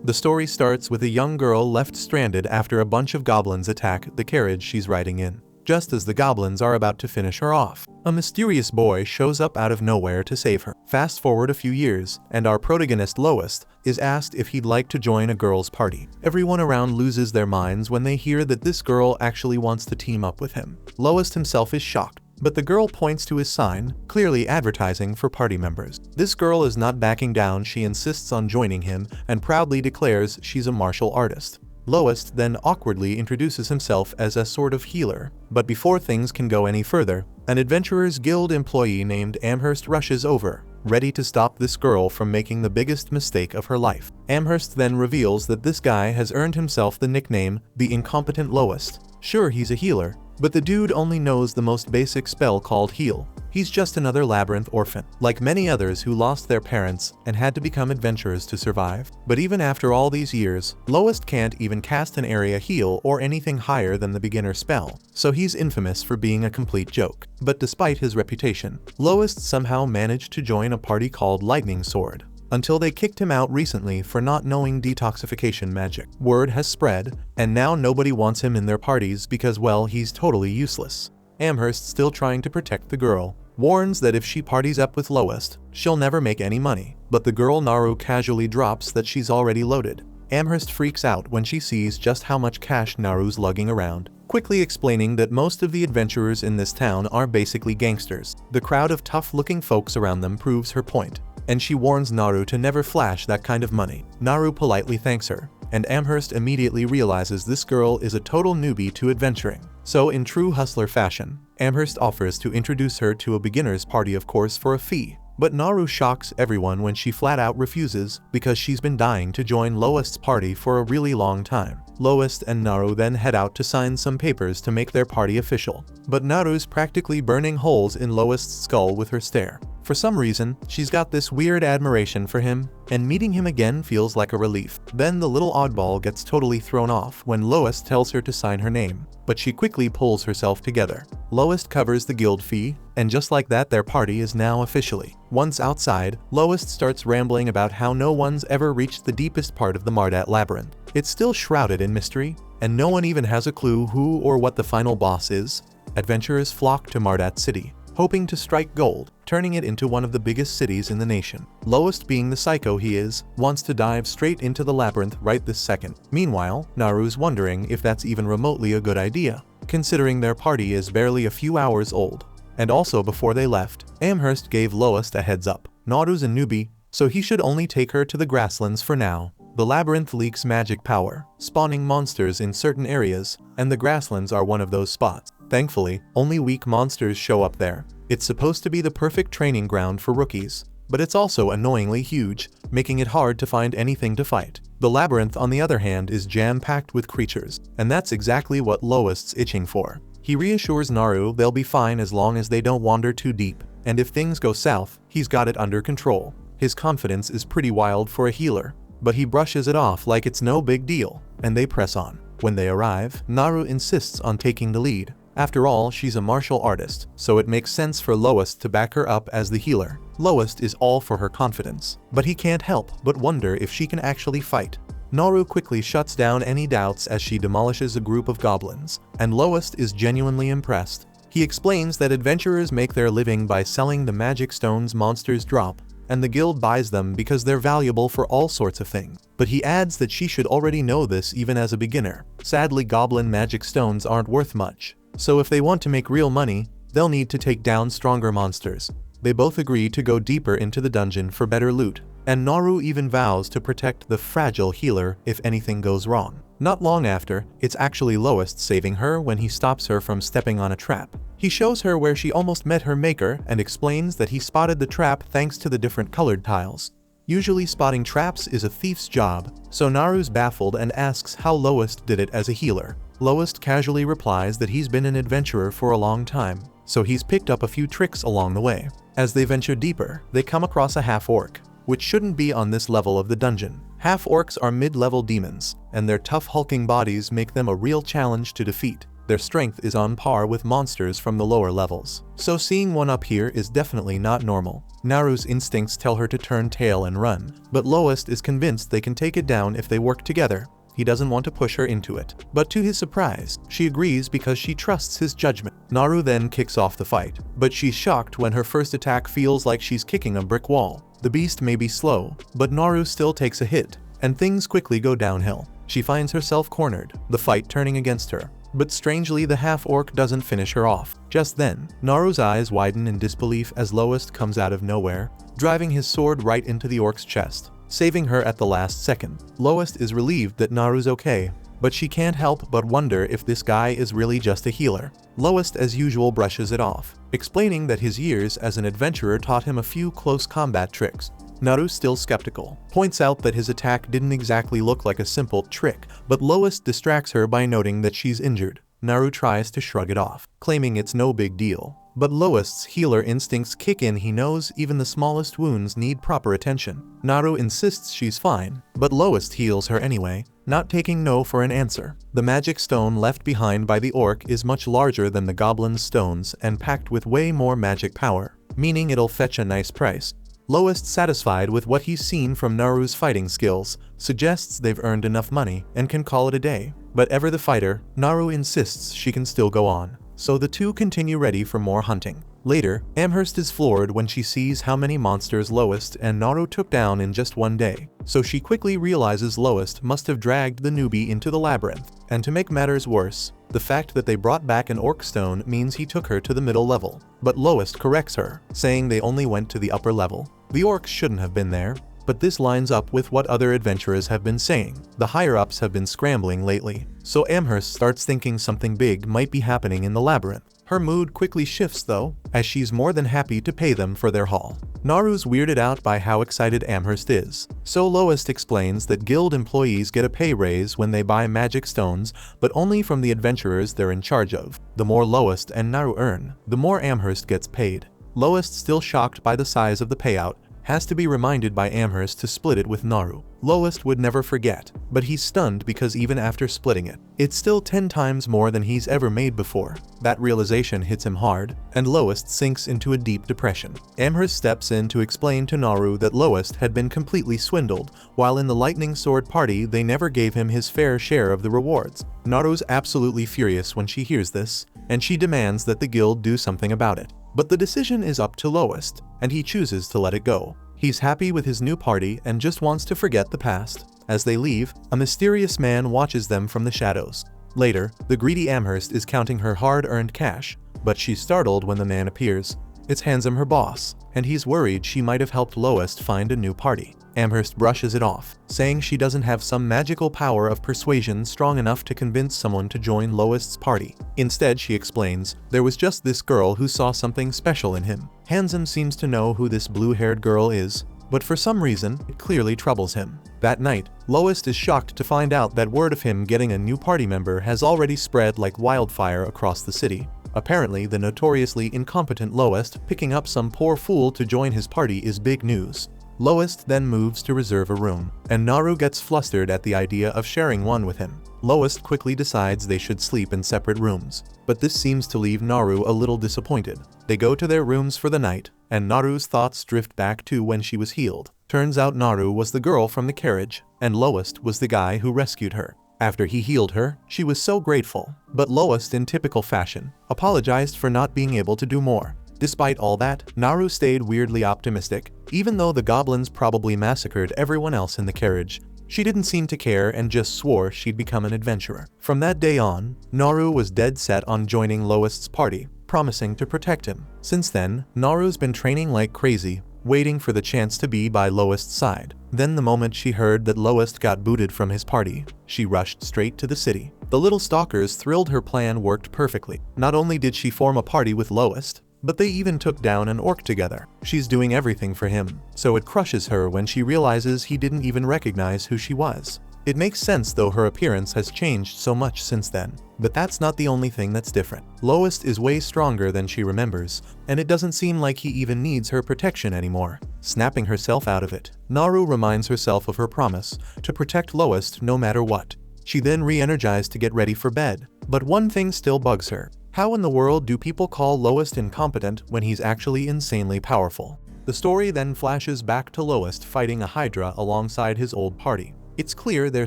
The story starts with a young girl left stranded after a bunch of goblins attack the carriage she's riding in. Just as the goblins are about to finish her off, a mysterious boy shows up out of nowhere to save her. Fast forward a few years, and our protagonist Lois is asked if he'd like to join a girl's party. Everyone around loses their minds when they hear that this girl actually wants to team up with him. Lois himself is shocked, but the girl points to his sign, clearly advertising for party members. This girl is not backing down. She insists on joining him and proudly declares she's a martial artist. Lois then awkwardly introduces himself as a sort of healer, but before things can go any further, an Adventurers Guild employee named Amherst rushes over, ready to stop this girl from making the biggest mistake of her life. Amherst then reveals that this guy has earned himself the nickname the Incompetent Lowest. Sure, he's a healer, but the dude only knows the most basic spell called heal. He's just another labyrinth orphan, like many others who lost their parents and had to become adventurers to survive. But even after all these years, Lois can't even cast an area heal or anything higher than the beginner spell, so he's infamous for being a complete joke. But despite his reputation, Lois somehow managed to join a party called Lightning Sword, until they kicked him out recently for not knowing detoxification magic. Word has spread, and now nobody wants him in their parties because, well, he's totally useless. Amherst, still trying to protect the girl, warns that if she parties up with Lois, she'll never make any money. But the girl Naru casually drops that she's already loaded. Amherst freaks out when she sees just how much cash Naru's lugging around, quickly explaining that most of the adventurers in this town are basically gangsters. The crowd of tough-looking folks around them proves her point, and she warns Naru to never flash that kind of money. Naru politely thanks her, and Amherst immediately realizes this girl is a total newbie to adventuring. So in true hustler fashion, Amherst offers to introduce her to a beginner's party, of course for a fee. But Naru shocks everyone when she flat out refuses because she's been dying to join Lois's party for a really long time. Lois and Naru then head out to sign some papers to make their party official. But Naru's practically burning holes in Lois's skull with her stare. For some reason, she's got this weird admiration for him, and meeting him again feels like a relief. Then the little oddball gets totally thrown off when Lois tells her to sign her name, but she quickly pulls herself together. Lois covers the guild fee, and just like that their party is now officially. Once outside, Lois starts rambling about how no one's ever reached the deepest part of the Mardat labyrinth. It's still shrouded in mystery, and no one even has a clue who or what the final boss is. Adventurers flock to Mardat City, hoping to strike gold, turning it into one of the biggest cities in the nation. Lois, being the psycho he is, wants to dive straight into the labyrinth right this second. Meanwhile, Naru's wondering if that's even remotely a good idea, considering their party is barely a few hours old. And also before they left, Amherst gave Lois a heads up. Naru's a newbie, so he should only take her to the grasslands for now. The labyrinth leaks magic power, spawning monsters in certain areas, and the grasslands are one of those spots. Thankfully, only weak monsters show up there. It's supposed to be the perfect training ground for rookies, but it's also annoyingly huge, making it hard to find anything to fight. The labyrinth, on the other hand, is jam-packed with creatures, and that's exactly what Lois's itching for. He reassures Naru they'll be fine as long as they don't wander too deep, and if things go south, he's got it under control. His confidence is pretty wild for a healer, but he brushes it off like it's no big deal, and they press on. When they arrive, Naru insists on taking the lead. After all, she's a martial artist, so it makes sense for Lois to back her up as the healer. Lois is all for her confidence, but he can't help but wonder if she can actually fight. Naru quickly shuts down any doubts as she demolishes a group of goblins, and Lois is genuinely impressed. He explains that adventurers make their living by selling the magic stones monsters drop, and the guild buys them because they're valuable for all sorts of things. But he adds that she should already know this even as a beginner. Sadly, goblin magic stones aren't worth much, so if they want to make real money, they'll need to take down stronger monsters. They both agree to go deeper into the dungeon for better loot, and Naru even vows to protect the fragile healer if anything goes wrong. Not long after, it's actually Lois saving her when he stops her from stepping on a trap. He shows her where she almost met her maker and explains that he spotted the trap thanks to the different colored tiles. Usually spotting traps is a thief's job, so Naru's baffled and asks how Lois did it as a healer. Lois casually replies that he's been an adventurer for a long time, so he's picked up a few tricks along the way. As they venture deeper, they come across a half-orc, which shouldn't be on this level of the dungeon. Half-orcs are mid-level demons, and their tough hulking bodies make them a real challenge to defeat. their strength is on par with monsters from the lower levels. So seeing one up here is definitely not normal. Naru's instincts tell her to turn tail and run, but Lowest is convinced they can take it down if they work together. He doesn't want to push her into it, but to his surprise, she agrees because she trusts his judgment. Naru then kicks off the fight, but she's shocked when her first attack feels like she's kicking a brick wall. The beast may be slow, but Naru still takes a hit, and things quickly go downhill. She finds herself cornered, the fight turning against her. But strangely, the half-orc doesn't finish her off. Just then, Naru's eyes widen in disbelief as Lowest comes out of nowhere, driving his sword right into the orc's chest, saving her at the last second. Lowest is relieved that Naru's okay, but she can't help but wonder if this guy is really just a healer. Lowest as usual brushes it off, explaining that his years as an adventurer taught him a few close combat tricks. Naru, still skeptical, points out that his attack didn't exactly look like a simple trick, but Lowest distracts her by noting that she's injured. Naru tries to shrug it off, claiming it's no big deal. But Lowest's healer instincts kick in. He knows even the smallest wounds need proper attention. Naru insists she's fine, but Lowest heals her anyway, not taking no for an answer. The magic stone left behind by the orc is much larger than the goblin's stones and packed with way more magic power, meaning it'll fetch a nice price. Lowest, satisfied with what he's seen from Naru's fighting skills, suggests they've earned enough money and can call it a day. But ever the fighter, Naru insists she can still go on. So the two continue, ready for more hunting. Later, Amherst is floored when she sees how many monsters Lowest and Naru took down in just one day. So she quickly realizes Lowest must have dragged the newbie into the labyrinth. And to make matters worse, the fact that they brought back an orc stone means he took her to the middle level. But Lowest corrects her, saying they only went to the upper level. The orcs shouldn't have been there. But this lines up with what other adventurers have been saying. The higher-ups have been scrambling lately, so Amherst starts thinking something big might be happening in the labyrinth. Her mood quickly shifts though, as she's more than happy to pay them for their haul. Naru's weirded out by how excited Amherst is, so Lowest explains that guild employees get a pay raise when they buy magic stones, but only from the adventurers they're in charge of. The more Lowest and Naru earn, the more Amherst gets paid. Lowest, still shocked by the size of the payout, has to be reminded by Amherst to split it with Naru. Lowest would never forget, but he's stunned because even after splitting it, it's still 10 times more than he's ever made before. That realization hits him hard, and Lowest sinks into a deep depression. Amherst steps in to explain to Naru that Lowest had been completely swindled, while in the Lightning Sword party they never gave him his fair share of the rewards. Naru's absolutely furious when she hears this, and she demands that the guild do something about it. But the decision is up to Lowest, and he chooses to let it go. He's happy with his new party and just wants to forget the past. As they leave, a mysterious man watches them from the shadows. Later, the greedy Amherst is counting her hard-earned cash, but she's startled when the man appears. It's Handsome, her boss, and he's worried she might have helped Lowest find a new party. Amherst brushes it off, saying she doesn't have some magical power of persuasion strong enough to convince someone to join Lowest's party. Instead, she explains, there was just this girl who saw something special in him. Handsome seems to know who this blue-haired girl is, but for some reason, it clearly troubles him. That night, Lowest is shocked to find out that word of him getting a new party member has already spread like wildfire across the city. Apparently, the notoriously incompetent Lowest picking up some poor fool to join his party is big news. Lowest then moves to reserve a room, and Naru gets flustered at the idea of sharing one with him. Lowest quickly decides they should sleep in separate rooms, but this seems to leave Naru a little disappointed. They go to their rooms for the night, and Naru's thoughts drift back to when she was healed. Turns out Naru was the girl from the carriage, and Lowest was the guy who rescued her. After he healed her, she was so grateful, but Lowest, in typical fashion, apologized for not being able to do more. Despite all that, Naru stayed weirdly optimistic. Even though the goblins probably massacred everyone else in the carriage, she didn't seem to care and just swore she'd become an adventurer. From that day on, Naru was dead set on joining Lowest's party, promising to protect him. Since then, Naru's been training like crazy, waiting for the chance to be by Lowest's side. Then the moment she heard that Lowest got booted from his party, she rushed straight to the city. The little stalkers thrilled her plan worked perfectly. Not only did she form a party with Lowest, but they even took down an orc together. She's doing everything for him, so it crushes her when she realizes he didn't even recognize who she was. It makes sense though her appearance has changed so much since then. But that's not the only thing that's different. Lowest is way stronger than she remembers, and it doesn't seem like he even needs her protection anymore. Snapping herself out of it, Naru reminds herself of her promise to protect Lowest no matter what. She then re-energized to get ready for bed, But one thing still bugs her. How in the world do people call Lowest incompetent when he's actually insanely powerful? The story then flashes back to Lowest fighting a Hydra alongside his old party. It's clear they're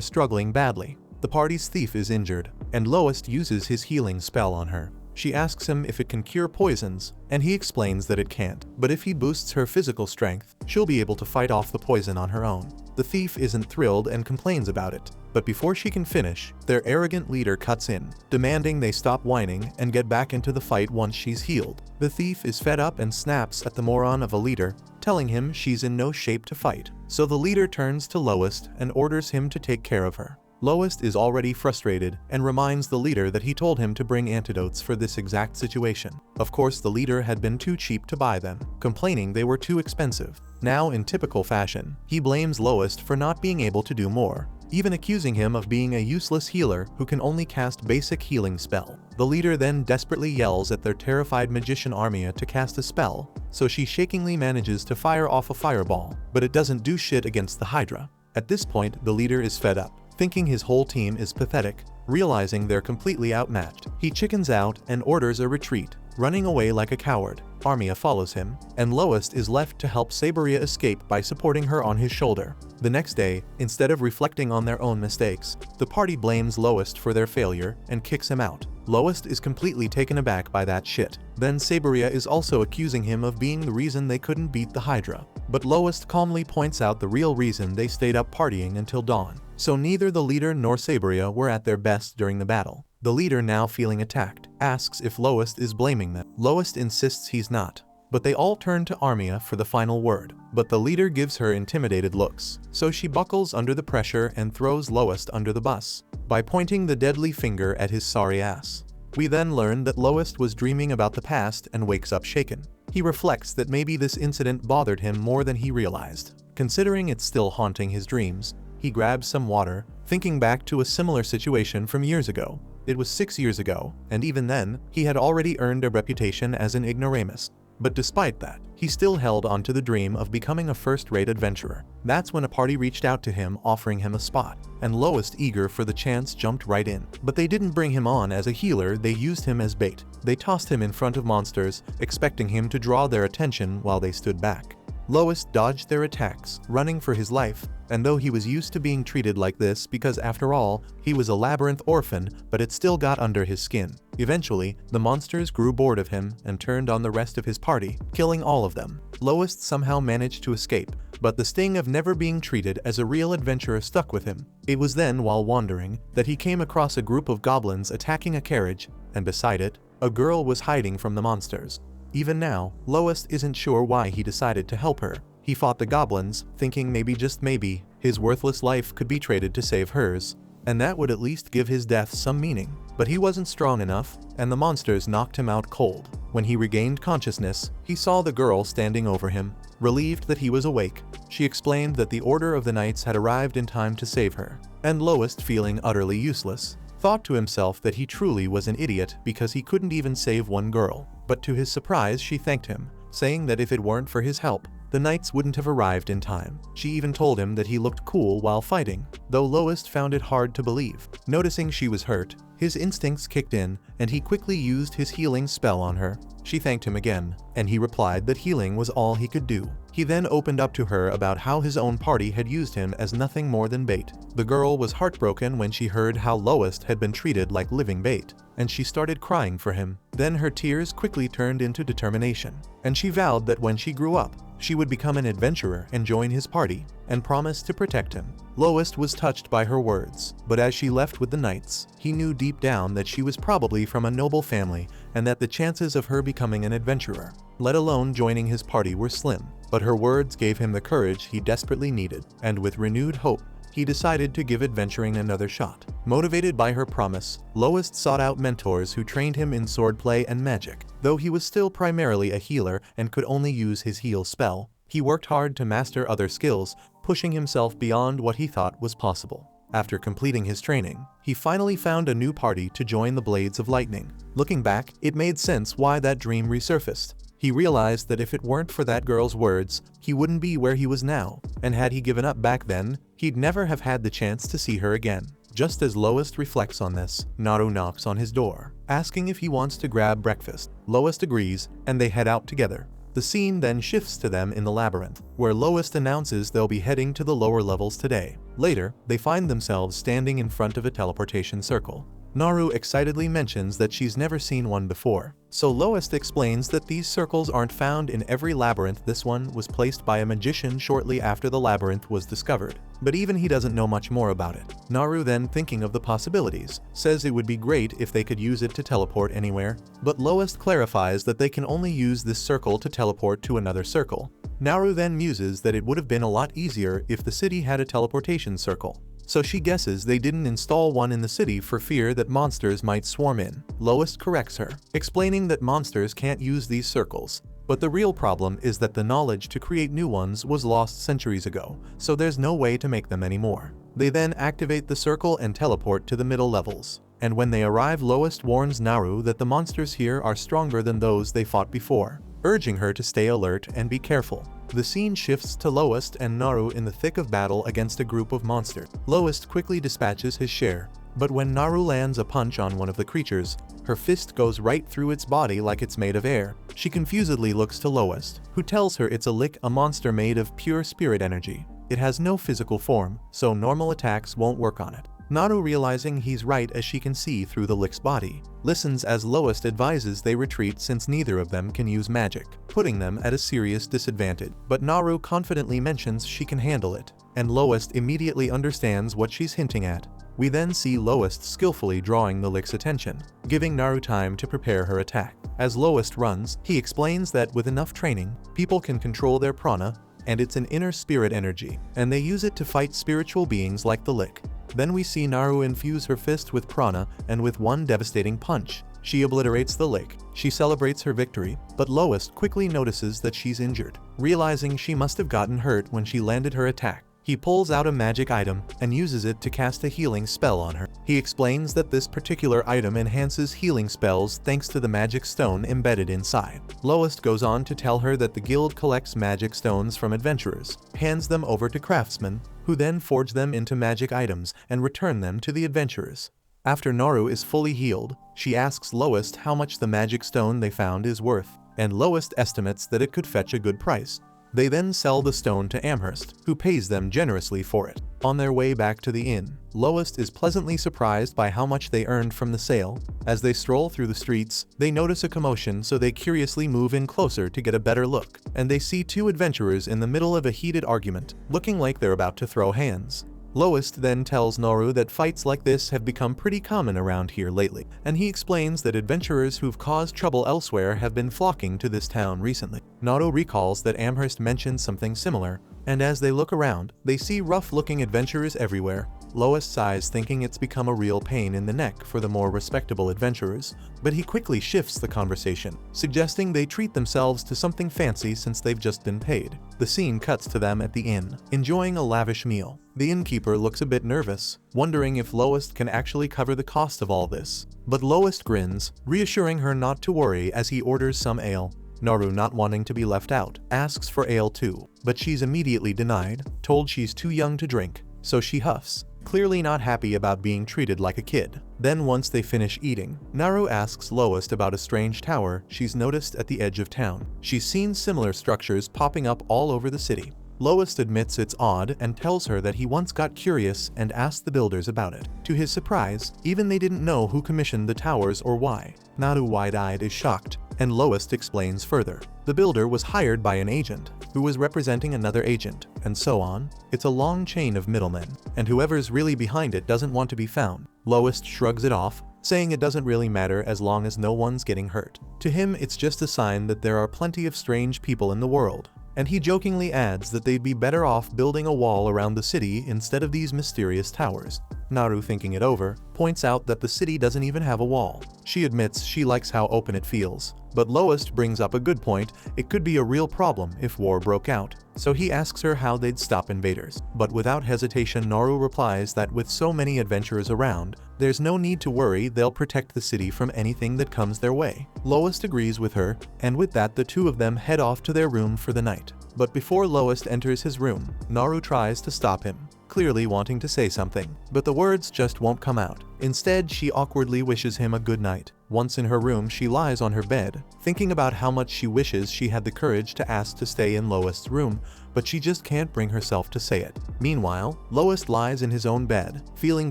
struggling badly. The party's thief is injured, and Lowest uses his healing spell on her. She asks him if it can cure poisons, and he explains that it can't. But if he boosts her physical strength, she'll be able to fight off the poison on her own. The thief isn't thrilled and complains about it. But before she can finish, their arrogant leader cuts in, demanding they stop whining and get back into the fight once she's healed. The thief is fed up and snaps at the moron of a leader, telling him she's in no shape to fight. So the leader turns to Lowest and orders him to take care of her. Lowest is already frustrated and reminds the leader that he told him to bring antidotes for this exact situation. Of course, the leader had been too cheap to buy them, complaining they were too expensive. Now, in typical fashion, he blames Lowest for not being able to do more, even accusing him of being a useless healer who can only cast basic healing spell. The leader then desperately yells at their terrified magician Armia to cast a spell, so she shakingly manages to fire off a fireball, but it doesn't do shit against the Hydra. At this point, the leader is fed up, thinking his whole team is pathetic. Realizing they're completely outmatched, he chickens out and orders a retreat, running away like a coward. Armia follows him, and Lowest is left to help Saberia escape by supporting her on his shoulder. The next day, instead of reflecting on their own mistakes, the party blames Lowest for their failure and kicks him out. Lowest is completely taken aback by that shit. Then Saberia is also accusing him of being the reason they couldn't beat the Hydra. But Lowest calmly points out the real reason they stayed up partying until dawn. So neither the leader nor Saberia were at their best during the battle. The leader, now feeling attacked, asks if Lowest is blaming them. Lowest insists he's not, but they all turn to Armia for the final word. But the leader gives her intimidated looks, so she buckles under the pressure and throws Lowest under the bus by pointing the deadly finger at his sorry ass. We then learn that Lowest was dreaming about the past and wakes up shaken. He reflects that maybe this incident bothered him more than he realized. Considering it's still haunting his dreams, he grabs some water, thinking back to a similar situation from years ago. It was 6 years ago, and even then, he had already earned a reputation as an ignoramus. But despite that, he still held onto the dream of becoming a first-rate adventurer. That's when a party reached out to him offering him a spot, and Lowest, eager for the chance, jumped right in. But they didn't bring him on as a healer, they used him as bait. They tossed him in front of monsters, expecting him to draw their attention while they stood back. Lowest dodged their attacks, running for his life, and though he was used to being treated like this because after all, he was a labyrinth orphan, but it still got under his skin. Eventually, the monsters grew bored of him and turned on the rest of his party, killing all of them. Lowest somehow managed to escape, but the sting of never being treated as a real adventurer stuck with him. It was then, while wandering, that he came across a group of goblins attacking a carriage, and beside it, a girl was hiding from the monsters. Even now, Lowest isn't sure why he decided to help her. He fought the goblins, thinking maybe, just maybe, his worthless life could be traded to save hers, and that would at least give his death some meaning. But he wasn't strong enough, and the monsters knocked him out cold. When he regained consciousness, he saw the girl standing over him. Relieved that he was awake, she explained that the Order of the Knights had arrived in time to save her. And Lowest, feeling utterly useless, thought to himself that he truly was an idiot because he couldn't even save one girl. But to his surprise, she thanked him, saying that if it weren't for his help, the knights wouldn't have arrived in time. She even told him that he looked cool while fighting, though Lowest found it hard to believe. Noticing she was hurt, his instincts kicked in, and he quickly used his healing spell on her. She thanked him again, and he replied that healing was all he could do. He then opened up to her about how his own party had used him as nothing more than bait. The girl was heartbroken when she heard how Lowest had been treated like living bait, and she started crying for him. Then her tears quickly turned into determination, and she vowed that when she grew up, she would become an adventurer and join his party, and promised to protect him. Lowest was touched by her words, but as she left with the knights, he knew deep down that she was probably from a noble family and that the chances of her becoming an adventurer, let alone joining his party, were slim. But her words gave him the courage he desperately needed, and with renewed hope, he decided to give adventuring another shot. Motivated by her promise, Lowest sought out mentors who trained him in swordplay and magic. Though he was still primarily a healer and could only use his heal spell, he worked hard to master other skills, pushing himself beyond what he thought was possible. After completing his training, he finally found a new party to join the Blades of Lightning. Looking back, it made sense why that dream resurfaced. He realized that if it weren't for that girl's words, he wouldn't be where he was now, and had he given up back then, he'd never have had the chance to see her again. Just as Lowest reflects on this, Naru knocks on his door, asking if he wants to grab breakfast. Lowest agrees, and they head out together. The scene then shifts to them in the labyrinth, where Lowest announces they'll be heading to the lower levels today. Later, they find themselves standing in front of a teleportation circle. Naru excitedly mentions that she's never seen one before, so Lowest explains that these circles aren't found in every labyrinth. This one was placed by a magician shortly after the labyrinth was discovered, but even he doesn't know much more about it. Naru, then thinking of the possibilities, says it would be great if they could use it to teleport anywhere, but Lowest clarifies that they can only use this circle to teleport to another circle. Naru then muses that it would have been a lot easier if the city had a teleportation circle, so she guesses they didn't install one in the city for fear that monsters might swarm in. Lowest corrects her, explaining that monsters can't use these circles, but the real problem is that the knowledge to create new ones was lost centuries ago, so there's no way to make them anymore. They then activate the circle and teleport to the middle levels, and when they arrive, Lowest warns Naru that the monsters here are stronger than those they fought before, urging her to stay alert and be careful. The scene shifts to Lowest and Naru in the thick of battle against a group of monsters. Lowest quickly dispatches his share, but when Naru lands a punch on one of the creatures, her fist goes right through its body like it's made of air. She confusedly looks to Lowest, who tells her it's a lick, a monster made of pure spirit energy. It has no physical form, so normal attacks won't work on it. Naru, realizing he's right as she can see through the lick's body, listens as Lowest advises they retreat since neither of them can use magic, putting them at a serious disadvantage. But Naru confidently mentions she can handle it, and Lowest immediately understands what she's hinting at. We then see Lowest skillfully drawing the lick's attention, giving Naru time to prepare her attack. As Lowest runs, he explains that with enough training, people can control their prana, and it's an inner spirit energy, and they use it to fight spiritual beings like the lick. Then we see Naru infuse her fist with prana, and with one devastating punch, she obliterates the lick. She celebrates her victory, but Lowest quickly notices that she's injured. Realizing she must have gotten hurt when she landed her attack, he pulls out a magic item and uses it to cast a healing spell on her. He explains that this particular item enhances healing spells thanks to the magic stone embedded inside. Lowest goes on to tell her that the guild collects magic stones from adventurers, hands them over to craftsmen, who then forge them into magic items and return them to the adventurers. After Naru is fully healed, she asks Lowest how much the magic stone they found is worth, and Lowest estimates that it could fetch a good price. They then sell the stone to Amherst, who pays them generously for it. On their way back to the inn, Lowest is pleasantly surprised by how much they earned from the sale. As they stroll through the streets, they notice a commotion, so they curiously move in closer to get a better look, and they see two adventurers in the middle of a heated argument, looking like they're about to throw hands. Lowest then tells Naru that fights like this have become pretty common around here lately, and he explains that adventurers who've caused trouble elsewhere have been flocking to this town recently. Naru recalls that Amherst mentioned something similar, and as they look around, they see rough-looking adventurers everywhere. Lowest sighs, thinking it's become a real pain in the neck for the more respectable adventurers, but he quickly shifts the conversation, suggesting they treat themselves to something fancy since they've just been paid. The scene cuts to them at the inn, enjoying a lavish meal. The innkeeper looks a bit nervous, wondering if Lowest can actually cover the cost of all this. But Lowest grins, reassuring her not to worry as he orders some ale. Naru, not wanting to be left out, asks for ale too, but she's immediately denied, told she's too young to drink, so she huffs, clearly not happy about being treated like a kid. Then once they finish eating, Naru asks Lowest about a strange tower she's noticed at the edge of town. She's seen similar structures popping up all over the city. Lowest admits it's odd and tells her that he once got curious and asked the builders about it. To his surprise, even they didn't know who commissioned the towers or why. Naru, wide-eyed, is shocked, and Lowest explains further. The builder was hired by an agent, who was representing another agent, and so on. It's a long chain of middlemen, and whoever's really behind it doesn't want to be found. Lowest shrugs it off, saying it doesn't really matter as long as no one's getting hurt. To him, it's just a sign that there are plenty of strange people in the world, and he jokingly adds that they'd be better off building a wall around the city instead of these mysterious towers. Naru, thinking it over, points out that the city doesn't even have a wall. She admits she likes how open it feels, but Lowest brings up a good point: it could be a real problem if war broke out. So he asks her how they'd stop invaders. But without hesitation, Naru replies that with so many adventurers around, there's no need to worry, they'll protect the city from anything that comes their way. Lowest agrees with her, and with that the two of them head off to their room for the night. But before Lowest enters his room, Naru tries to stop him. clearly wanting to say something, but the words just won't come out. Instead, she awkwardly wishes him a good night. Once in her room, she lies on her bed, thinking about how much she wishes she had the courage to ask to stay in Loest's room, but she just can't bring herself to say it. Meanwhile, Loest lies in his own bed, feeling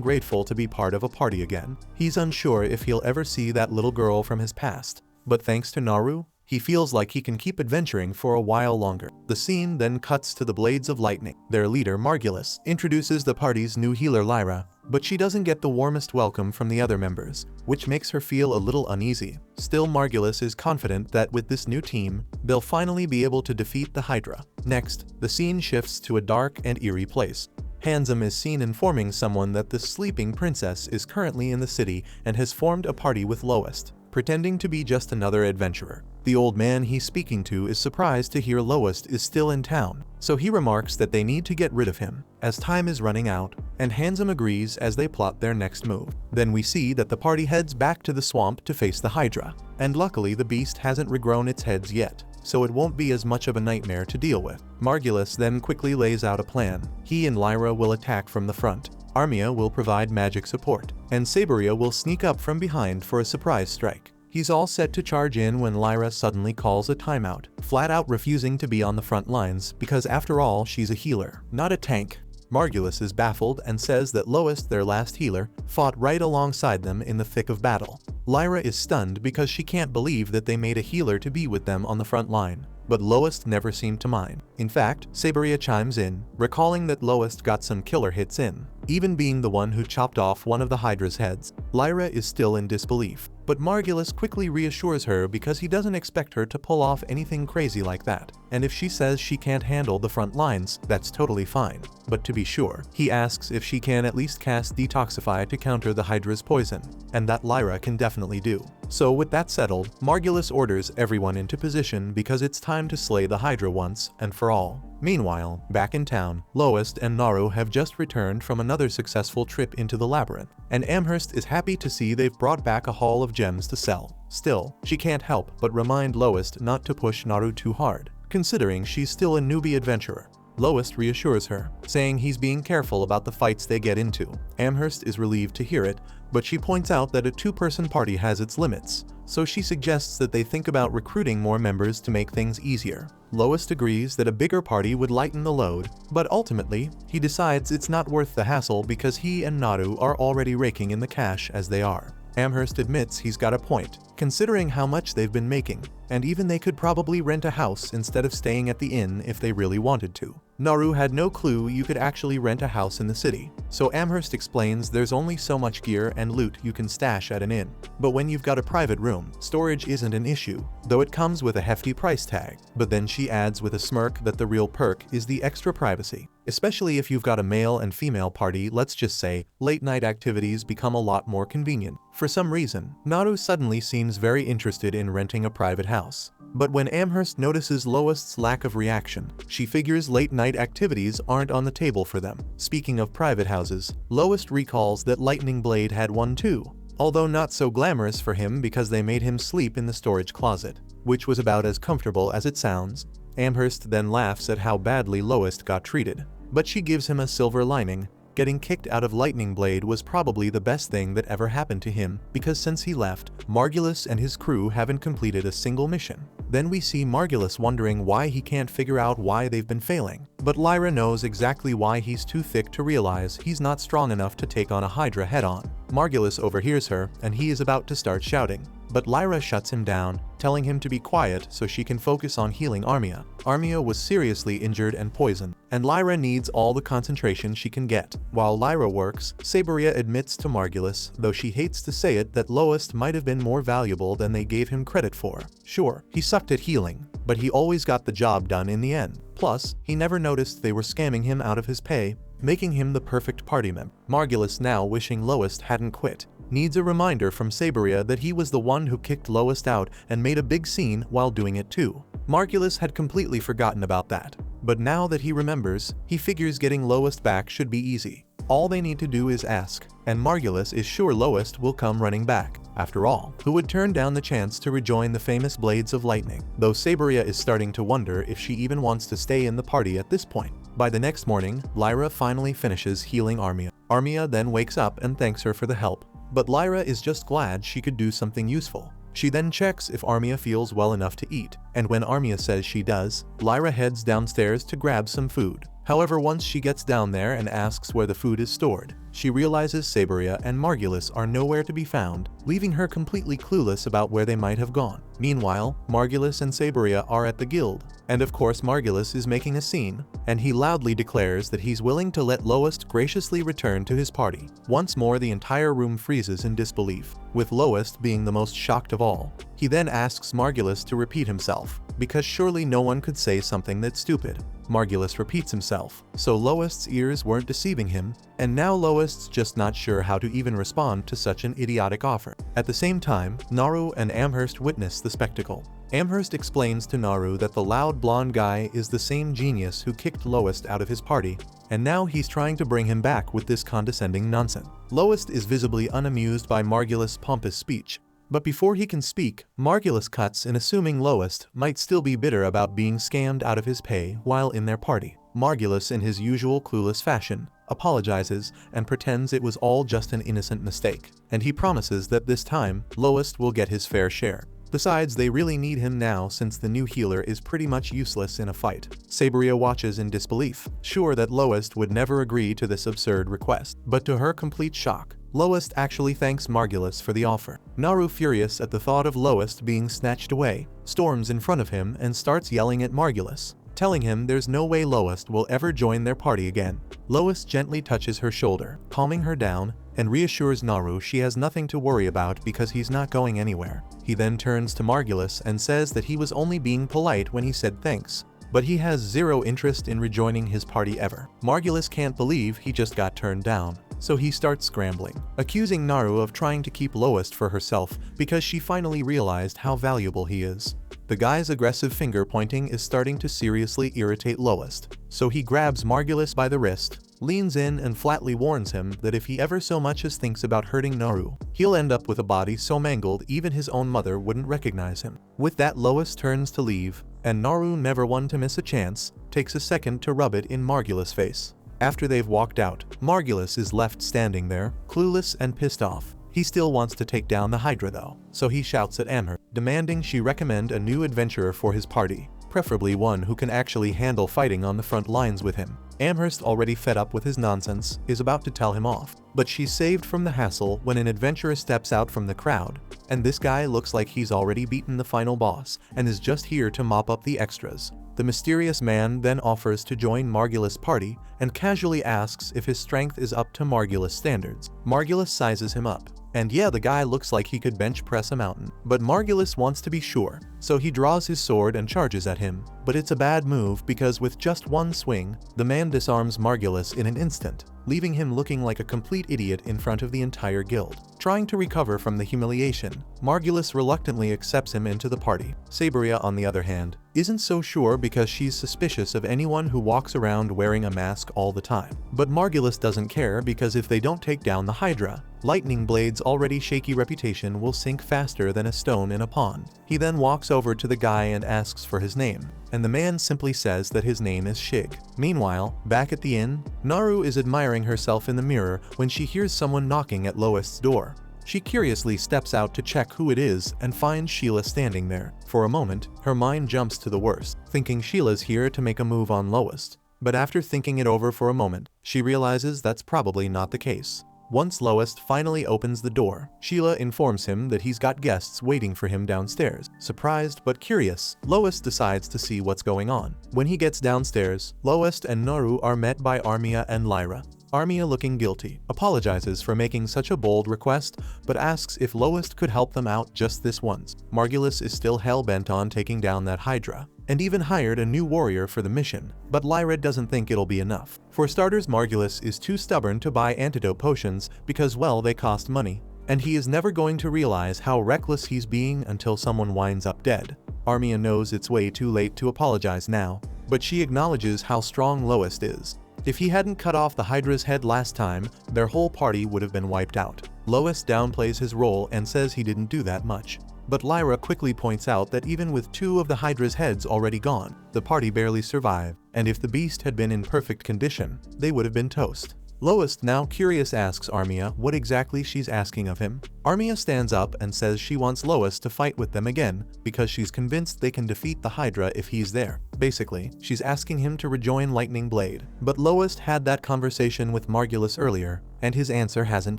grateful to be part of a party again. He's unsure if he'll ever see that little girl from his past, but thanks to Naru, he feels like he can keep adventuring for a while longer. The scene then cuts to the Blades of Lightning. Their leader, Margulis, introduces the party's new healer Lyra, but she doesn't get the warmest welcome from the other members, which makes her feel a little uneasy. Still, Margulis is confident that with this new team, they'll finally be able to defeat the Hydra. Next, the scene shifts to a dark and eerie place. Handsome is seen informing someone that the sleeping princess is currently in the city and has formed a party with Loest, pretending to be just another adventurer. The old man he's speaking to is surprised to hear Loest is still in town, so he remarks that they need to get rid of him, as time is running out, and Handsome agrees as they plot their next move. Then we see that the party heads back to the swamp to face the Hydra, and luckily the beast hasn't regrown its heads yet, so it won't be as much of a nightmare to deal with. Margulis then quickly lays out a plan. He and Lyra will attack from the front, Armia will provide magic support, and Saberia will sneak up from behind for a surprise strike. He's all set to charge in when Lyra suddenly calls a timeout, flat out refusing to be on the front lines because after all she's a healer, not a tank. Margulis is baffled and says that Loest, their last healer, fought right alongside them in the thick of battle. Lyra is stunned because she can't believe that they made a healer to be with them on the front line, but Loest never seemed to mind. In fact, Saberia chimes in, recalling that Loest got some killer hits in, even being the one who chopped off one of the Hydra's heads. Lyra is still in disbelief, but Margulis quickly reassures her because he doesn't expect her to pull off anything crazy like that, and if she says she can't handle the front lines, that's totally fine. But to be sure, he asks if she can at least cast Detoxify to counter the Hydra's poison, and that Lyra can definitely do. So with that settled, Margulis orders everyone into position because it's time to slay the Hydra once and for all. Meanwhile, back in town, Loest and Naru have just returned from another successful trip into the labyrinth, and Amherst is happy to see they've brought back a haul of gems to sell. Still, she can't help but remind Loest not to push Naru too hard, considering she's still a newbie adventurer. Loest reassures her, saying he's being careful about the fights they get into. Amherst is relieved to hear it, but she points out that a two-person party has its limits, so she suggests that they think about recruiting more members to make things easier. Loest agrees that a bigger party would lighten the load, but ultimately, he decides it's not worth the hassle because he and Naru are already raking in the cash as they are. Amherst admits he's got a point, considering how much they've been making, and even they could probably rent a house instead of staying at the inn if they really wanted to. Naru had no clue you could actually rent a house in the city, so Amherst explains there's only so much gear and loot you can stash at an inn. But when you've got a private room, storage isn't an issue, though it comes with a hefty price tag. But then she adds with a smirk that the real perk is the extra privacy. Especially if you've got a male and female party, let's just say, late night activities become a lot more convenient. For some reason, Naru suddenly seems very interested in renting a private house. But when Amherst notices Loest's lack of reaction, she figures late night activities aren't on the table for them. Speaking of private houses, Loest recalls that Lightning Blade had one too, although not so glamorous for him because they made him sleep in the storage closet, which was about as comfortable as it sounds. Amherst then laughs at how badly Loest got treated, but she gives him a silver lining. Getting kicked out of Lightning Blade was probably the best thing that ever happened to him, because since he left, Margulis and his crew haven't completed a single mission. Then we see Margulis wondering why he can't figure out why they've been failing, but Lyra knows exactly why he's too thick to realize he's not strong enough to take on a Hydra head-on. Margulis overhears her, and he is about to start shouting, but Lyra shuts him down, telling him to be quiet so she can focus on healing Armia. Armia was seriously injured and poisoned, and Lyra needs all the concentration she can get. While Lyra works, Saberia admits to Margulis, though she hates to say it, that Loest might have been more valuable than they gave him credit for. Sure, he sucked at healing, but he always got the job done in the end. Plus, he never noticed they were scamming him out of his pay, making him the perfect party member. Margulis, now wishing Loest hadn't quit, needs a reminder from Saberia that he was the one who kicked Loest out and made a big scene while doing it too. Margulis had completely forgotten about that, but now that he remembers, he figures getting Loest back should be easy. All they need to do is ask, and Margulis is sure Loest will come running back. After all, who would turn down the chance to rejoin the famous Blades of Lightning? Though Saberia is starting to wonder if she even wants to stay in the party at this point. By the next morning, Lyra finally finishes healing Armia. Armia then wakes up and thanks her for the help, but Lyra is just glad she could do something useful. She then checks if Armia feels well enough to eat, and when Armia says she does, Lyra heads downstairs to grab some food. However, once she gets down there and asks where the food is stored, she realizes Saberia and Margulis are nowhere to be found, leaving her completely clueless about where they might have gone. Meanwhile, Margulis and Saberia are at the guild, and of course Margulis is making a scene, and he loudly declares that he's willing to let Loest graciously return to his party. Once more the entire room freezes in disbelief, with Loest being the most shocked of all. He then asks Margulis to repeat himself, because surely no one could say something that's stupid. Margulis repeats himself, so Loest's ears weren't deceiving him, and now Loest's just not sure how to even respond to such an idiotic offer. At the same time, Naru and Amherst witness the spectacle. Amherst explains to Naru that the loud blonde guy is the same genius who kicked Loest out of his party, and now he's trying to bring him back with this condescending nonsense. Loest is visibly unamused by Margulis' pompous speech, but before he can speak, Margulis cuts in, assuming Loest might still be bitter about being scammed out of his pay while in their party. Margulis, in his usual clueless fashion, apologizes and pretends it was all just an innocent mistake, and he promises that this time, Loest will get his fair share. Besides, they really need him now since the new healer is pretty much useless in a fight. Saberia watches in disbelief, sure that Loest would never agree to this absurd request, but to her complete shock, Loest actually thanks Margulis for the offer. Naru, furious at the thought of Loest being snatched away, storms in front of him and starts yelling at Margulis, telling him there's no way Loest will ever join their party again. Loest gently touches her shoulder, calming her down, and reassures Naru she has nothing to worry about because he's not going anywhere. He then turns to Margulis and says that he was only being polite when he said thanks, but he has zero interest in rejoining his party ever. Margulis can't believe he just got turned down, so he starts scrambling, accusing Naru of trying to keep Loest for herself because she finally realized how valuable he is. The guy's aggressive finger pointing is starting to seriously irritate Loest, so he grabs Margulis by the wrist, leans in and flatly warns him that if he ever so much as thinks about hurting Naru, he'll end up with a body so mangled even his own mother wouldn't recognize him. With that, Loest turns to leave, and Naru, never one to miss a chance, takes a second to rub it in Margulis' face. After they've walked out, Margulis is left standing there, clueless and pissed off. He still wants to take down the Hydra though, so he shouts at Amherst, demanding she recommend a new adventurer for his party, preferably one who can actually handle fighting on the front lines with him. Amherst, already fed up with his nonsense, is about to tell him off, but she's saved from the hassle when an adventurer steps out from the crowd, and this guy looks like he's already beaten the final boss and is just here to mop up the extras. The mysterious man then offers to join Margulis' party and casually asks if his strength is up to Margulis' standards. Margulis sizes him up, and yeah, the guy looks like he could bench press a mountain. But Margulis wants to be sure, so he draws his sword and charges at him. But it's a bad move because with just one swing, the man disarms Margulis in an instant, leaving him looking like a complete idiot in front of the entire guild. Trying to recover from the humiliation, Margulis reluctantly accepts him into the party. Saberia, on the other hand, isn't so sure because she's suspicious of anyone who walks around wearing a mask all the time. But Margulis doesn't care because if they don't take down the Hydra, Lightning Blade's already shaky reputation will sink faster than a stone in a pond. He then walks over to the guy and asks for his name, and the man simply says that his name is Shig. Meanwhile, back at the inn, Naru is admiring herself in the mirror when she hears someone knocking at Loest's door. She curiously steps out to check who it is and finds Sheila standing there. For a moment, her mind jumps to the worst, thinking Sheila's here to make a move on Loest. But after thinking it over for a moment, she realizes that's probably not the case. Once Loest finally opens the door, Sheila informs him that he's got guests waiting for him downstairs. Surprised but curious, Loest decides to see what's going on. When he gets downstairs, Loest and Naru are met by Armia and Lyra. Armia, looking guilty, apologizes for making such a bold request, but asks if Loest could help them out just this once. Margulis is still hell-bent on taking down that Hydra, and even hired a new warrior for the mission, but Lyra doesn't think it'll be enough. For starters, Margulis is too stubborn to buy antidote potions because, well, they cost money, and he is never going to realize how reckless he's being until someone winds up dead. Armia knows it's way too late to apologize now, but she acknowledges how strong Loest is. If he hadn't cut off the Hydra's head last time, their whole party would have been wiped out. Loest downplays his role and says he didn't do that much. But Lyra quickly points out that even with 2 of the Hydra's heads already gone, the party barely survived, and if the beast had been in perfect condition, they would have been toast. Lois, now curious, asks Armia what exactly she's asking of him. Armia stands up and says she wants Lois to fight with them again because she's convinced they can defeat the Hydra if he's there. Basically, she's asking him to rejoin Lightning Blade. But Lois had that conversation with Margulis earlier, and his answer hasn't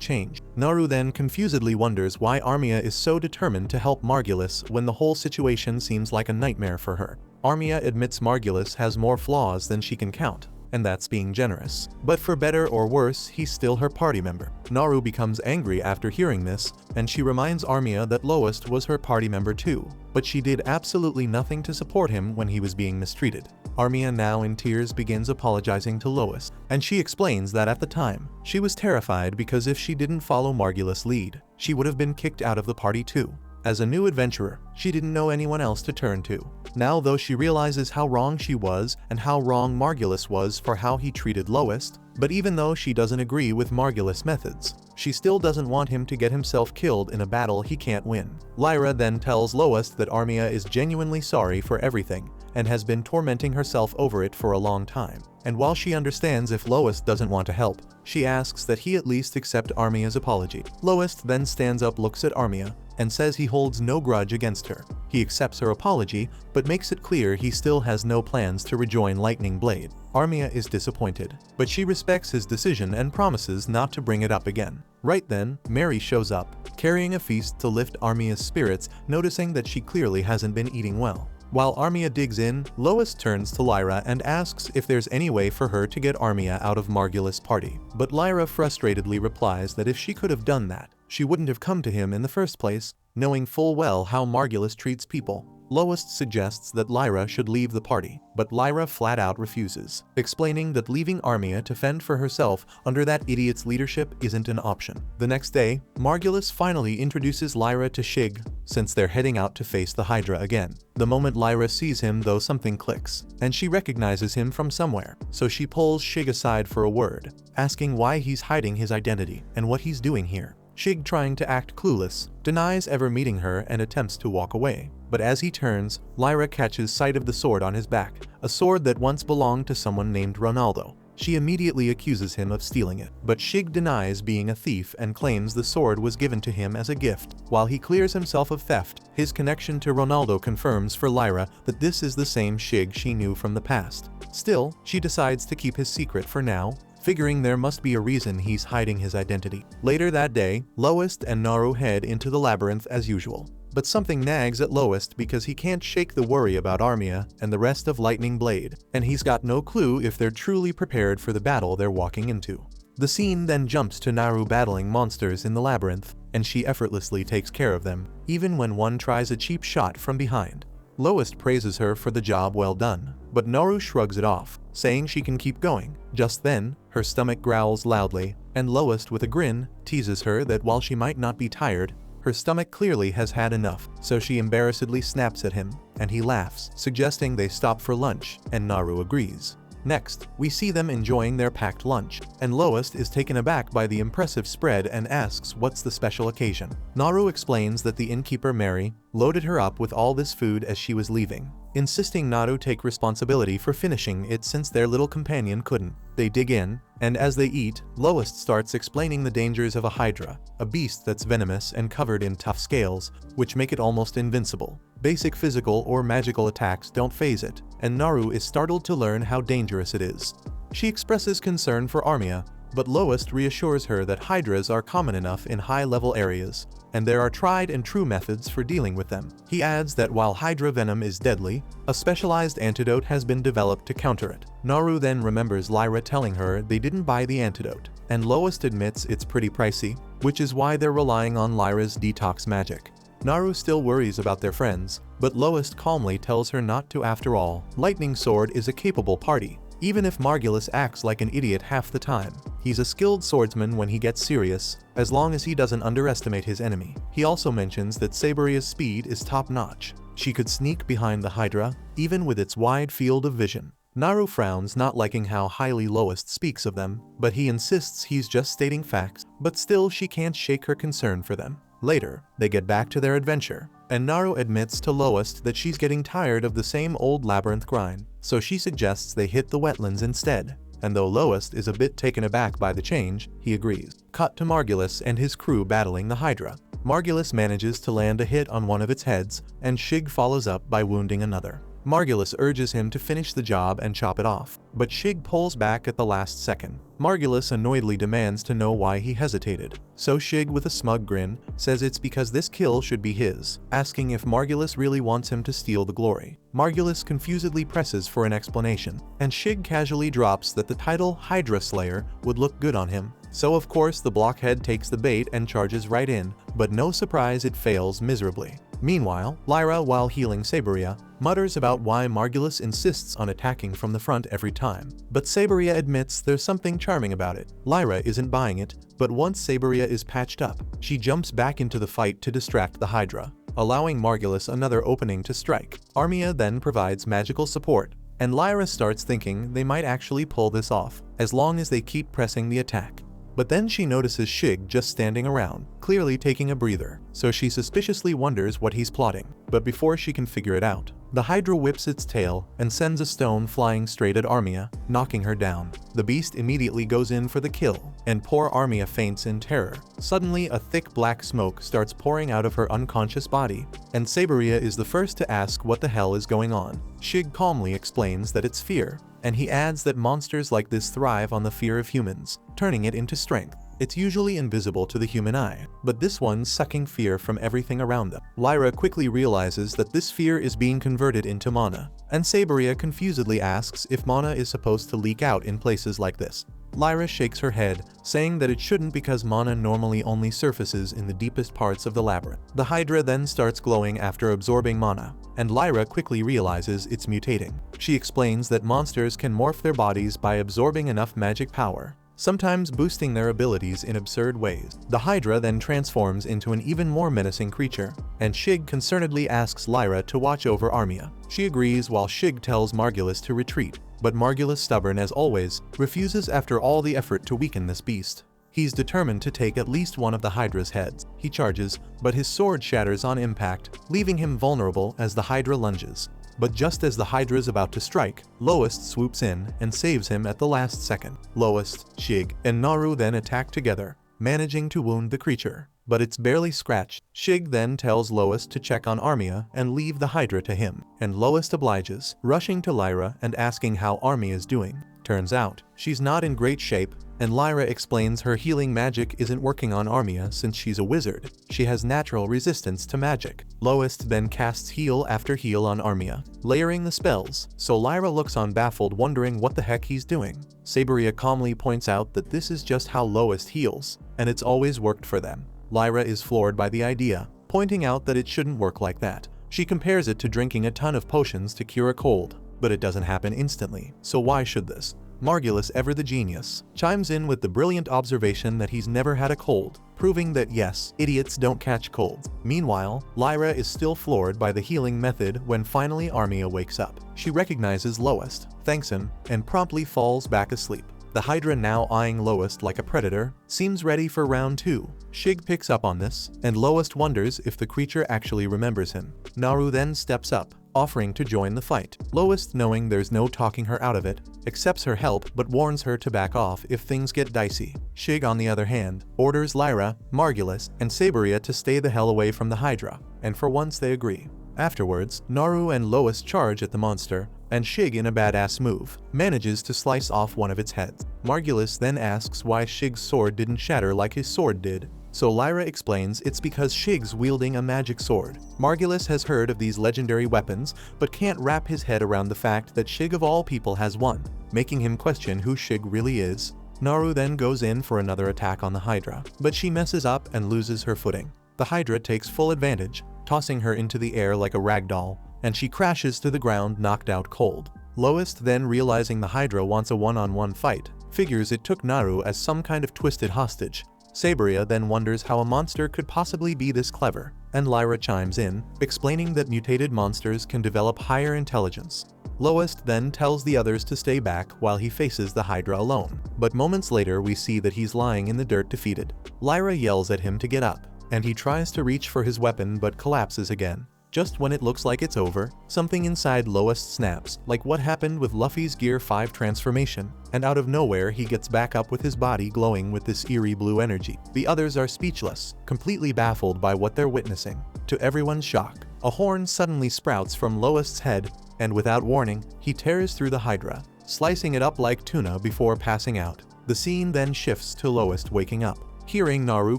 changed. Naru then confusedly wonders why Armia is so determined to help Margulis when the whole situation seems like a nightmare for her. Armia admits Margulis has more flaws than she can count, and that's being generous. But for better or worse, he's still her party member. Naru becomes angry after hearing this, and she reminds Armia that Lois was her party member too, but she did absolutely nothing to support him when he was being mistreated. Armia, now in tears, begins apologizing to Lois, and she explains that at the time, she was terrified because if she didn't follow Margulis' lead, she would have been kicked out of the party too. As a new adventurer, she didn't know anyone else to turn to. Now, though, she realizes how wrong she was and how wrong Margulis was for how he treated Lois, but even though she doesn't agree with Margulis' methods, she still doesn't want him to get himself killed in a battle he can't win. Lyra then tells Lois that Armia is genuinely sorry for everything and has been tormenting herself over it for a long time. And while she understands if Lois doesn't want to help, she asks that he at least accept Armia's apology. Lois then stands up, looks at Armia, and says he holds no grudge against her. He accepts her apology, but makes it clear he still has no plans to rejoin Lightning Blade. Armia is disappointed, but she respects his decision and promises not to bring it up again. Right then, Mary shows up, carrying a feast to lift Armia's spirits, noticing that she clearly hasn't been eating well. While Armia digs in, Lois turns to Lyra and asks if there's any way for her to get Armia out of Margulis' party. But Lyra frustratedly replies that if she could have done that, she wouldn't have come to him in the first place, knowing full well how Margulis treats people. Lois suggests that Lyra should leave the party, but Lyra flat out refuses, explaining that leaving Armia to fend for herself under that idiot's leadership isn't an option. The next day, Margulis finally introduces Lyra to Shig, since they're heading out to face the Hydra again. The moment Lyra sees him, though, something clicks, and she recognizes him from somewhere, so she pulls Shig aside for a word, asking why he's hiding his identity and what he's doing here. Shig, trying to act clueless, denies ever meeting her and attempts to walk away. But as he turns, Lyra catches sight of the sword on his back, a sword that once belonged to someone named Ronaldo. She immediately accuses him of stealing it, but Shig denies being a thief and claims the sword was given to him as a gift. While he clears himself of theft, his connection to Ronaldo confirms for Lyra that this is the same Shig she knew from the past. Still, she decides to keep his secret for now, figuring there must be a reason he's hiding his identity. Later that day, Lois and Naru head into the labyrinth as usual. But something nags at Lois because he can't shake the worry about Armia and the rest of Lightning Blade, and he's got no clue if they're truly prepared for the battle they're walking into. The scene then jumps to Naru battling monsters in the labyrinth, and she effortlessly takes care of them, even when one tries a cheap shot from behind. Lois praises her for the job well done, but Naru shrugs it off, saying she can keep going. Just then, her stomach growls loudly, and Lois, with a grin, teases her that while she might not be tired, her stomach clearly has had enough, so she embarrassedly snaps at him, and he laughs, suggesting they stop for lunch, and Naru agrees. Next, we see them enjoying their packed lunch, and Lois is taken aback by the impressive spread and asks what's the special occasion. Naru explains that the innkeeper Mary loaded her up with all this food as she was leaving, insisting Naru take responsibility for finishing it since their little companion couldn't. They dig in, and as they eat, Lois starts explaining the dangers of a Hydra, a beast that's venomous and covered in tough scales, which make it almost invincible. Basic physical or magical attacks don't faze it, and Naru is startled to learn how dangerous it is. She expresses concern for Armia, but Lois reassures her that Hydras are common enough in high-level areas, and there are tried and true methods for dealing with them. He adds that while Hydra venom is deadly, a specialized antidote has been developed to counter it. Naru then remembers Lyra telling her they didn't buy the antidote, and Lois admits it's pretty pricey, which is why they're relying on Lyra's detox magic. Naru still worries about their friends, but Lois calmly tells her not to after all. Lightning Sword is a capable party, even if Margulis acts like an idiot half the time. He's a skilled swordsman when he gets serious, as long as he doesn't underestimate his enemy. He also mentions that Saberia's speed is top-notch. She could sneak behind the Hydra, even with its wide field of vision. Naru frowns, not liking how highly Lois speaks of them, but he insists he's just stating facts, but still she can't shake her concern for them. Later, they get back to their adventure, and Naru admits to Lowest that she's getting tired of the same old labyrinth grind, so she suggests they hit the wetlands instead. And though Lowest is a bit taken aback by the change, he agrees. Cut to Margulis and his crew battling the Hydra. Margulis manages to land a hit on one of its heads, and Shig follows up by wounding another. Margulis urges him to finish the job and chop it off, but Shig pulls back at the last second. Margulis annoyedly demands to know why he hesitated, so Shig with a smug grin says it's because this kill should be his, asking if Margulis really wants him to steal the glory. Margulis confusedly presses for an explanation, and Shig casually drops that the title Hydra Slayer would look good on him. So of course the blockhead takes the bait and charges right in, but no surprise it fails miserably. Meanwhile, Lyra, while healing Saberia, mutters about why Margulis insists on attacking from the front every time. But Saberia admits there's something charming about it. Lyra isn't buying it, but once Saberia is patched up, she jumps back into the fight to distract the Hydra, allowing Margulis another opening to strike. Armia then provides magical support, and Lyra starts thinking they might actually pull this off, as long as they keep pressing the attack. But then she notices Shig just standing around, clearly taking a breather, so she suspiciously wonders what he's plotting. But before she can figure it out, the Hydra whips its tail and sends a stone flying straight at Armia, knocking her down. The beast immediately goes in for the kill, and poor Armia faints in terror. Suddenly, a thick black smoke starts pouring out of her unconscious body, and Saberia is the first to ask what the hell is going on. Shig calmly explains that it's fear, and he adds that monsters like this thrive on the fear of humans, turning it into strength. It's usually invisible to the human eye, but this one's sucking fear from everything around them. Lyra quickly realizes that this fear is being converted into mana, and Saberia confusedly asks if mana is supposed to leak out in places like this. Lyra shakes her head, saying that it shouldn't because mana normally only surfaces in the deepest parts of the labyrinth. The Hydra then starts glowing after absorbing mana, and Lyra quickly realizes it's mutating. She explains that monsters can morph their bodies by absorbing enough magic power, sometimes boosting their abilities in absurd ways. The Hydra then transforms into an even more menacing creature, and Shig concernedly asks Lyra to watch over Armia. She agrees while Shig tells Margulis to retreat, but Margulis, stubborn as always, refuses after all the effort to weaken this beast. He's determined to take at least one of the Hydra's heads. He charges, but his sword shatters on impact, leaving him vulnerable as the Hydra lunges. But just as the Hydra is about to strike, Lowest swoops in and saves him at the last second. Lowest, Shig, and Naru then attack together, managing to wound the creature, but it's barely scratched. Shig then tells Lowest to check on Armia and leave the Hydra to him, and Lowest obliges, rushing to Lyra and asking how Armia is doing. Turns out, she's not in great shape, and Lyra explains her healing magic isn't working on Armia since she's a wizard. She has natural resistance to magic. Lowest then casts heal after heal on Armia, layering the spells, so Lyra looks on baffled, wondering what the heck he's doing. Saberia calmly points out that this is just how Lowest heals, and it's always worked for them. Lyra is floored by the idea, pointing out that it shouldn't work like that. She compares it to drinking a ton of potions to cure a cold, but it doesn't happen instantly, so why should this? Margulis, ever the genius, chimes in with the brilliant observation that he's never had a cold, proving that yes, idiots don't catch colds. Meanwhile, Lyra is still floored by the healing method when finally Armia wakes up. She recognizes Lowest, thanks him, and promptly falls back asleep. The Hydra, now eyeing Lowest like a predator, seems ready for round 2. Shig picks up on this, and Lowest wonders if the creature actually remembers him. Naru then steps up, offering to join the fight. Lowest, knowing there's no talking her out of it, accepts her help but warns her to back off if things get dicey. Shig, on the other hand, orders Lyra, Margulis, and Saberia to stay the hell away from the Hydra, and for once they agree. Afterwards, Naru and Lowest charge at the monster, and Shig, in a badass move, manages to slice off one of its heads. Margulis then asks why Shig's sword didn't shatter like his sword did, so Lyra explains it's because Shig's wielding a magic sword. Margulis has heard of these legendary weapons, but can't wrap his head around the fact that Shig of all people has one, making him question who Shig really is. Naru then goes in for another attack on the Hydra, but she messes up and loses her footing. The Hydra takes full advantage, tossing her into the air like a ragdoll, and she crashes to the ground, knocked out cold. Lowest, then realizing the Hydra wants a one-on-one fight, figures it took Naru as some kind of twisted hostage. Saberia then wonders how a monster could possibly be this clever, and Lyra chimes in, explaining that mutated monsters can develop higher intelligence. Lowest then tells the others to stay back while he faces the Hydra alone, but moments later we see that he's lying in the dirt defeated. Lyra yells at him to get up, and he tries to reach for his weapon but collapses again. Just when it looks like it's over, something inside Loest snaps, like what happened with Luffy's Gear 5 transformation, and out of nowhere he gets back up with his body glowing with this eerie blue energy. The others are speechless, completely baffled by what they're witnessing. To everyone's shock, a horn suddenly sprouts from Loest's head, and without warning, he tears through the Hydra, slicing it up like tuna before passing out. The scene then shifts to Loest waking up. Hearing Naru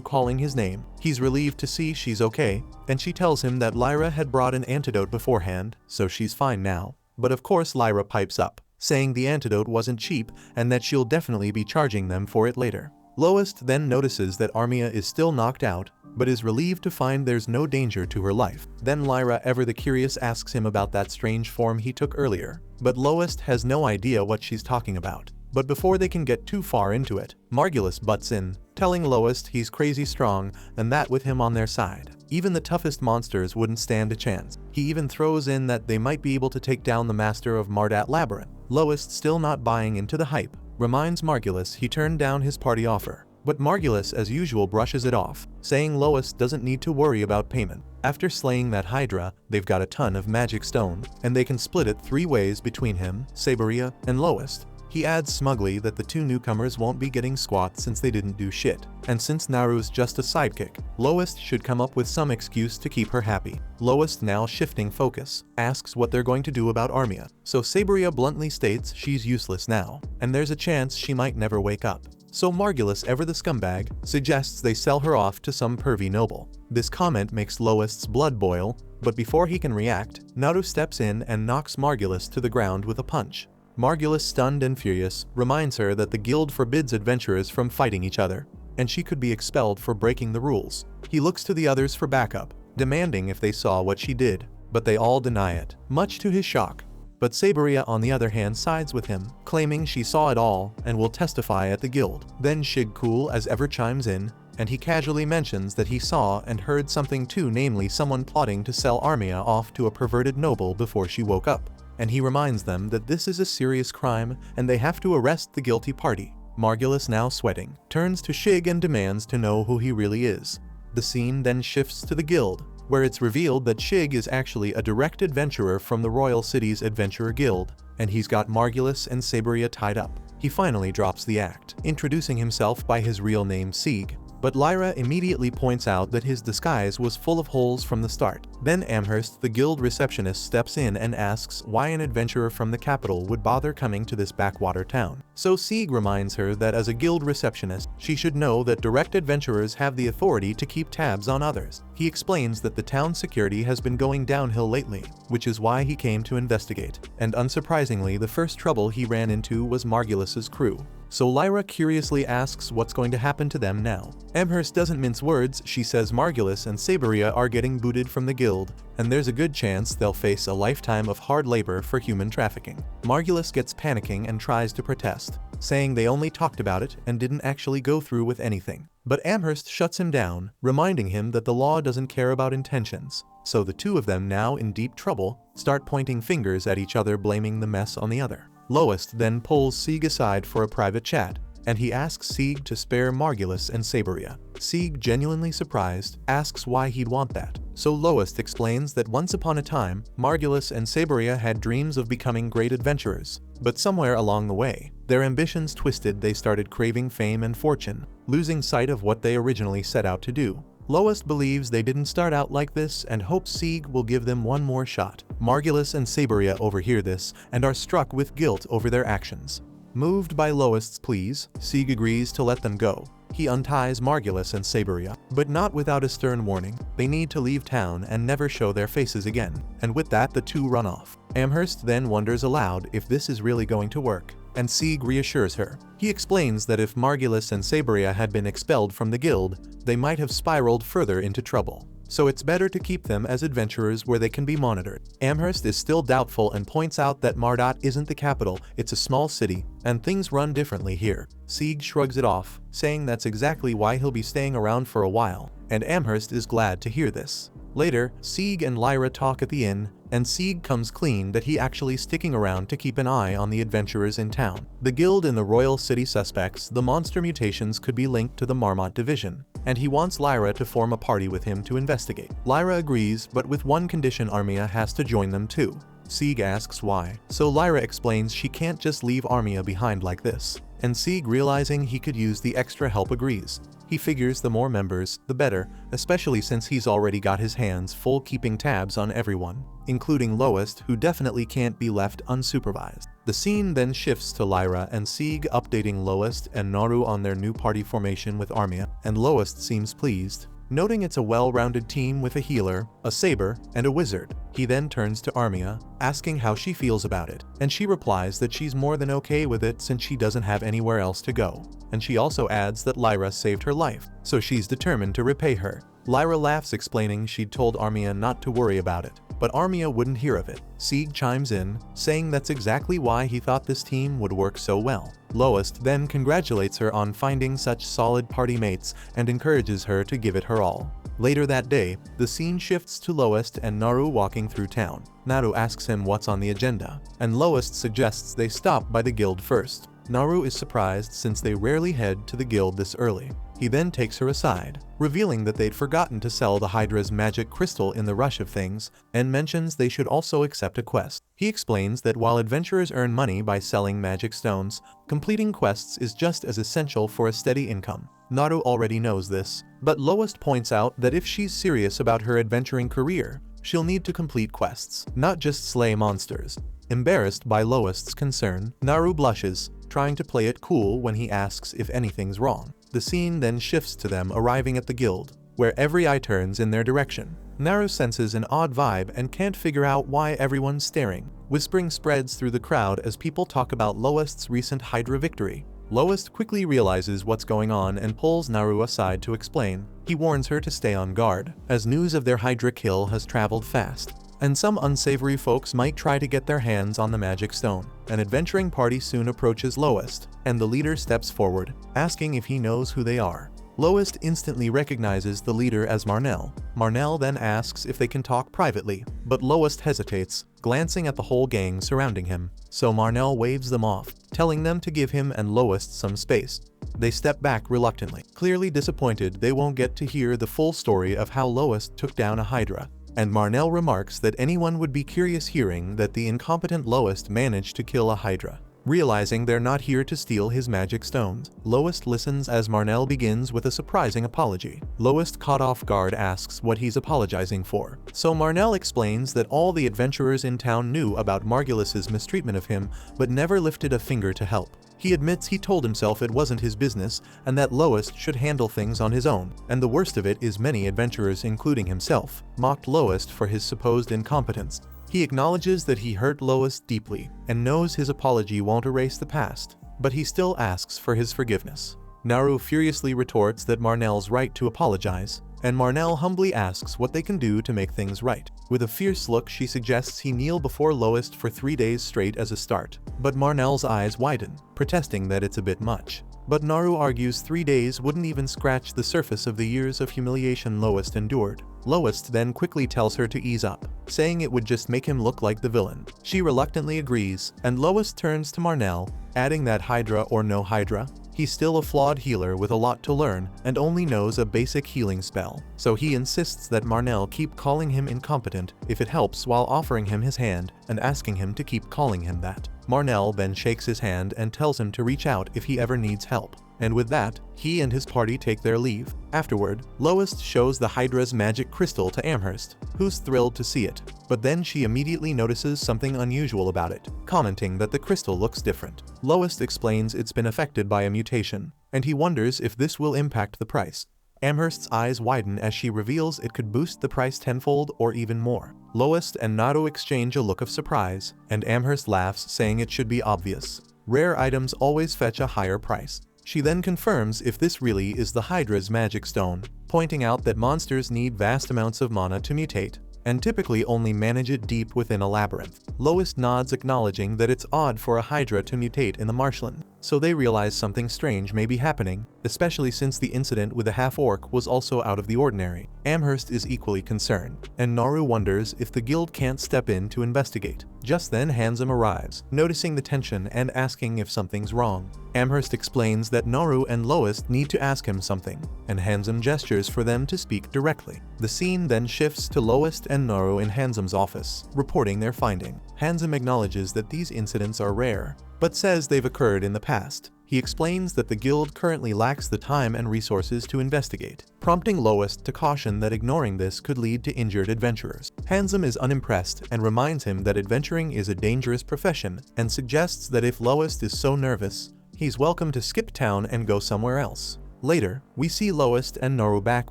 calling his name, he's relieved to see she's okay, and she tells him that Lyra had brought an antidote beforehand, so she's fine now. But of course Lyra pipes up, saying the antidote wasn't cheap and that she'll definitely be charging them for it later. Loest then notices that Armia is still knocked out, but is relieved to find there's no danger to her life. Then Lyra, ever the curious, asks him about that strange form he took earlier, but Loest has no idea what she's talking about. But before they can get too far into it, Margulis butts in, telling Loest he's crazy strong and that with him on their side, even the toughest monsters wouldn't stand a chance. He even throws in that they might be able to take down the master of Mardat Labyrinth. Loest, still not buying into the hype, reminds Margulis he turned down his party offer, but Margulis as usual brushes it off, saying Loest doesn't need to worry about payment. After slaying that Hydra, they've got a ton of magic stone, and they can split it 3 ways between him, Saberia, and Loest. He adds smugly that the 2 newcomers won't be getting squat since they didn't do shit, and since Naru's just a sidekick, Loest should come up with some excuse to keep her happy. Loest, now shifting focus, asks what they're going to do about Armia, so Saberia bluntly states she's useless now, and there's a chance she might never wake up. So Margulis, ever the scumbag, suggests they sell her off to some pervy noble. This comment makes Loest's blood boil, but before he can react, Naru steps in and knocks Margulis to the ground with a punch. Margulis, stunned and furious, reminds her that the guild forbids adventurers from fighting each other, and she could be expelled for breaking the rules. He looks to the others for backup, demanding if they saw what she did, but they all deny it, much to his shock. But Saberia on the other hand sides with him, claiming she saw it all and will testify at the guild. Then Shig, cool as ever, chimes in, and he casually mentions that he saw and heard something too, namely someone plotting to sell Armia off to a perverted noble before she woke up. And he reminds them that this is a serious crime and they have to arrest the guilty party. Margulis, now sweating, turns to Shig and demands to know who he really is. The scene then shifts to the guild, where it's revealed that Shig is actually a direct adventurer from the Royal City's Adventurer Guild, and he's got Margulis and Saberia tied up. He finally drops the act, introducing himself by his real name Sieg, but Lyra immediately points out that his disguise was full of holes from the start. Then Amherst, the guild receptionist, steps in and asks why an adventurer from the capital would bother coming to this backwater town. So Sieg reminds her that as a guild receptionist, she should know that direct adventurers have the authority to keep tabs on others. He explains that the town security has been going downhill lately, which is why he came to investigate. And unsurprisingly, the first trouble he ran into was Margulis's crew. So Lyra curiously asks what's going to happen to them now. Amherst doesn't mince words. She says Margulis and Saberia are getting booted from the guild, and there's a good chance they'll face a lifetime of hard labor for human trafficking. Margulis gets panicking and tries to protest, saying they only talked about it and didn't actually go through with anything. But Amherst shuts him down, reminding him that the law doesn't care about intentions. So the 2 of them, now in deep trouble, start pointing fingers at each other, blaming the mess on the other. Loest then pulls Sieg aside for a private chat, and he asks Sieg to spare Margulis and Saberia. Sieg, genuinely surprised, asks why he'd want that. So Loest explains that once upon a time, Margulis and Saberia had dreams of becoming great adventurers, but somewhere along the way, their ambitions twisted. They started craving fame and fortune, losing sight of what they originally set out to do. Loest believes they didn't start out like this and hopes Sieg will give them one more shot. Margulis and Saberia overhear this and are struck with guilt over their actions. Moved by Loest's pleas, Sieg agrees to let them go. He unties Margulis and Saberia, but not without a stern warning. They need to leave town and never show their faces again, and with that the 2 run off. Amherst then wonders aloud if this is really going to work, and Sieg reassures her. He explains that if Margulis and Saberia had been expelled from the guild, they might have spiraled further into trouble. So it's better to keep them as adventurers where they can be monitored. Amherst is still doubtful and points out that Mardat isn't the capital, it's a small city, and things run differently here. Sieg shrugs it off, saying that's exactly why he'll be staying around for a while, and Amherst is glad to hear this. Later, Sieg and Lyra talk at the inn, and Sieg comes clean that he actually sticking around to keep an eye on the adventurers in town. The guild and the Royal City suspects the monster mutations could be linked to the Marmot division, and he wants Lyra to form a party with him to investigate. Lyra agrees, but with one condition: Armia has to join them too. Sieg asks why, so Lyra explains she can't just leave Armia behind like this, and Sieg, realizing he could use the extra help, agrees. He figures the more members, the better, especially since he's already got his hands full keeping tabs on everyone, including Lowest, who definitely can't be left unsupervised. The scene then shifts to Lyra and Sieg updating Lowest and Naru on their new party formation with Armia, and Lowest seems pleased, noting it's a well-rounded team with a healer, a saber, and a wizard. He then turns to Armia, asking how she feels about it, and she replies that she's more than okay with it since she doesn't have anywhere else to go. And she also adds that Lyra saved her life, so she's determined to repay her. Lyra laughs, explaining she'd told Armia not to worry about it, but Armia wouldn't hear of it. Sieg chimes in, saying that's exactly why he thought this team would work so well. Lowest then congratulates her on finding such solid party mates and encourages her to give it her all. Later that day, the scene shifts to Lowest and Naru walking through town. Naru asks him what's on the agenda, and Lowest suggests they stop by the guild first. Naru is surprised since they rarely head to the guild this early. He then takes her aside, revealing that they'd forgotten to sell the Hydra's magic crystal in the rush of things, and mentions they should also accept a quest. He explains that while adventurers earn money by selling magic stones, completing quests is just as essential for a steady income. Naru already knows this, but Lowest points out that if she's serious about her adventuring career, she'll need to complete quests, not just slay monsters. Embarrassed by Lowest's concern, Naru blushes, trying to play it cool when he asks if anything's wrong. The scene then shifts to them arriving at the guild, where every eye turns in their direction. Naru senses an odd vibe and can't figure out why everyone's staring. Whispering spreads through the crowd as people talk about Lowest's recent Hydra victory. Lowest quickly realizes what's going on and pulls Naru aside to explain. He warns her to stay on guard, as news of their Hydra kill has traveled fast, and some unsavory folks might try to get their hands on the magic stone. An adventuring party soon approaches Lowest, and the leader steps forward, asking if he knows who they are. Lowest instantly recognizes the leader as Marnell. Marnell then asks if they can talk privately, but Lowest hesitates, glancing at the whole gang surrounding him, so Marnell waves them off, telling them to give him and Lowest some space. They step back reluctantly, clearly disappointed they won't get to hear the full story of how Lowest took down a Hydra. And Marnell remarks that anyone would be curious hearing that the incompetent Lowest managed to kill a Hydra. Realizing they're not here to steal his magic stones, Lowest listens as Marnell begins with a surprising apology. Lowest, caught off guard, asks what he's apologizing for. So Marnell explains that all the adventurers in town knew about Margulis's mistreatment of him, but never lifted a finger to help. He admits he told himself it wasn't his business and that Lowest should handle things on his own, and the worst of it is many adventurers, including himself, mocked Lowest for his supposed incompetence. He acknowledges that he hurt Lowest deeply and knows his apology won't erase the past, but he still asks for his forgiveness. Naru furiously retorts that Marnell's right to apologize, and Marnell humbly asks what they can do to make things right. With a fierce look, she suggests he kneel before Lowest for 3 days straight as a start, but Marnell's eyes widen, protesting that it's a bit much. But Naru argues 3 days wouldn't even scratch the surface of the years of humiliation Lowest endured. Lowest then quickly tells her to ease up, saying it would just make him look like the villain. She reluctantly agrees, and Lowest turns to Marnell, adding that Hydra or no Hydra, he's still a flawed healer with a lot to learn and only knows a basic healing spell. So he insists that Marnell keep calling him incompetent if it helps, while offering him his hand and asking him to keep calling him that. Marnell then shakes his hand and tells him to reach out if he ever needs help. And with that, he and his party take their leave. Afterward, Lowest shows the Hydra's magic crystal to Amherst, who's thrilled to see it, but then she immediately notices something unusual about it, commenting that the crystal looks different. Lowest explains it's been affected by a mutation, and he wonders if this will impact the price. Amherst's eyes widen as she reveals it could boost the price tenfold or even more. Lowest and Naru exchange a look of surprise, and Amherst laughs, saying it should be obvious. Rare items always fetch a higher price. She then confirms if this really is the Hydra's magic stone, pointing out that monsters need vast amounts of mana to mutate, and typically only manage it deep within a labyrinth. Lowest nods, acknowledging that it's odd for a Hydra to mutate in the marshland. so they realize something strange may be happening, especially since the incident with the half-orc was also out of the ordinary. Amherst is equally concerned, and Naru wonders if the guild can't step in to investigate. Just then Handsome arrives, noticing the tension and asking if something's wrong. Amherst explains that Naru and Lois need to ask him something, and Handsome gestures for them to speak directly. The scene then shifts to Lois and Naru in Handsome's office, reporting their finding. Handsome acknowledges that these incidents are rare, but says they've occurred in the past. He explains that the guild currently lacks the time and resources to investigate, prompting Lois to caution that ignoring this could lead to injured adventurers. Handsome is unimpressed and reminds him that adventuring is a dangerous profession and suggests that if Lois is so nervous, he's welcome to skip town and go somewhere else. Later, we see Lois and Naru back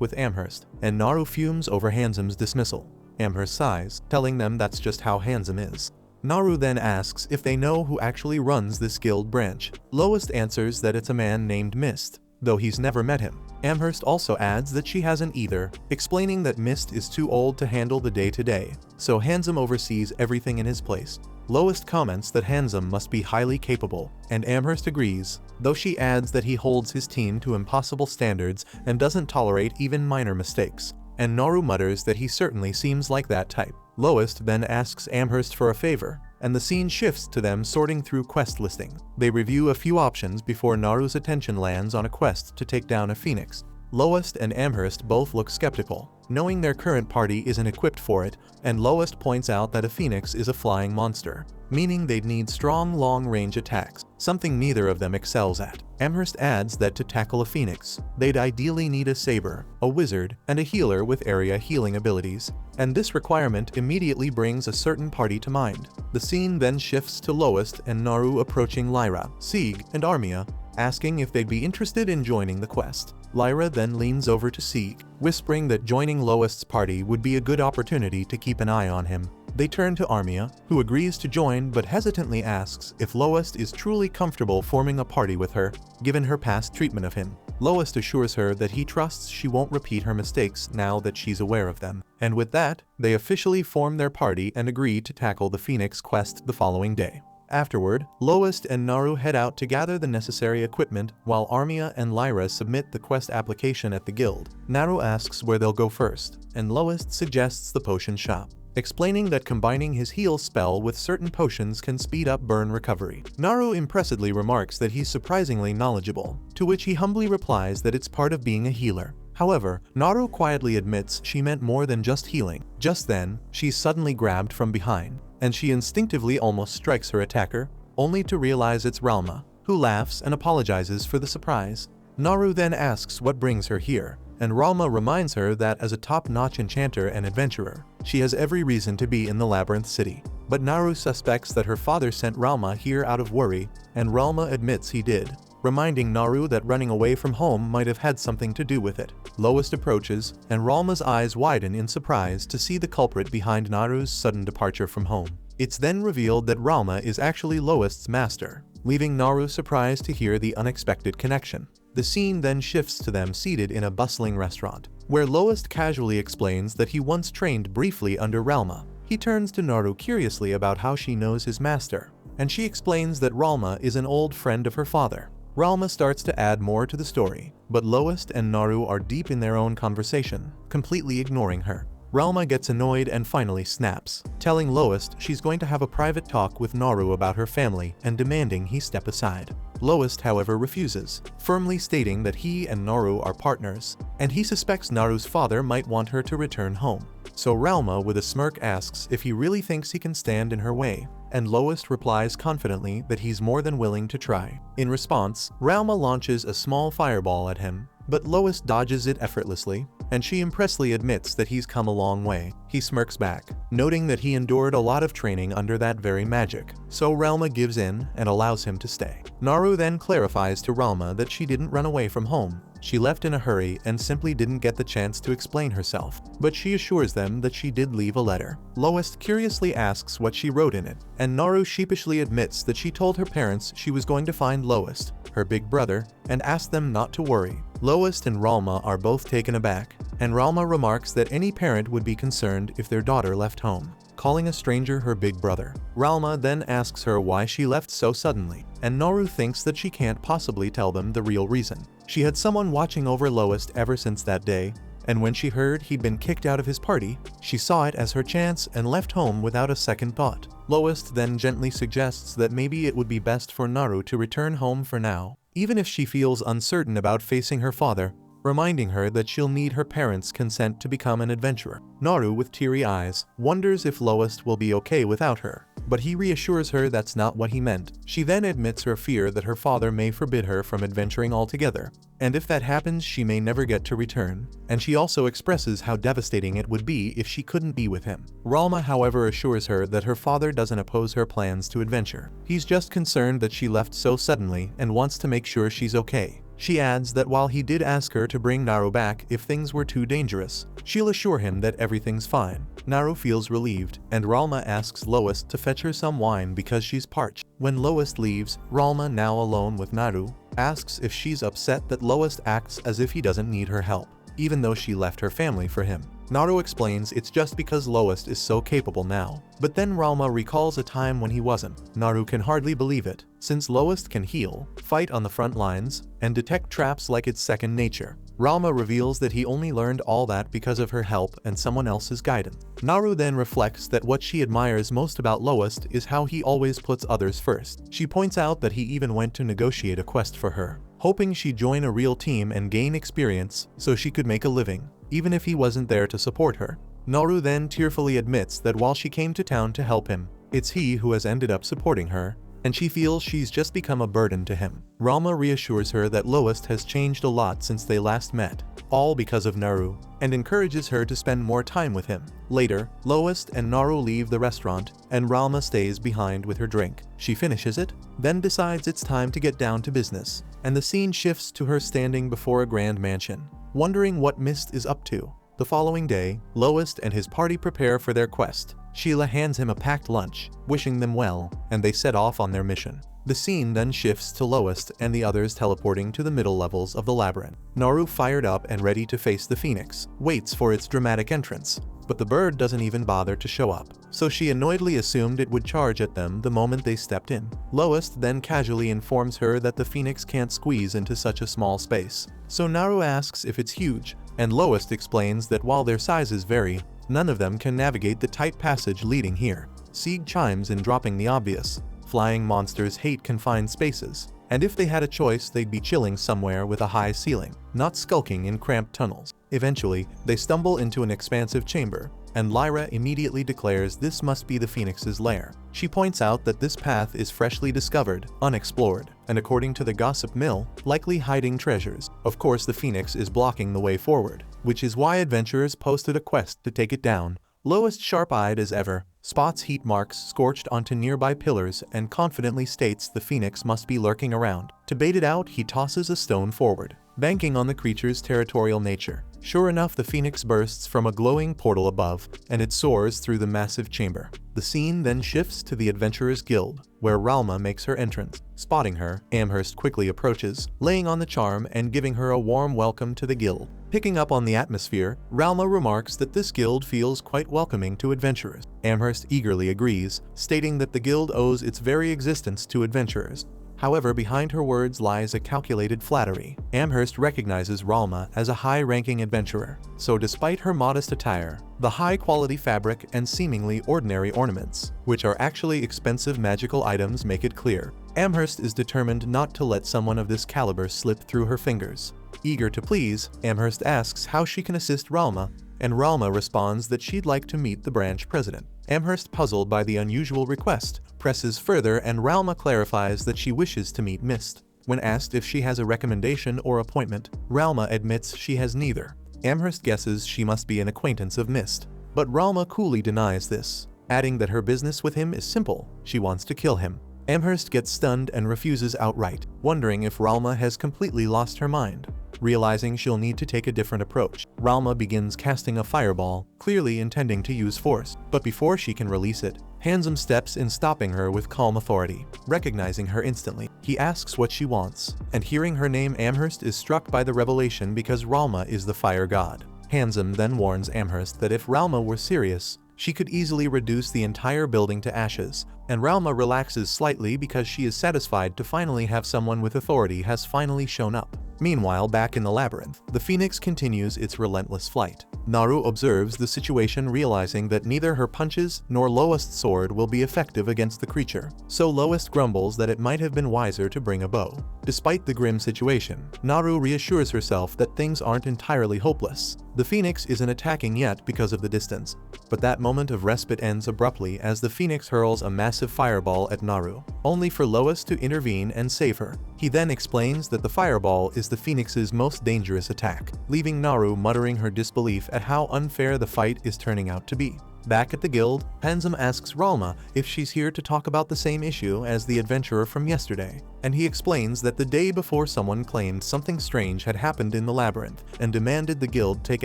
with Amherst, and Naru fumes over Handsome's dismissal. Amherst sighs, telling them that's just how Handsome is. Naru then asks if they know who actually runs this guild branch. Lois answers that it's a man named Mist, though he's never met him. Amherst also adds that she hasn't either, explaining that Mist is too old to handle the day-to-day, so Handsome oversees everything in his place. Lois comments that Handsome must be highly capable, and Amherst agrees, though she adds that he holds his team to impossible standards and doesn't tolerate even minor mistakes. And Naru mutters that he certainly seems like that type. Lois then asks Amherst for a favor, and the scene shifts to them sorting through quest listings. They review a few options before Naru's attention lands on a quest to take down a phoenix. Lois and Amherst both look skeptical, knowing their current party isn't equipped for it, and Lois points out that a phoenix is a flying monster, meaning they'd need strong long-range attacks, something neither of them excels at. Amherst adds that to tackle a phoenix, they'd ideally need a saber, a wizard, and a healer with area healing abilities, and this requirement immediately brings a certain party to mind. The scene then shifts to Lois and Naru approaching Lyra, Sieg, and Armia, asking if they'd be interested in joining the quest. Lyra then leans over to Sieg, whispering that joining Lois's party would be a good opportunity to keep an eye on him. They turn to Armia, who agrees to join but hesitantly asks if Lois is truly comfortable forming a party with her, given her past treatment of him. Lois assures her that he trusts she won't repeat her mistakes now that she's aware of them. And with that, they officially form their party and agree to tackle the Phoenix quest the following day. Afterward, Lois and Naru head out to gather the necessary equipment while Armia and Lyra submit the quest application at the guild. Naru asks where they'll go first, and Lois suggests the potion shop, explaining that combining his heal spell with certain potions can speed up burn recovery. Naru impressively remarks that he's surprisingly knowledgeable, to which he humbly replies that it's part of being a healer. However, Naru quietly admits she meant more than just healing. Just then, she's suddenly grabbed from behind, and she instinctively almost strikes her attacker, only to realize it's Ralma, who laughs and apologizes for the surprise. Naru then asks what brings her here, and Ralma reminds her that as a top-notch enchanter and adventurer, she has every reason to be in the Labyrinth City. But Naru suspects that her father sent Ralma here out of worry, and Ralma admits he did, reminding Naru that running away from home might have had something to do with it. Lois approaches, and Ralma's eyes widen in surprise to see the culprit behind Naru's sudden departure from home. It's then revealed that Ralma is actually Lois's master, leaving Naru surprised to hear the unexpected connection. The scene then shifts to them seated in a bustling restaurant, where Lois casually explains that he once trained briefly under Ralma. He turns to Naru curiously about how she knows his master, and she explains that Ralma is an old friend of her father. Ralma starts to add more to the story, but Lois and Naru are deep in their own conversation, completely ignoring her. Ralma gets annoyed and finally snaps, telling Lois she's going to have a private talk with Naru about her family and demanding he step aside. Lois, however, refuses, firmly stating that he and Naru are partners, and he suspects Naru's father might want her to return home. So Ralma with a smirk asks if he really thinks he can stand in her way, and Lois replies confidently that he's more than willing to try. In response, Ralma launches a small fireball at him, but Lois dodges it effortlessly, and she impressively admits that he's come a long way. He smirks back, noting that he endured a lot of training under that very magic, so Ralma gives in and allows him to stay. Naru then clarifies to Ralma that she didn't run away from home. She left in a hurry and simply didn't get the chance to explain herself, but she assures them that she did leave a letter. Lois curiously asks what she wrote in it, and Naru sheepishly admits that she told her parents she was going to find Lois, her big brother, and asked them not to worry. Lois and Ralma are both taken aback, and Ralma remarks that any parent would be concerned if their daughter left home. calling a stranger her big brother. Ralma then asks her why she left so suddenly, and Naru thinks that she can't possibly tell them the real reason. She had someone watching over Lowest ever since that day, and when she heard he'd been kicked out of his party, she saw it as her chance and left home without a second thought. Lowest then gently suggests that maybe it would be best for Naru to return home for now, even if she feels uncertain about facing her father, reminding her that she'll need her parents' consent to become an adventurer. Naru, with teary eyes, wonders if Lowest will be okay without her, but he reassures her that's not what he meant. She then admits her fear that her father may forbid her from adventuring altogether, and if that happens she may never get to return, and she also expresses how devastating it would be if she couldn't be with him. Ralma, however, assures her that her father doesn't oppose her plans to adventure. He's just concerned that she left so suddenly and wants to make sure she's okay. She adds that while he did ask her to bring Naru back if things were too dangerous, she'll assure him that everything's fine. Naru feels relieved, and Ralma asks Lowest to fetch her some wine because she's parched. When Lowest leaves, Ralma, now alone with Naru, asks if she's upset that Lowest acts as if he doesn't need her help, even though she left her family for him. Naru explains it's just because Lowest is so capable now. But then Ralma recalls a time when he wasn't. Naru can hardly believe it, since Lowest can heal, fight on the front lines, and detect traps like it's second nature. Ralma reveals that he only learned all that because of her help and someone else's guidance. Naru then reflects that what she admires most about Lowest is how he always puts others first. She points out that he even went to negotiate a quest for her, hoping she'd join a real team and gain experience so she could make a living, even if he wasn't there to support her. Naru then tearfully admits that while she came to town to help him, it's he who has ended up supporting her, and she feels she's just become a burden to him. Ralma reassures her that Lowest has changed a lot since they last met, all because of Naru, and encourages her to spend more time with him. Later, Lowest and Naru leave the restaurant, and Ralma stays behind with her drink. She finishes it, then decides it's time to get down to business, and the scene shifts to her standing before a grand mansion, wondering what Mist is up to. The following day, Lowest and his party prepare for their quest. Sheila hands him a packed lunch, wishing them well, and they set off on their mission. The scene then shifts to Lowest and the others teleporting to the middle levels of the labyrinth. Naru, fired up and ready to face the Phoenix, waits for its dramatic entrance, but the bird doesn't even bother to show up, so she annoyedly assumed it would charge at them the moment they stepped in. Lowest then casually informs her that the Phoenix can't squeeze into such a small space, so Naru asks if it's huge, and Lowest explains that while their sizes vary, none of them can navigate the tight passage leading here. Sieg chimes in, dropping the obvious. Flying monsters hate confined spaces, and if they had a choice they'd be chilling somewhere with a high ceiling, not skulking in cramped tunnels. Eventually, they stumble into an expansive chamber, and Lyra immediately declares this must be the Phoenix's lair. She points out that this path is freshly discovered, unexplored, and according to the gossip mill, likely hiding treasures. Of course, the Phoenix is blocking the way forward, which is why adventurers posted a quest to take it down. Lowest, sharp-eyed as ever, spots heat marks scorched onto nearby pillars and confidently states the Phoenix must be lurking around. To bait it out, he tosses a stone forward, banking on the creature's territorial nature. Sure enough, the Phoenix bursts from a glowing portal above, and it soars through the massive chamber. The scene then shifts to the Adventurers Guild, where Ralma makes her entrance. Spotting her, Amherst quickly approaches, laying on the charm and giving her a warm welcome to the guild. Picking up on the atmosphere, Ralma remarks that this guild feels quite welcoming to adventurers. Amherst eagerly agrees, stating that the guild owes its very existence to adventurers. However, behind her words lies a calculated flattery. Amherst recognizes Ralma as a high-ranking adventurer, so despite her modest attire, the high-quality fabric and seemingly ordinary ornaments, which are actually expensive magical items, make it clear. Amherst is determined not to let someone of this caliber slip through her fingers. Eager to please, Amherst asks how she can assist Ralma, and Ralma responds that she'd like to meet the branch president. Amherst, puzzled by the unusual request, presses further, and Ralma clarifies that she wishes to meet Mist. When asked if she has a recommendation or appointment, Ralma admits she has neither. Amherst guesses she must be an acquaintance of Mist, but Ralma coolly denies this, adding that her business with him is simple: she wants to kill him. Amherst gets stunned and refuses outright, wondering if Ralma has completely lost her mind. Realizing she'll need to take a different approach, Ralma begins casting a fireball, clearly intending to use force, but before she can release it, Handsome steps in, stopping her with calm authority. Recognizing her instantly, he asks what she wants, and hearing her name, Amherst is struck by the revelation because Ralma is the fire god. Handsome then warns Amherst that if Ralma were serious, She could easily reduce the entire building to ashes, and Ralma relaxes slightly because she is satisfied to finally have someone with authority has finally shown up. Meanwhile, back in the labyrinth, the phoenix continues its relentless flight. Naru observes the situation, realizing that neither her punches nor Lowest's sword will be effective against the creature, so Lowest grumbles that it might have been wiser to bring a bow. Despite the grim situation, Naru reassures herself that things aren't entirely hopeless. The phoenix isn't attacking yet because of the distance, but that moment of respite ends abruptly as the phoenix hurls a massive fireball at Naru, only for Lowest to intervene and save her. He then explains that the fireball is the phoenix's most dangerous attack, leaving Naru muttering her disbelief at how unfair the fight is turning out to be. Back at the guild, Handsome asks Ralma if she's here to talk about the same issue as the adventurer from yesterday, and he explains that the day before someone claimed something strange had happened in the labyrinth and demanded the guild take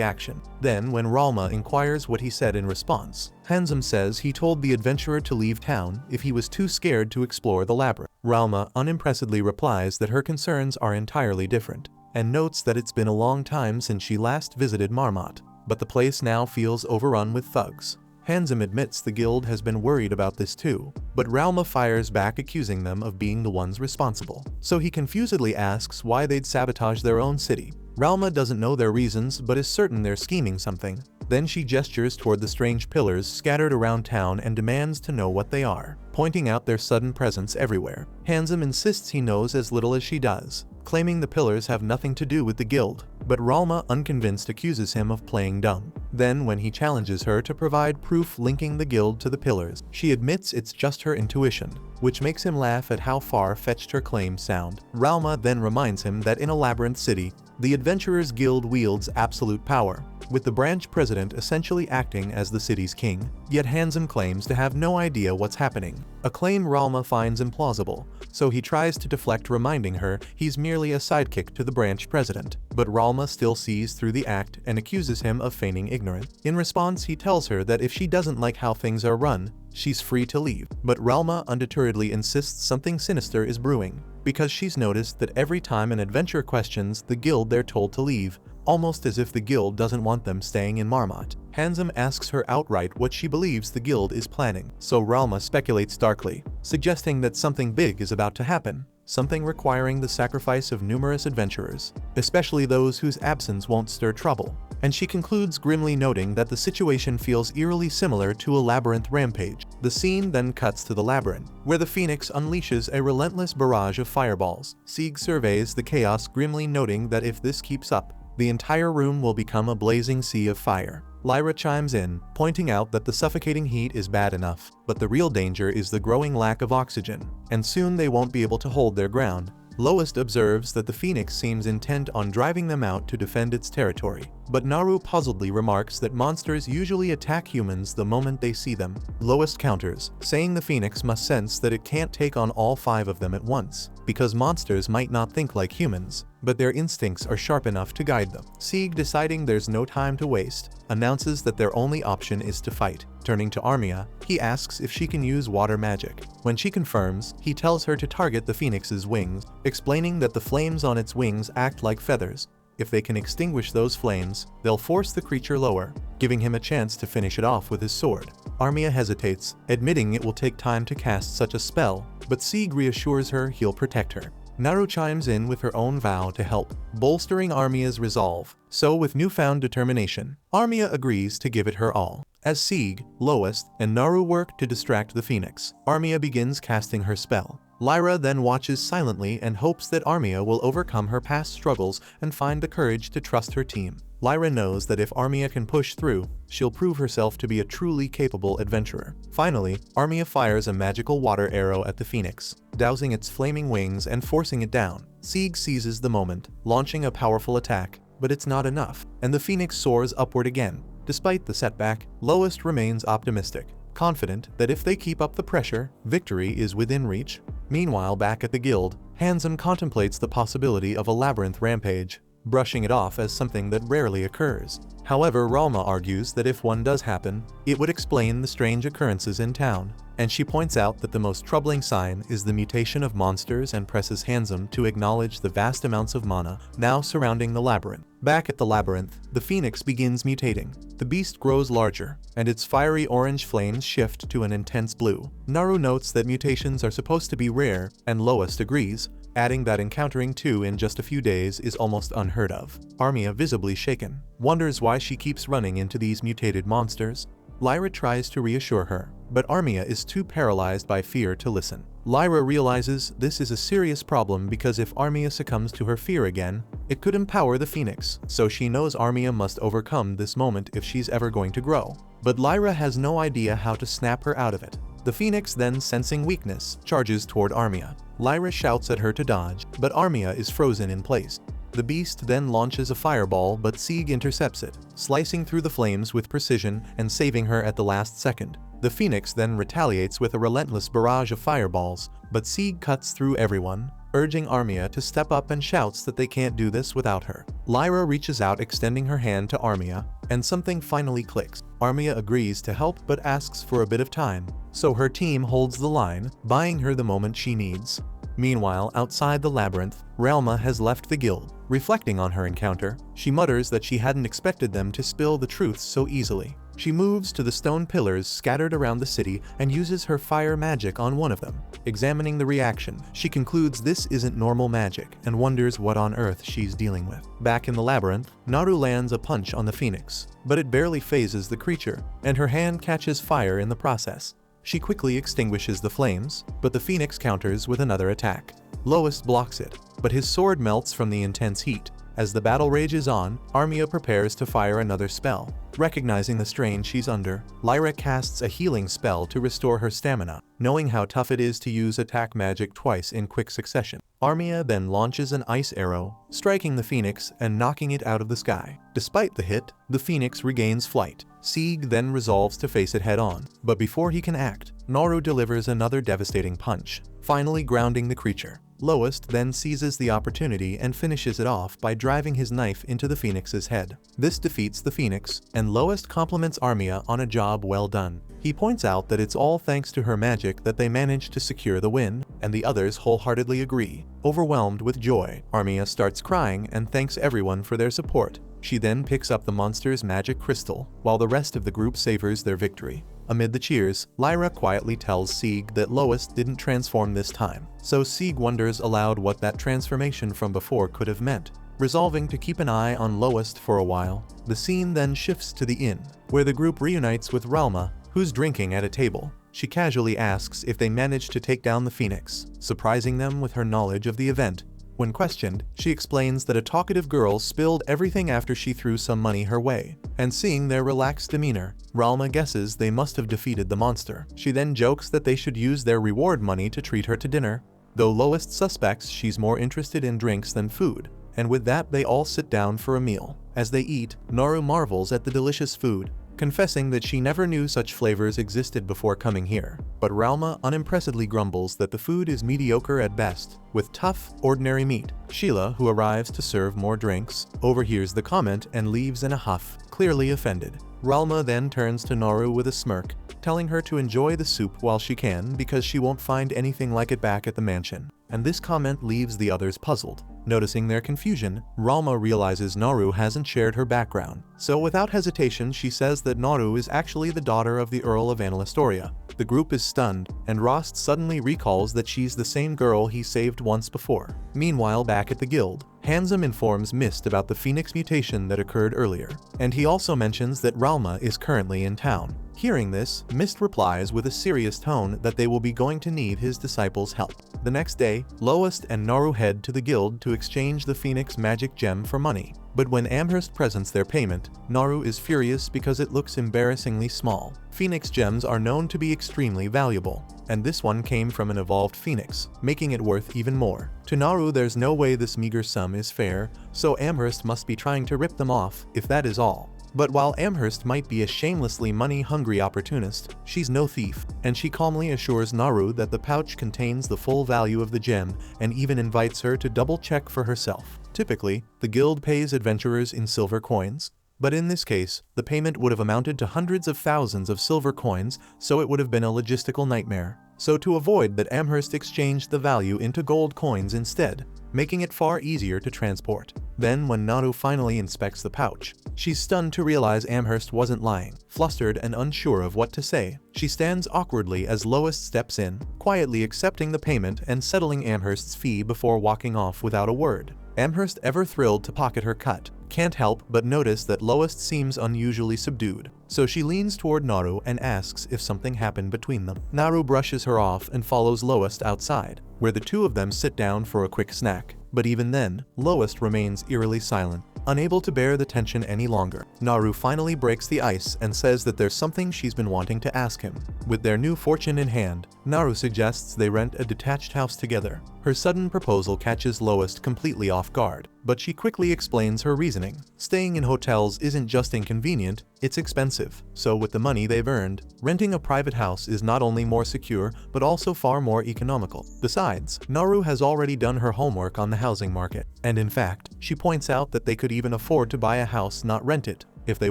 action. Then, when Ralma inquires what he said in response, Handsome says he told the adventurer to leave town if he was too scared to explore the labyrinth. Ralma unimpressedly replies that her concerns are entirely different, and notes that it's been a long time since she last visited Marmot, but the place now feels overrun with thugs. Handsome admits the guild has been worried about this too, but Ralma fires back, accusing them of being the ones responsible. So he confusedly asks why they'd sabotage their own city. Ralma doesn't know their reasons but is certain they're scheming something. Then she gestures toward the strange pillars scattered around town and demands to know what they are, pointing out their sudden presence everywhere. Handsome insists he knows as little as she does, claiming the pillars have nothing to do with the guild, but Ralma, unconvinced, accuses him of playing dumb. Then, when he challenges her to provide proof linking the guild to the pillars, she admits it's just her intuition, which makes him laugh at how far-fetched her claims sound. Ralma then reminds him that in a labyrinth city, the Adventurers Guild wields absolute power, with the branch president essentially acting as the city's king, yet Handsome claims to have no idea what's happening, a claim Ralma finds implausible, so he tries to deflect, reminding her he's merely a sidekick to the branch president. But Ralma still sees through the act and accuses him of feigning ignorance. In response, he tells her that if she doesn't like how things are run, she's free to leave. But Ralma undeterredly insists something sinister is brewing, because she's noticed that every time an adventurer questions the guild, they're told to leave, almost as if the guild doesn't want them staying in Marmot. Handsome asks her outright what she believes the guild is planning, so Ralma speculates darkly, suggesting that something big is about to happen, something requiring the sacrifice of numerous adventurers, especially those whose absence won't stir trouble. And she concludes, grimly noting that the situation feels eerily similar to a labyrinth rampage. The scene then cuts to the labyrinth, where the phoenix unleashes a relentless barrage of fireballs. Sieg surveys the chaos, grimly noting that if this keeps up, the entire room will become a blazing sea of fire. Lyra chimes in, pointing out that the suffocating heat is bad enough, but the real danger is the growing lack of oxygen, and soon they won't be able to hold their ground. Lowest observes that the phoenix seems intent on driving them out to defend its territory, but Naru puzzledly remarks that monsters usually attack humans the moment they see them. Lowest counters, saying the phoenix must sense that it can't take on all 5 of them at once, because monsters might not think like humans, but their instincts are sharp enough to guide them. Sieg, deciding there's no time to waste, announces that their only option is to fight. Turning to Armia, he asks if she can use water magic. When she confirms, he tells her to target the phoenix's wings, explaining that the flames on its wings act like feathers. If they can extinguish those flames, they'll force the creature lower, giving him a chance to finish it off with his sword. Armia hesitates, admitting it will take time to cast such a spell, but Sieg reassures her he'll protect her. Naru chimes in with her own vow to help, bolstering Armia's resolve. So with newfound determination, Armia agrees to give it her all. As Sieg, Lowest, and Naru work to distract the phoenix, Armia begins casting her spell. Lyra then watches silently and hopes that Armia will overcome her past struggles and find the courage to trust her team. Lyra knows that if Armia can push through, she'll prove herself to be a truly capable adventurer. Finally, Armia fires a magical water arrow at the phoenix, dousing its flaming wings and forcing it down. Sieg seizes the moment, launching a powerful attack, but it's not enough, and the phoenix soars upward again. Despite the setback, Lowest remains optimistic, confident that if they keep up the pressure, victory is within reach. Meanwhile, back at the guild, Handsome contemplates the possibility of a labyrinth rampage, brushing it off as something that rarely occurs. However, Ralma argues that if one does happen, it would explain the strange occurrences in town, and she points out that the most troubling sign is the mutation of monsters and presses Handsome to acknowledge the vast amounts of mana now surrounding the labyrinth. Back at the labyrinth, the phoenix begins mutating. The beast grows larger, and its fiery orange flames shift to an intense blue. Naru notes that mutations are supposed to be rare, and Lois agrees, adding that encountering two in just a few days is almost unheard of. Armia, visibly shaken, wonders why she keeps running into these mutated monsters. Lyra tries to reassure her, but Armia is too paralyzed by fear to listen. Lyra realizes this is a serious problem because if Armia succumbs to her fear again, it could empower the phoenix, so she knows Armia must overcome this moment if she's ever going to grow. But Lyra has no idea how to snap her out of it. The phoenix, then sensing weakness, charges toward Armia. Lyra shouts at her to dodge, but Armia is frozen in place. The beast then launches a fireball, but Sieg intercepts it, slicing through the flames with precision and saving her at the last second. The phoenix then retaliates with a relentless barrage of fireballs, but Sieg cuts through everyone, urging Armia to step up and shouts that they can't do this without her. Lyra reaches out, extending her hand to Armia, and something finally clicks. Armia agrees to help but asks for a bit of time, so her team holds the line, buying her the moment she needs. Meanwhile, outside the labyrinth, Relma has left the guild. Reflecting on her encounter, she mutters that she hadn't expected them to spill the truth so easily. She moves to the stone pillars scattered around the city and uses her fire magic on one of them. Examining the reaction, she concludes this isn't normal magic and wonders what on earth she's dealing with. Back in the labyrinth, Naru lands a punch on the phoenix, but it barely phases the creature, and her hand catches fire in the process. She quickly extinguishes the flames, but the phoenix counters with another attack. Lois blocks it, but his sword melts from the intense heat. As the battle rages on, Armia prepares to fire another spell. Recognizing the strain she's under, Lyra casts a healing spell to restore her stamina, knowing how tough it is to use attack magic twice in quick succession. Armia then launches an ice arrow, striking the phoenix and knocking it out of the sky. Despite the hit, the phoenix regains flight. Sieg then resolves to face it head-on, but before he can act, Naru delivers another devastating punch, finally grounding the creature. Lois then seizes the opportunity and finishes it off by driving his knife into the phoenix's head. This defeats the phoenix, and Lois compliments Armia on a job well done. He points out that it's all thanks to her magic that they managed to secure the win, and the others wholeheartedly agree. Overwhelmed with joy, Armia starts crying and thanks everyone for their support. She then picks up the monster's magic crystal, while the rest of the group savors their victory. Amid the cheers, Lyra quietly tells Sieg that Lois didn't transform this time, so Sieg wonders aloud what that transformation from before could have meant. Resolving to keep an eye on Lois for a while, the scene then shifts to the inn, where the group reunites with Relma, who's drinking at a table. She casually asks if they managed to take down the phoenix, surprising them with her knowledge of the event. When questioned, she explains that a talkative girl spilled everything after she threw some money her way, and seeing their relaxed demeanor, Relma guesses they must have defeated the monster. She then jokes that they should use their reward money to treat her to dinner, though Lois suspects she's more interested in drinks than food, and with that they all sit down for a meal. As they eat, Naru marvels at the delicious food, confessing that she never knew such flavors existed before coming here. But Relma unimpressedly grumbles that the food is mediocre at best, with tough, ordinary meat. Sheila, who arrives to serve more drinks, overhears the comment and leaves in a huff, clearly offended. Relma then turns to Naru with a smirk, telling her to enjoy the soup while she can because she won't find anything like it back at the mansion. And this comment leaves the others puzzled. Noticing their confusion, Relma realizes Naru hasn't shared her background, so without hesitation she says that Naru is actually the daughter of the Earl of Analastoria. The group is stunned, and Rost suddenly recalls that she's the same girl he saved once before. Meanwhile, back at the guild, Handsome informs Mist about the phoenix mutation that occurred earlier, and he also mentions that Relma is currently in town. Hearing this, Mist replies with a serious tone that they will be going to need his disciples' help. The next day, Lois and Naru head to the guild to exchange the Phoenix magic gem for money. But when Amherst presents their payment, Naru is furious because it looks embarrassingly small. Phoenix gems are known to be extremely valuable, and this one came from an evolved phoenix, making it worth even more. To Naru, there's no way this meager sum is fair, so Amherst must be trying to rip them off, if that is all. But while Amherst might be a shamelessly money-hungry opportunist, she's no thief, and she calmly assures Naru that the pouch contains the full value of the gem and even invites her to double-check for herself. Typically, the guild pays adventurers in silver coins, but in this case, the payment would have amounted to hundreds of thousands of silver coins, so it would have been a logistical nightmare. so to avoid that Amherst exchanged the value into gold coins instead, making it far easier to transport. Then when Naru finally inspects the pouch, she's stunned to realize Amherst wasn't lying. Flustered and unsure of what to say, she stands awkwardly as Lois steps in, quietly accepting the payment and settling Amherst's fee before walking off without a word. Amherst, ever thrilled to pocket her cut, can't help but notice that Lois seems unusually subdued, so she leans toward Naru and asks if something happened between them. Naru brushes her off and follows Lois outside, where the two of them sit down for a quick snack. But even then, Lois remains eerily silent, unable to bear the tension any longer. Naru finally breaks the ice and says that there's something she's been wanting to ask him. With their new fortune in hand, Naru suggests they rent a detached house together. Her sudden proposal catches Lois completely off guard, but she quickly explains her reasoning. Staying in hotels isn't just inconvenient, it's expensive. So with the money they've earned, renting a private house is not only more secure, but also far more economical. Besides, Naru has already done her homework on the housing market, and in fact, she points out that they could even afford to buy a house, not rent it, if they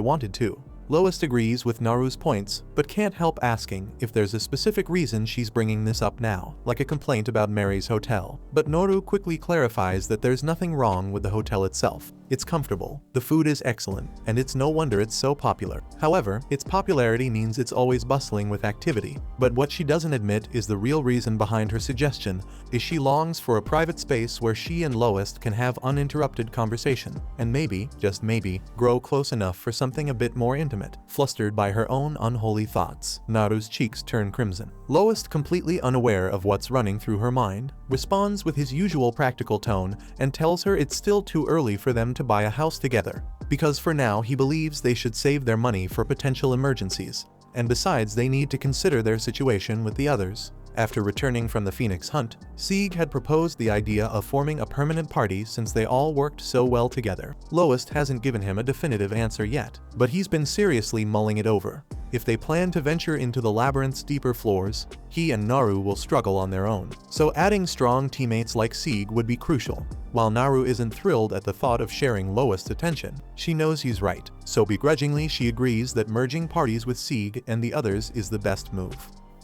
wanted to. Lois agrees with Naru's points, but can't help asking if there's a specific reason she's bringing this up now, like a complaint about Mary's hotel. But Naru quickly clarifies that there's nothing wrong with the hotel itself. It's comfortable, the food is excellent, and it's no wonder it's so popular. However, its popularity means it's always bustling with activity. But what she doesn't admit is the real reason behind her suggestion is she longs for a private space where she and Lois can have uninterrupted conversation, and maybe, just maybe, grow close enough for something a bit more intimate. Flustered by her own unholy thoughts, Naru's cheeks turn crimson. Lois, completely unaware of what's running through her mind, responds with his usual practical tone and tells her it's still too early for them to buy a house together, because for now he believes they should save their money for potential emergencies, and besides they need to consider their situation with the others. After returning from the Phoenix hunt, Sieg had proposed the idea of forming a permanent party since they all worked so well together. Lois hasn't given him a definitive answer yet, but he's been seriously mulling it over. If they plan to venture into the labyrinth's deeper floors, he and Naru will struggle on their own, so adding strong teammates like Sieg would be crucial. While Naru isn't thrilled at the thought of sharing Lois' attention, she knows he's right, so begrudgingly she agrees that merging parties with Sieg and the others is the best move.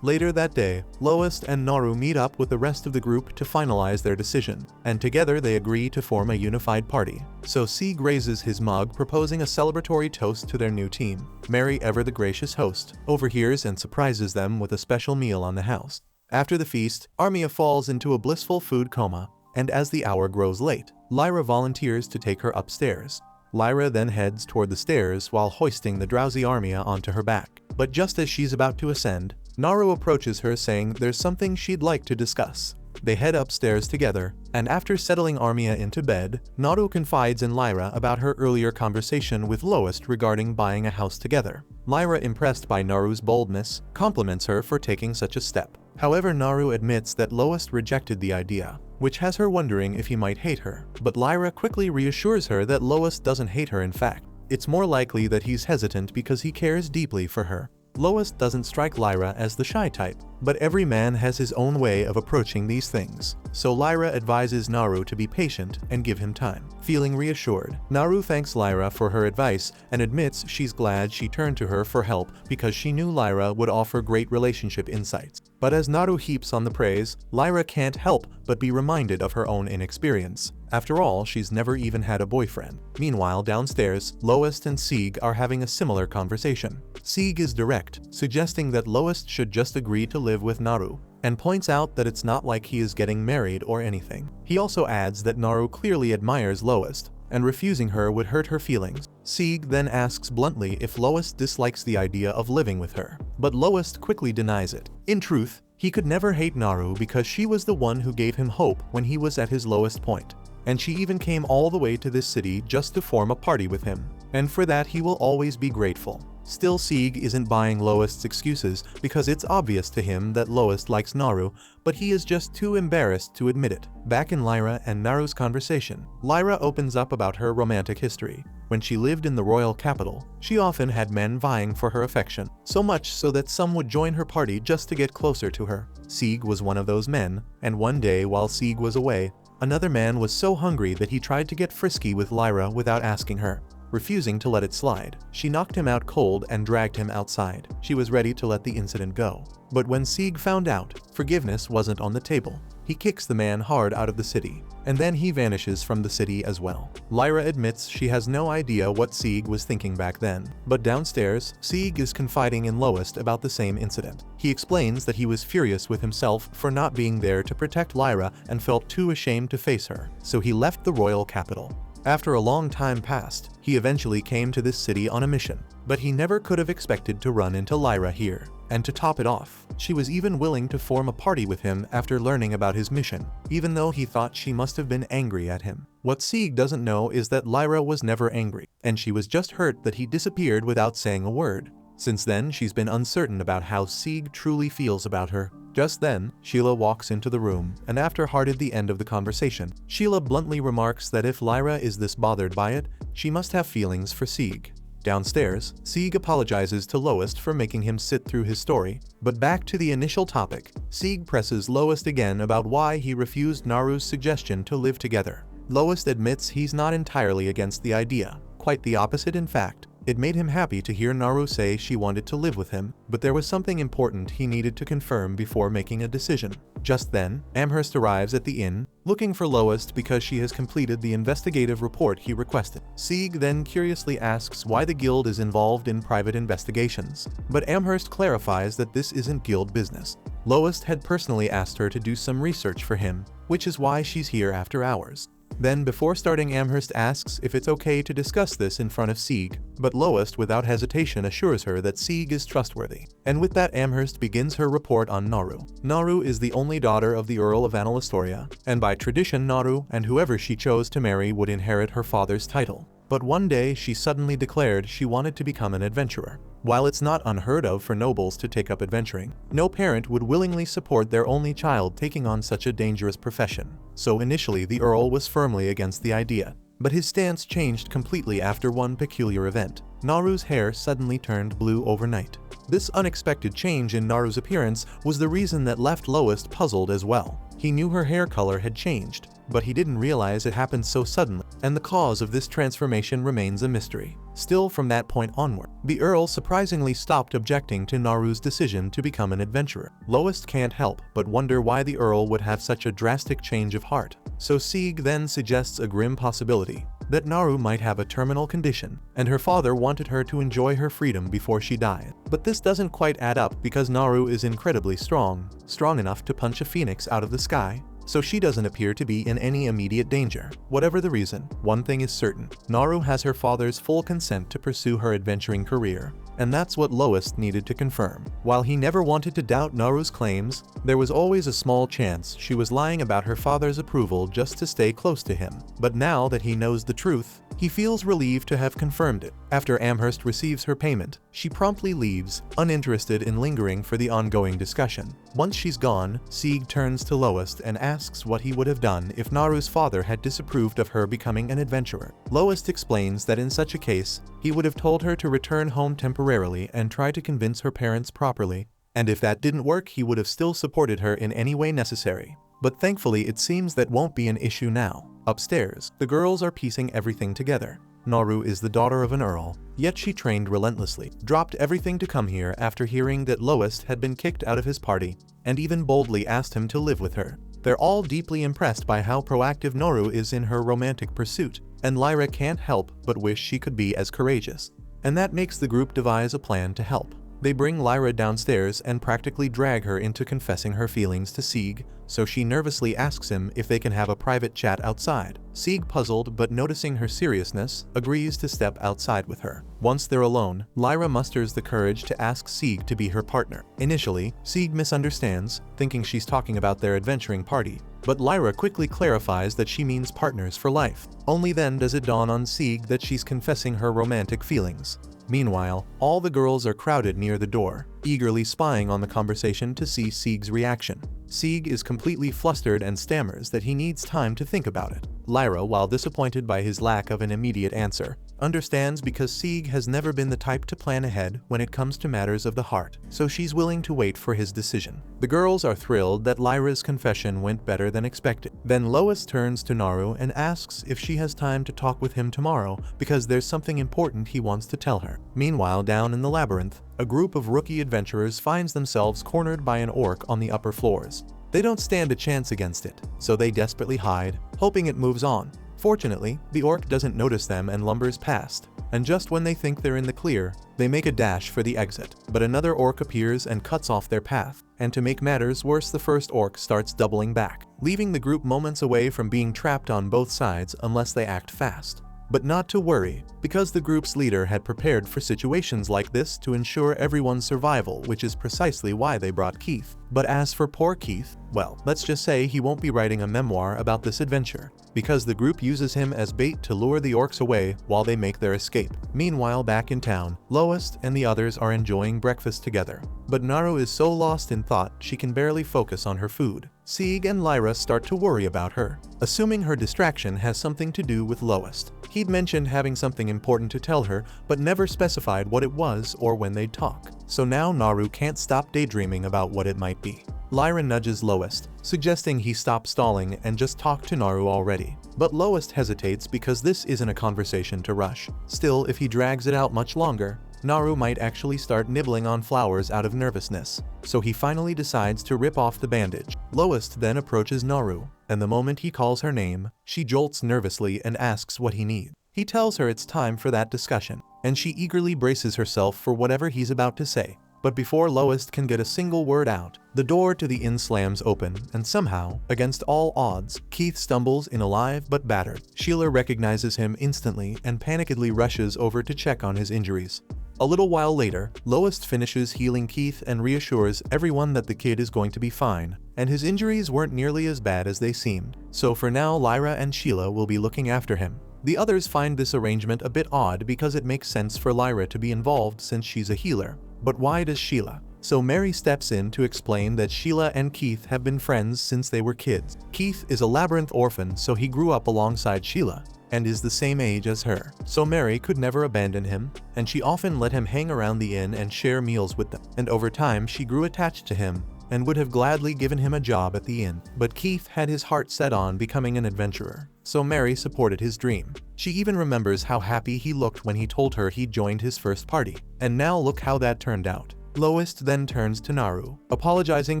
Later that day, Lois and Naru meet up with the rest of the group to finalize their decision, and together they agree to form a unified party. So Sieg raises his mug, proposing a celebratory toast to their new team. Mary, ever the gracious host, overhears and surprises them with a special meal on the house. After the feast, Armia falls into a blissful food coma, and as the hour grows late, Lyra volunteers to take her upstairs. Lyra then heads toward the stairs while hoisting the drowsy Armia onto her back. But just as she's about to ascend, Naru approaches her saying there's something she'd like to discuss. They head upstairs together, and after settling Armia into bed, Naru confides in Lyra about her earlier conversation with Lois regarding buying a house together. Lyra, impressed by Naru's boldness, compliments her for taking such a step. However, Naru admits that Lois rejected the idea, which has her wondering if he might hate her. But Lyra quickly reassures her that Lois doesn't hate her. In fact, it's more likely that he's hesitant because he cares deeply for her. Lois doesn't strike Lyra as the shy type, but every man has his own way of approaching these things, so Lyra advises Naru to be patient and give him time. Feeling reassured, Naru thanks Lyra for her advice and admits she's glad she turned to her for help because she knew Lyra would offer great relationship insights. But as Naru heaps on the praise, Lyra can't help but be reminded of her own inexperience. After all, she's never even had a boyfriend. Meanwhile, downstairs, Lois and Sieg are having a similar conversation. Sieg is direct, suggesting that Lois should just agree to live with Naru, and points out that it's not like he is getting married or anything. He also adds that Naru clearly admires Lois, and refusing her would hurt her feelings. Sieg then asks bluntly if Lois dislikes the idea of living with her, but Lois quickly denies it. In truth, he could never hate Naru because she was the one who gave him hope when he was at his lowest point. And she even came all the way to this city just to form a party with him, and for that he will always be grateful. Still, Sieg isn't buying Lois' excuses because it's obvious to him that Lois likes Naru, but he is just too embarrassed to admit it. Back in Lyra and Naru's conversation, Lyra opens up about her romantic history. When she lived in the royal capital, she often had men vying for her affection, so much so that some would join her party just to get closer to her. Sieg was one of those men, and one day while Sieg was away, another man was so hungry that he tried to get frisky with Lyra without asking her. refusing to let it slide. She knocked him out cold and dragged him outside. She was ready to let the incident go. But when Sieg found out, forgiveness wasn't on the table. He kicks the man hard out of the city, and then he vanishes from the city as well. Lyra admits she has no idea what Sieg was thinking back then. But downstairs, Sieg is confiding in Lois about the same incident. He explains that he was furious with himself for not being there to protect Lyra and felt too ashamed to face her, so he left the royal capital. After a long time passed, he eventually came to this city on a mission, but he never could have expected to run into Lyra here. And to top it off, she was even willing to form a party with him after learning about his mission, even though he thought she must have been angry at him. What Sieg doesn't know is that Lyra was never angry, and she was just hurt that he disappeared without saying a word. Since then, she's been uncertain about how Sieg truly feels about her. Just then, Sheila walks into the room, and after hearted the end of the conversation, Sheila bluntly remarks that if Lyra is this bothered by it, she must have feelings for Sieg. Downstairs, Sieg apologizes to Lois for making him sit through his story, but back to the initial topic, Sieg presses Lois again about why he refused Naru's suggestion to live together. Lois admits he's not entirely against the idea, quite the opposite in fact. It made him happy to hear Naru say she wanted to live with him, but there was something important he needed to confirm before making a decision. Just then, Amherst arrives at the inn, looking for Lois because she has completed the investigative report he requested. Sieg then curiously asks why the guild is involved in private investigations, but Amherst clarifies that this isn't guild business. Lois had personally asked her to do some research for him, which is why she's here after hours. Then, before starting, Amherst asks if it's okay to discuss this in front of Sieg, but Lois without hesitation assures her that Sieg is trustworthy. And with that, Amherst begins her report on Naru. Naru is the only daughter of the Earl of Analystoria, and by tradition Naru and whoever she chose to marry would inherit her father's title. But one day she suddenly declared she wanted to become an adventurer. While it's not unheard of for nobles to take up adventuring, no parent would willingly support their only child taking on such a dangerous profession. So initially the Earl was firmly against the idea. But his stance changed completely after one peculiar event. Naru's hair suddenly turned blue overnight. This unexpected change in Naru's appearance was the reason that left Lois puzzled as well. He knew her hair color had changed, but he didn't realize it happened so suddenly, and the cause of this transformation remains a mystery. Still, from that point onward, the Earl surprisingly stopped objecting to Naru's decision to become an adventurer. Lois can't help but wonder why the Earl would have such a drastic change of heart. So Sieg then suggests a grim possibility, that Naru might have a terminal condition, and her father wanted her to enjoy her freedom before she died. But this doesn't quite add up because Naru is incredibly strong enough to punch a phoenix out of the sky, so she doesn't appear to be in any immediate danger. Whatever the reason, one thing is certain, Naru has her father's full consent to pursue her adventuring career, and that's what Lois needed to confirm. While he never wanted to doubt Naru's claims, there was always a small chance she was lying about her father's approval just to stay close to him. But now that he knows the truth, he feels relieved to have confirmed it. After Amherst receives her payment, she promptly leaves, uninterested in lingering for the ongoing discussion. Once she's gone, Sieg turns to Lois and asks what he would have done if Naru's father had disapproved of her becoming an adventurer. Lois explains that in such a case, he would have told her to return home temporarily and try to convince her parents properly, and if that didn't work, he would have still supported her in any way necessary. But thankfully, it seems that won't be an issue now. Upstairs, the girls are piecing everything together. Naru is the daughter of an earl, yet she trained relentlessly, dropped everything to come here after hearing that Lois had been kicked out of his party, and even boldly asked him to live with her. They're all deeply impressed by how proactive Naru is in her romantic pursuit, and Lyra can't help but wish she could be as courageous. And that makes the group devise a plan to help. They bring Lyra downstairs and practically drag her into confessing her feelings to Sieg, so she nervously asks him if they can have a private chat outside. Sieg, puzzled but noticing her seriousness, agrees to step outside with her. Once they're alone, Lyra musters the courage to ask Sieg to be her partner. Initially, Sieg misunderstands, thinking she's talking about their adventuring party, but Lyra quickly clarifies that she means partners for life. Only then does it dawn on Sieg that she's confessing her romantic feelings. Meanwhile, all the girls are crowded near the door, eagerly spying on the conversation to see Sieg's reaction. Sieg is completely flustered and stammers that he needs time to think about it. Lyra, while disappointed by his lack of an immediate answer, understands because Sieg has never been the type to plan ahead when it comes to matters of the heart, so she's willing to wait for his decision. The girls are thrilled that Lyra's confession went better than expected. Then Lois turns to Naru and asks if she has time to talk with him tomorrow because there's something important he wants to tell her. Meanwhile, down in the labyrinth, a group of rookie adventurers finds themselves cornered by an orc on the upper floors. They don't stand a chance against it, so they desperately hide, hoping it moves on. Fortunately, the orc doesn't notice them and lumbers past, and just when they think they're in the clear, they make a dash for the exit. But another orc appears and cuts off their path, and to make matters worse, the first orc starts doubling back, leaving the group moments away from being trapped on both sides unless they act fast. But not to worry, because the group's leader had prepared for situations like this to ensure everyone's survival, which is precisely why they brought Keith. But as for poor Keith, well, let's just say he won't be writing a memoir about this adventure, because the group uses him as bait to lure the orcs away while they make their escape. Meanwhile, back in town, Lois and the others are enjoying breakfast together. But Naru is so lost in thought she can barely focus on her food. Sieg and Lyra start to worry about her, assuming her distraction has something to do with Lois. He'd mentioned having something important to tell her, but never specified what it was or when they'd talk. So now Naru can't stop daydreaming about what it might be. Lyra nudges Lois, suggesting he stop stalling and just talk to Naru already. But Lois hesitates because this isn't a conversation to rush. Still, if he drags it out much longer, Naru might actually start nibbling on flowers out of nervousness. So he finally decides to rip off the bandage. Lois then approaches Naru, and the moment he calls her name, she jolts nervously and asks what he needs. He tells her it's time for that discussion, and she eagerly braces herself for whatever he's about to say. But before Lois can get a single word out, the door to the inn slams open, and somehow, against all odds, Keith stumbles in alive but battered. Sheila recognizes him instantly and panickedly rushes over to check on his injuries. A little while later, Lois finishes healing Keith and reassures everyone that the kid is going to be fine, and his injuries weren't nearly as bad as they seemed. So for now, Lyra and Sheila will be looking after him. The others find this arrangement a bit odd because it makes sense for Lyra to be involved since she's a healer. But why does Sheila? So Mary steps in to explain that Sheila and Keith have been friends since they were kids. Keith is a labyrinth orphan, so he grew up alongside Sheila and is the same age as her. So Mary could never abandon him, and she often let him hang around the inn and share meals with them. And over time, she grew attached to him and would have gladly given him a job at the inn. But Keith had his heart set on becoming an adventurer, so Mary supported his dream. She even remembers how happy he looked when he told her he'd joined his first party. And now look how that turned out. Lois then turns to Naru, apologizing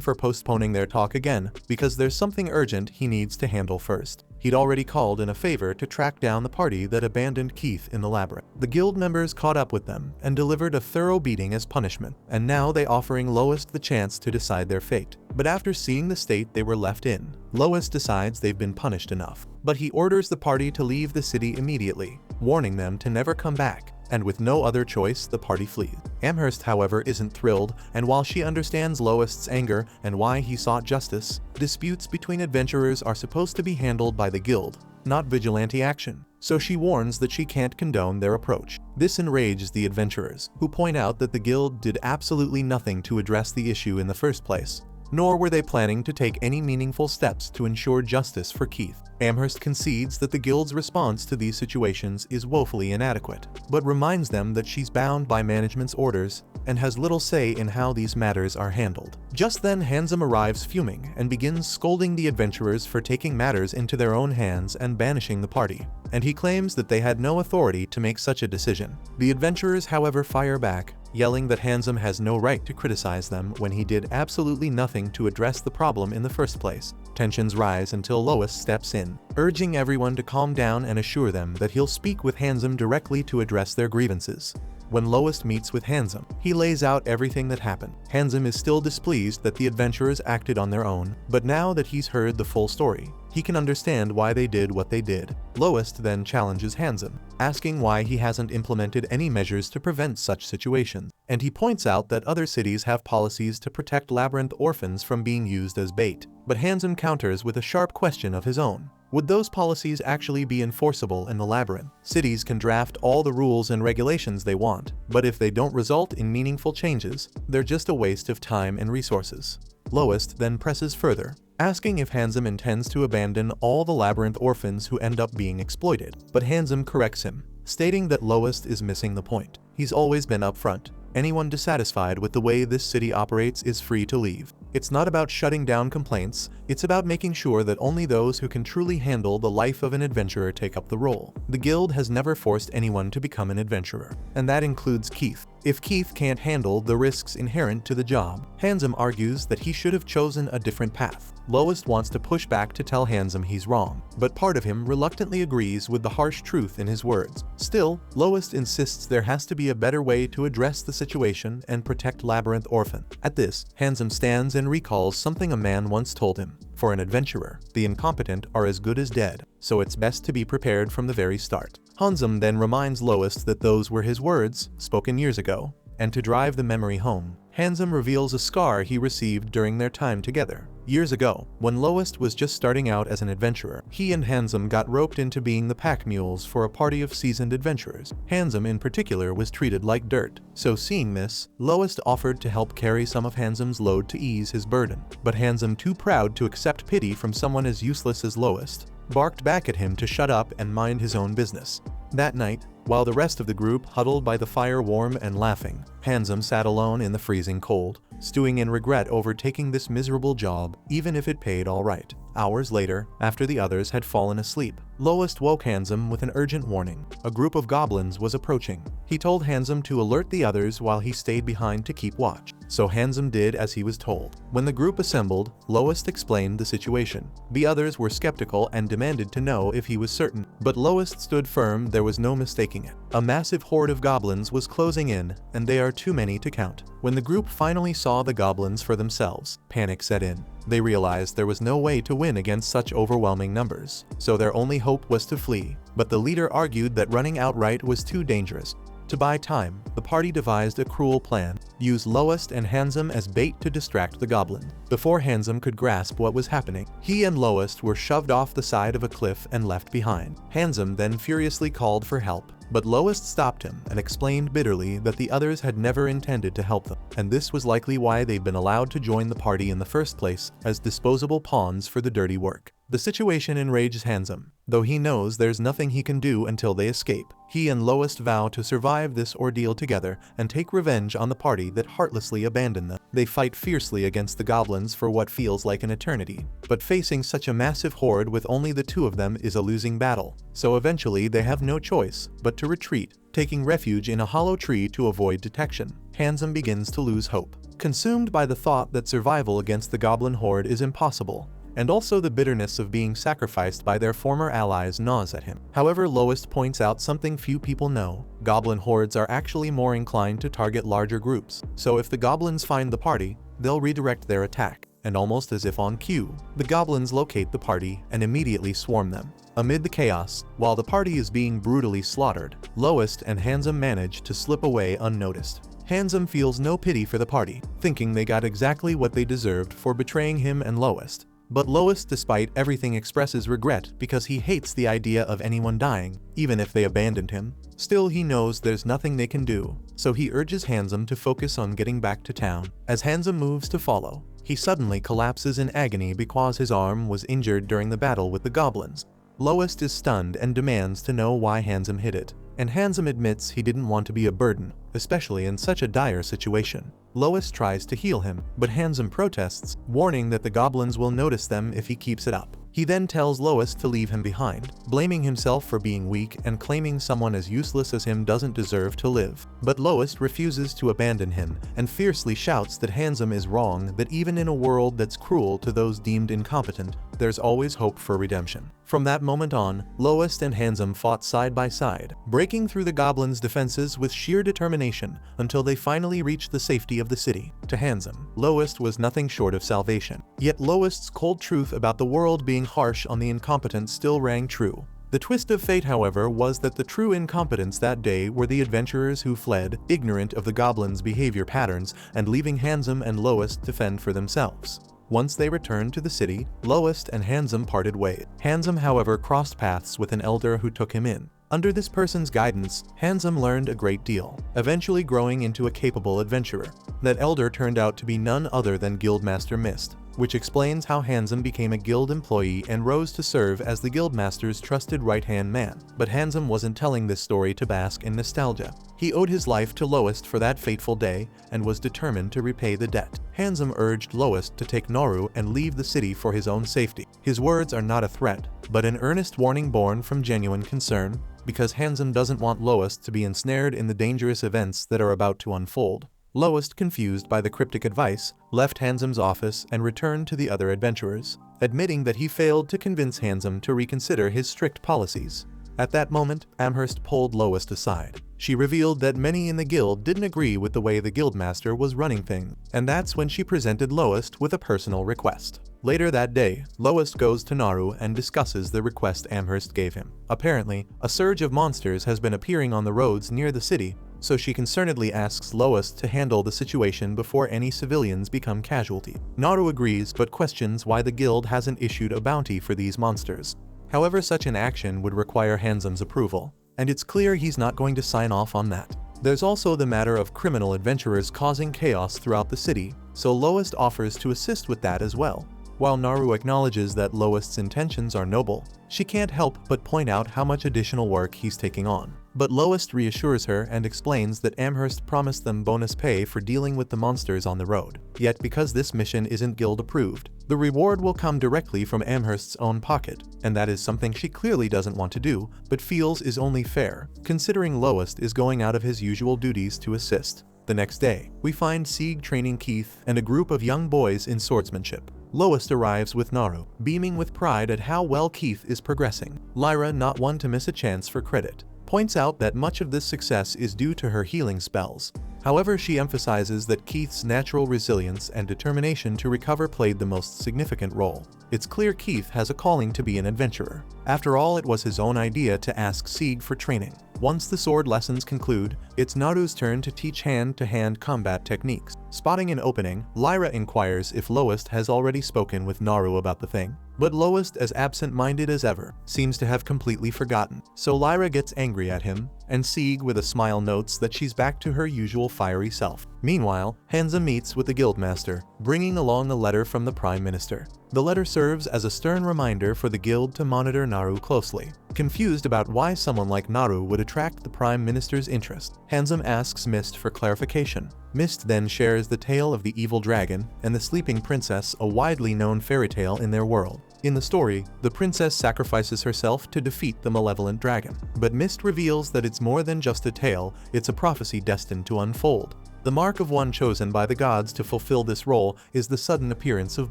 for postponing their talk again because there's something urgent he needs to handle first. He'd already called in a favor to track down the party that abandoned Keith in the labyrinth. The guild members caught up with them and delivered a thorough beating as punishment, and now they offering Lois the chance to decide their fate. But after seeing the state they were left in, Lois decides they've been punished enough. But he orders the party to leave the city immediately, warning them to never come back. And with no other choice, the party flees. Amherst, however, isn't thrilled, and while she understands Lois's anger and why he sought justice, disputes between adventurers are supposed to be handled by the guild, not vigilante action. So she warns that she can't condone their approach. This enrages the adventurers, who point out that the guild did absolutely nothing to address the issue in the first place, nor were they planning to take any meaningful steps to ensure justice for Keith. Amherst concedes that the guild's response to these situations is woefully inadequate, but reminds them that she's bound by management's orders and has little say in how these matters are handled. Just then, Handsome arrives fuming and begins scolding the adventurers for taking matters into their own hands and banishing the party, and he claims that they had no authority to make such a decision. The adventurers, however, fire back, yelling that Handsome has no right to criticize them when he did absolutely nothing to address the problem in the first place. Tensions rise until Lois steps in, urging everyone to calm down and assure them that he'll speak with Handsome directly to address their grievances. When Lois meets with Handsome, he lays out everything that happened. Handsome is still displeased that the adventurers acted on their own, but now that he's heard the full story, he can understand why they did what they did. Lois then challenges Handsome, asking why he hasn't implemented any measures to prevent such situations, and he points out that other cities have policies to protect labyrinth orphans from being used as bait. But Handsome counters with a sharp question of his own. Would those policies actually be enforceable in the labyrinth? Cities can draft all the rules and regulations they want, but if they don't result in meaningful changes, they're just a waste of time and resources. Lois then presses further, asking if Handsome intends to abandon all the labyrinth orphans who end up being exploited. But Handsome corrects him, stating that Lowest is missing the point. He's always been upfront. Anyone dissatisfied with the way this city operates is free to leave. It's not about shutting down complaints, it's about making sure that only those who can truly handle the life of an adventurer take up the role. The guild has never forced anyone to become an adventurer, and that includes Keith. If Keith can't handle the risks inherent to the job, Handsome argues that he should have chosen a different path. Lowest wants to push back to tell Handsome he's wrong, but part of him reluctantly agrees with the harsh truth in his words. Still, Lowest insists there has to be a better way to address the situation and protect Labyrinth Orphan. At this, Handsome stands and recalls something a man once told him. For an adventurer, the incompetent are as good as dead, so it's best to be prepared from the very start. Handsome then reminds Lowest that those were his words, spoken years ago, and to drive the memory home, Handsome reveals a scar he received during their time together. Years ago, when Lowest was just starting out as an adventurer, he and Handsome got roped into being the pack mules for a party of seasoned adventurers. Handsome in particular was treated like dirt, so seeing this, Lowest offered to help carry some of Handsome's load to ease his burden. But Handsome, too proud to accept pity from someone as useless as Lowest, barked back at him to shut up and mind his own business. That night, while the rest of the group huddled by the fire warm and laughing, Handsome sat alone in the freezing cold, stewing in regret over taking this miserable job, even if it paid all right. Hours later, after the others had fallen asleep, Lowest woke Handsome with an urgent warning. A group of goblins was approaching. He told Handsome to alert the others while he stayed behind to keep watch. So Handsome did as he was told. When the group assembled, Lowest explained the situation. The others were skeptical and demanded to know if he was certain, but Lowest stood firm there was no mistaking it. A massive horde of goblins was closing in, and they are too many to count. When the group finally saw the goblins for themselves, panic set in. They realized there was no way to win against such overwhelming numbers, so their only hope was to flee. But the leader argued that running outright was too dangerous. To buy time, the party devised a cruel plan: use Lowest and Handsome as bait to distract the goblin. Before Handsome could grasp what was happening, he and Lowest were shoved off the side of a cliff and left behind. Handsome then furiously called for help, but Lowest stopped him and explained bitterly that the others had never intended to help them, and this was likely why they'd been allowed to join the party in the first place, as disposable pawns for the dirty work. The situation enrages Handsome, though he knows there's nothing he can do until they escape. He and Lowest vow to survive this ordeal together and take revenge on the party that heartlessly abandoned them. They fight fiercely against the goblins for what feels like an eternity, but facing such a massive horde with only the two of them is a losing battle. So eventually they have no choice but to retreat, taking refuge in a hollow tree to avoid detection. Handsome begins to lose hope, consumed by the thought that survival against the goblin horde is impossible, and also the bitterness of being sacrificed by their former allies gnaws at him. However, Lowest points out something few people know: goblin hordes are actually more inclined to target larger groups, so if the goblins find the party, they'll redirect their attack. And almost as if on cue, the goblins locate the party and immediately swarm them. Amid the chaos, while the party is being brutally slaughtered, Lowest and Handsome manage to slip away unnoticed. Handsome feels no pity for the party, thinking they got exactly what they deserved for betraying him and Lowest. But Lowest, despite everything, expresses regret because he hates the idea of anyone dying, even if they abandoned him. Still, he knows there's nothing they can do, so he urges Handsome to focus on getting back to town. As Handsome moves to follow, he suddenly collapses in agony because his arm was injured during the battle with the goblins. Lowest is stunned and demands to know why Handsome hit it, and Handsome admits he didn't want to be a burden, especially in such a dire situation. Lowest tries to heal him, but Handsome protests, warning that the goblins will notice them if he keeps it up. He then tells Lowest to leave him behind, blaming himself for being weak and claiming someone as useless as him doesn't deserve to live. But Lowest refuses to abandon him and fiercely shouts that Handsome is wrong, that even in a world that's cruel to those deemed incompetent, there's always hope for redemption. From that moment on, Lowest and Handsome fought side by side, breaking through the goblins' defenses with sheer determination until they finally reached the safety of the city. To Handsome, Lowest was nothing short of salvation. Yet Lowest's cold truth about the world being harsh on the incompetent still rang true. The twist of fate, however, was that the true incompetents that day were the adventurers who fled, ignorant of the goblins' behavior patterns and leaving Handsome and Lowest to fend for themselves. Once they returned to the city, Lowest and Handsome parted ways. Handsome, however, crossed paths with an elder who took him in. Under this person's guidance, Handsome learned a great deal, eventually growing into a capable adventurer. That elder turned out to be none other than Guildmaster Mist. which explains how Handsome became a guild employee and rose to serve as the guildmaster's trusted right-hand man. But Handsome wasn't telling this story to bask in nostalgia. He owed his life to Lowest for that fateful day and was determined to repay the debt. Handsome urged Lowest to take Naru and leave the city for his own safety. His words are not a threat, but an earnest warning born from genuine concern, because Handsome doesn't want Lowest to be ensnared in the dangerous events that are about to unfold. Lowest, confused by the cryptic advice, left Handsome's office and returned to the other adventurers, admitting that he failed to convince Handsome to reconsider his strict policies. At that moment, Amherst pulled Lowest aside. She revealed that many in the guild didn't agree with the way the guildmaster was running things, and that's when she presented Lowest with a personal request. Later that day, Lowest goes to Naru and discusses the request Amherst gave him. Apparently, a surge of monsters has been appearing on the roads near the city, so she concernedly asks Lowest to handle the situation before any civilians become casualty. Naru agrees but questions why the guild hasn't issued a bounty for these monsters. However, such an action would require Handsome's approval, and it's clear he's not going to sign off on that. There's also the matter of criminal adventurers causing chaos throughout the city, so Lowest offers to assist with that as well. While Naru acknowledges that Lowest's intentions are noble, she can't help but point out how much additional work he's taking on. But Lowest reassures her and explains that Amherst promised them bonus pay for dealing with the monsters on the road. Yet because this mission isn't guild approved, the reward will come directly from Amherst's own pocket, and that is something she clearly doesn't want to do, but feels is only fair, considering Lowest is going out of his usual duties to assist. The next day, we find Sieg training Keith and a group of young boys in swordsmanship. Lowest arrives with Naru, beaming with pride at how well Keith is progressing. Lyra, not one to miss a chance for credit, points out that much of this success is due to her healing spells. However, she emphasizes that Keith's natural resilience and determination to recover played the most significant role. It's clear Keith has a calling to be an adventurer. After all, it was his own idea to ask Sieg for training. Once the sword lessons conclude, it's Naru's turn to teach hand-to-hand combat techniques. Spotting an opening, Lyra inquires if Lowest has already spoken with Naru about the thing. But Lowest, as absent-minded as ever, seems to have completely forgotten. So Lyra gets angry at him, and Sieg with a smile notes that she's back to her usual fiery self. Meanwhile, Hansa meets with the guildmaster, bringing along a letter from the Prime Minister. The letter serves as a stern reminder for the guild to monitor Naru closely. Confused about why someone like Naru would attract the Prime Minister's interest, Handsome asks Mist for clarification. Mist then shares the tale of the evil dragon and the sleeping princess, a widely known fairy tale in their world. In the story, the princess sacrifices herself to defeat the malevolent dragon. But Mist reveals that it's more than just a tale, it's a prophecy destined to unfold. The mark of one chosen by the gods to fulfill this role is the sudden appearance of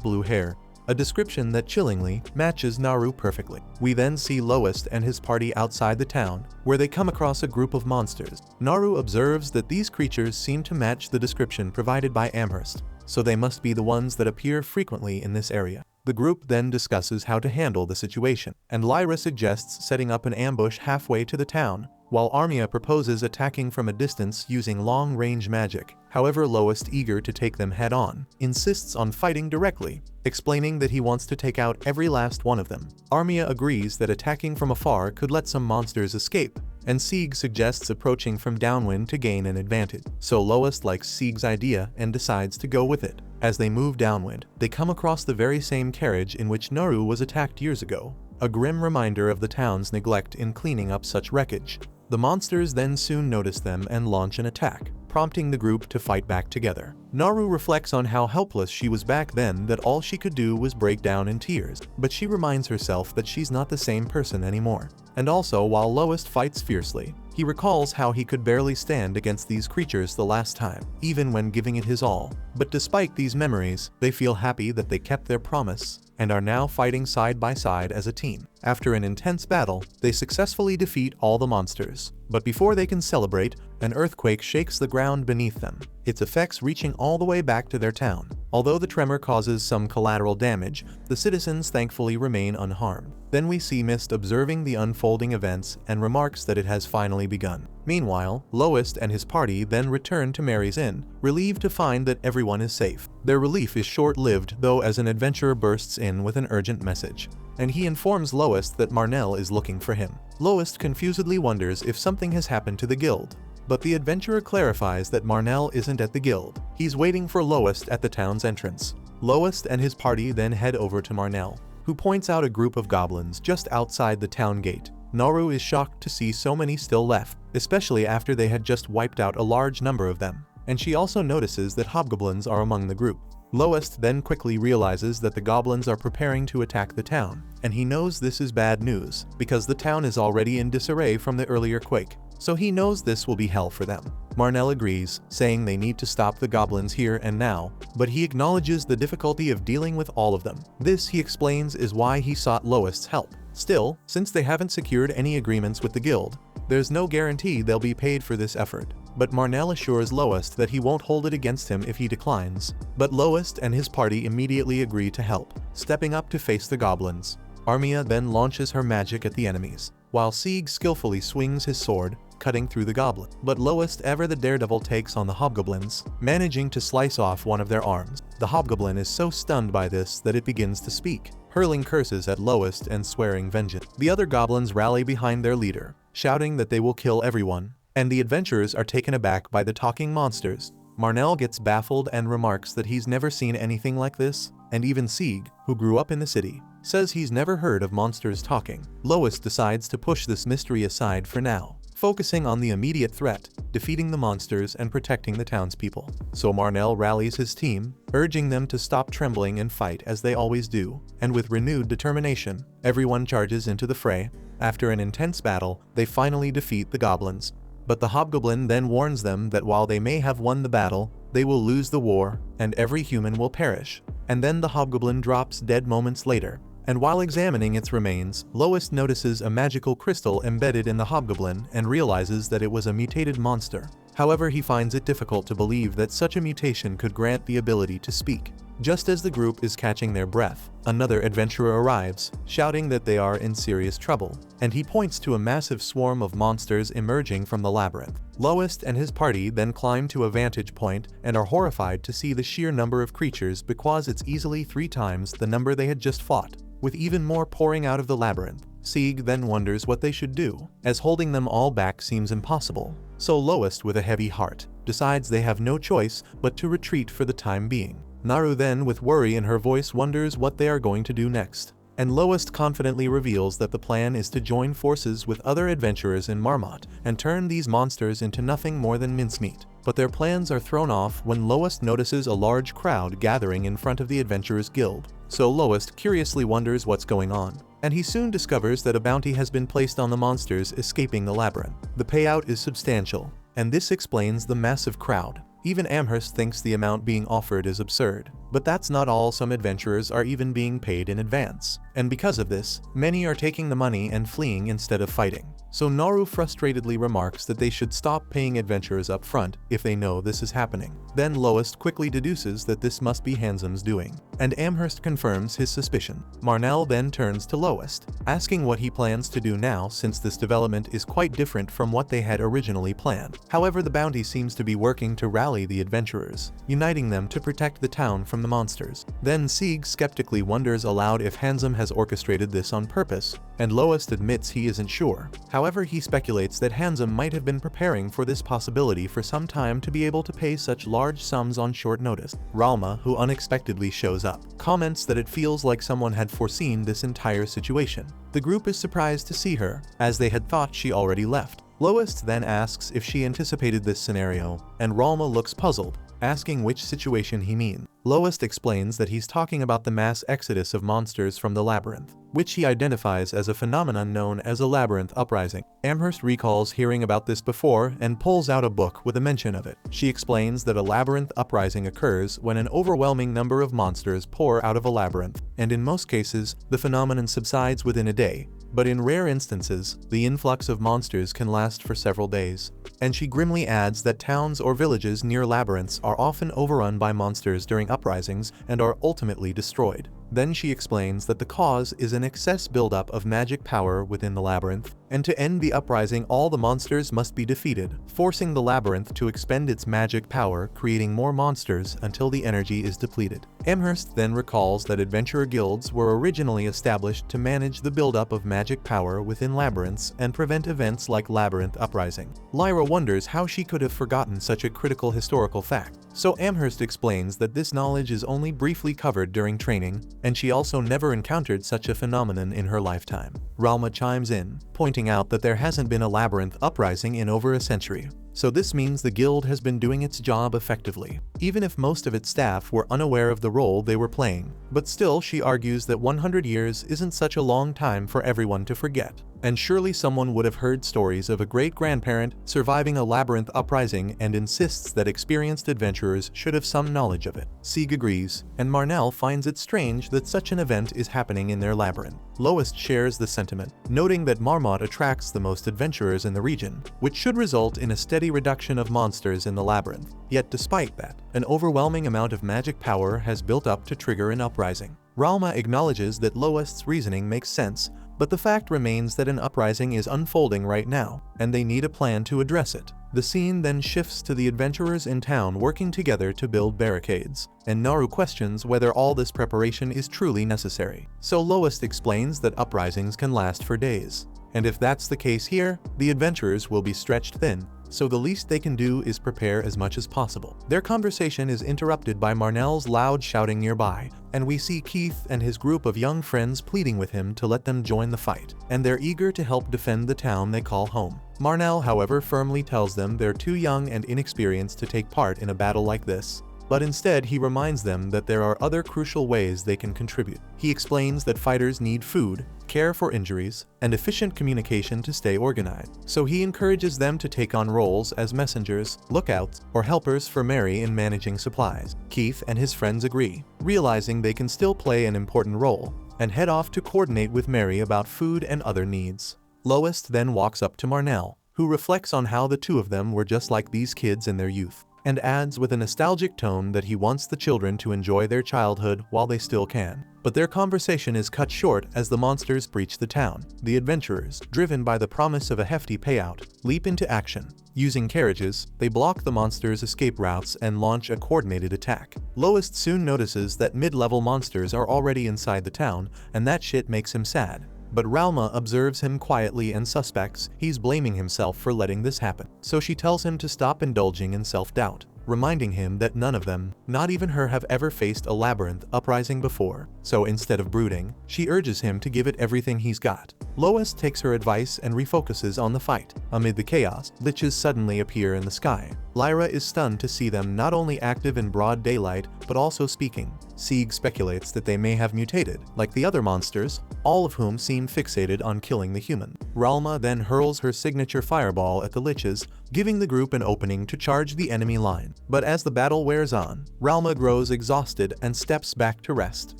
blue hair, a description that chillingly matches Naru perfectly. We then see Lowest and his party outside the town, where they come across a group of monsters. Naru observes that these creatures seem to match the description provided by Amherst, so they must be the ones that appear frequently in this area. The group then discusses how to handle the situation, and Lyra suggests setting up an ambush halfway to the town, while Armia proposes attacking from a distance using long-range magic. However, Lowest, eager to take them head-on, insists on fighting directly, explaining that he wants to take out every last one of them. Armia agrees that attacking from afar could let some monsters escape, and Sieg suggests approaching from downwind to gain an advantage. So Lowest likes Sieg's idea and decides to go with it. As they move downwind, they come across the very same carriage in which Naru was attacked years ago, a grim reminder of the town's neglect in cleaning up such wreckage. The monsters then soon notice them and launch an attack, prompting the group to fight back together. Naru reflects on how helpless she was back then, that all she could do was break down in tears, but she reminds herself that she's not the same person anymore. And also, while Lowest fights fiercely, he recalls how he could barely stand against these creatures the last time, even when giving it his all. But despite these memories, they feel happy that they kept their promise, and are now fighting side by side as a team. After an intense battle, they successfully defeat all the monsters. But before they can celebrate, an earthquake shakes the ground beneath them, its effects reaching all the way back to their town. Although the tremor causes some collateral damage, the citizens thankfully remain unharmed. Then we see Mist observing the unfolding events and remarks that it has finally begun. Meanwhile, Lowest and his party then return to Mary's Inn, relieved to find that everyone is safe. Their relief is short-lived though, as an adventurer bursts in with an urgent message, and he informs Lowest that Marnell is looking for him. Lowest confusedly wonders if something has happened to the guild, but the adventurer clarifies that Marnell isn't at the guild. He's waiting for Lowest at the town's entrance. Loest and his party then head over to Marnell, who points out a group of goblins just outside the town gate. Naru is shocked to see so many still left, especially after they had just wiped out a large number of them, and she also notices that hobgoblins are among the group. Loest then quickly realizes that the goblins are preparing to attack the town, and he knows this is bad news, because the town is already in disarray from the earlier quake, so he knows this will be hell for them. Marnell agrees, saying they need to stop the goblins here and now, but he acknowledges the difficulty of dealing with all of them. This, he explains, is why he sought Loest's help. Still, since they haven't secured any agreements with the guild, there's no guarantee they'll be paid for this effort. But Marnell assures Loest that he won't hold it against him if he declines. But Loest and his party immediately agree to help, stepping up to face the goblins. Armia then launches her magic at the enemies, while Sieg skillfully swings his sword, cutting through the goblin. But Loest, ever the daredevil, takes on the hobgoblins, managing to slice off one of their arms. The hobgoblin is so stunned by this that it begins to speak, hurling curses at Loest and swearing vengeance. The other goblins rally behind their leader, shouting that they will kill everyone, and the adventurers are taken aback by the talking monsters. Marnell gets baffled and remarks that he's never seen anything like this, and even Sieg, who grew up in the city, says he's never heard of monsters talking. Loest decides to push this mystery aside for now, focusing on the immediate threat, defeating the monsters and protecting the townspeople. So Marnell rallies his team, urging them to stop trembling and fight as they always do, and with renewed determination, everyone charges into the fray. After an intense battle, they finally defeat the goblins. But the hobgoblin then warns them that while they may have won the battle, they will lose the war, and every human will perish. And then the hobgoblin drops dead moments later. And while examining its remains, Loest notices a magical crystal embedded in the hobgoblin and realizes that it was a mutated monster. However, he finds it difficult to believe that such a mutation could grant the ability to speak. Just as the group is catching their breath, another adventurer arrives, shouting that they are in serious trouble, and he points to a massive swarm of monsters emerging from the labyrinth. Loest and his party then climb to a vantage point and are horrified to see the sheer number of creatures, because it's easily 3 times the number they had just fought, with even more pouring out of the labyrinth. Sieg then wonders what they should do, as holding them all back seems impossible. So Loest, with a heavy heart, decides they have no choice but to retreat for the time being. Naru then, with worry in her voice, wonders what they are going to do next, and Loest confidently reveals that the plan is to join forces with other adventurers in Marmot and turn these monsters into nothing more than mincemeat. But their plans are thrown off when Loest notices a large crowd gathering in front of the Adventurers Guild. So Loest curiously wonders what's going on, and he soon discovers that a bounty has been placed on the monsters escaping the labyrinth. The payout is substantial, and this explains the massive crowd. Even Amherst thinks the amount being offered is absurd. But that's not all, some adventurers are even being paid in advance. And because of this, many are taking the money and fleeing instead of fighting. So Naru frustratedly remarks that they should stop paying adventurers up front if they know this is happening. Then Loest quickly deduces that this must be Handsom's doing, and Amherst confirms his suspicion. Marnell then turns to Loest, asking what he plans to do now, since this development is quite different from what they had originally planned. However, the bounty seems to be working to rally the adventurers, uniting them to protect the town from the monsters. Then Sieg skeptically wonders aloud if Handsome has orchestrated this on purpose, and Loest admits he isn't sure. However, he speculates that Handsome might have been preparing for this possibility for some time to be able to pay such large sums on short notice. Ralma, who unexpectedly shows up, comments that it feels like someone had foreseen this entire situation. The group is surprised to see her, as they had thought she already left. Loest then asks if she anticipated this scenario, and Ralma looks puzzled, asking which situation he means. Loest explains that he's talking about the mass exodus of monsters from the labyrinth, which he identifies as a phenomenon known as a labyrinth uprising. Amherst recalls hearing about this before and pulls out a book with a mention of it. She explains that a labyrinth uprising occurs when an overwhelming number of monsters pour out of a labyrinth, and in most cases, the phenomenon subsides within a day. But in rare instances, the influx of monsters can last for several days. And she grimly adds that towns or villages near labyrinths are often overrun by monsters during uprisings and are ultimately destroyed. Then she explains that the cause is an excess buildup of magic power within the labyrinth, and to end the uprising all the monsters must be defeated, forcing the labyrinth to expend its magic power, creating more monsters until the energy is depleted. Amherst then recalls that adventurer guilds were originally established to manage the buildup of magic power within labyrinths and prevent events like labyrinth uprising. Lyra wonders how she could have forgotten such a critical historical fact. So Amherst explains that this knowledge is only briefly covered during training, and she also never encountered such a phenomenon in her lifetime. Ralma chimes in, pointing out that there hasn't been a labyrinth uprising in over a century. So this means the guild has been doing its job effectively, even if most of its staff were unaware of the role they were playing. But still, she argues that 100 years isn't such a long time for everyone to forget. And surely someone would have heard stories of a great-grandparent surviving a labyrinth uprising and insists that experienced adventurers should have some knowledge of it. Sieg agrees, and Marnell finds it strange that such an event is happening in their labyrinth. Lois shares the sentiment, noting that Marmot attracts the most adventurers in the region, which should result in a steady reduction of monsters in the labyrinth. Yet despite that, an overwhelming amount of magic power has built up to trigger an uprising. Ralma acknowledges that Loist's reasoning makes sense, but the fact remains that an uprising is unfolding right now, and they need a plan to address it. The scene then shifts to the adventurers in town working together to build barricades, and Naru questions whether all this preparation is truly necessary. So Loist explains that uprisings can last for days, and if that's the case here, the adventurers will be stretched thin, so the least they can do is prepare as much as possible. Their conversation is interrupted by Marnell's loud shouting nearby, and we see Keith and his group of young friends pleading with him to let them join the fight, and they're eager to help defend the town they call home. Marnell, however, firmly tells them they're too young and inexperienced to take part in a battle like this. But instead he reminds them that there are other crucial ways they can contribute. He explains that fighters need food, care for injuries, and efficient communication to stay organized. So he encourages them to take on roles as messengers, lookouts, or helpers for Mary in managing supplies. Keith and his friends agree, realizing they can still play an important role, and head off to coordinate with Mary about food and other needs. Loist then walks up to Marnell, who reflects on how the two of them were just like these kids in their youth, and adds with a nostalgic tone that he wants the children to enjoy their childhood while they still can. But their conversation is cut short as the monsters breach the town. The adventurers, driven by the promise of a hefty payout, leap into action. Using carriages, they block the monsters' escape routes and launch a coordinated attack. Loist soon notices that mid-level monsters are already inside the town, and that shit makes him sad. But Ralma observes him quietly and suspects he's blaming himself for letting this happen. So she tells him to stop indulging in self-doubt, reminding him that none of them, not even her, have ever faced a labyrinth uprising before. So instead of brooding, she urges him to give it everything he's got. Lois takes her advice and refocuses on the fight. Amid the chaos, liches suddenly appear in the sky. Lyra is stunned to see them not only active in broad daylight, but also speaking. Sieg speculates that they may have mutated, like the other monsters, all of whom seem fixated on killing the human. Ralma then hurls her signature fireball at the liches, giving the group an opening to charge the enemy line. But as the battle wears on, Ralma grows exhausted and steps back to rest.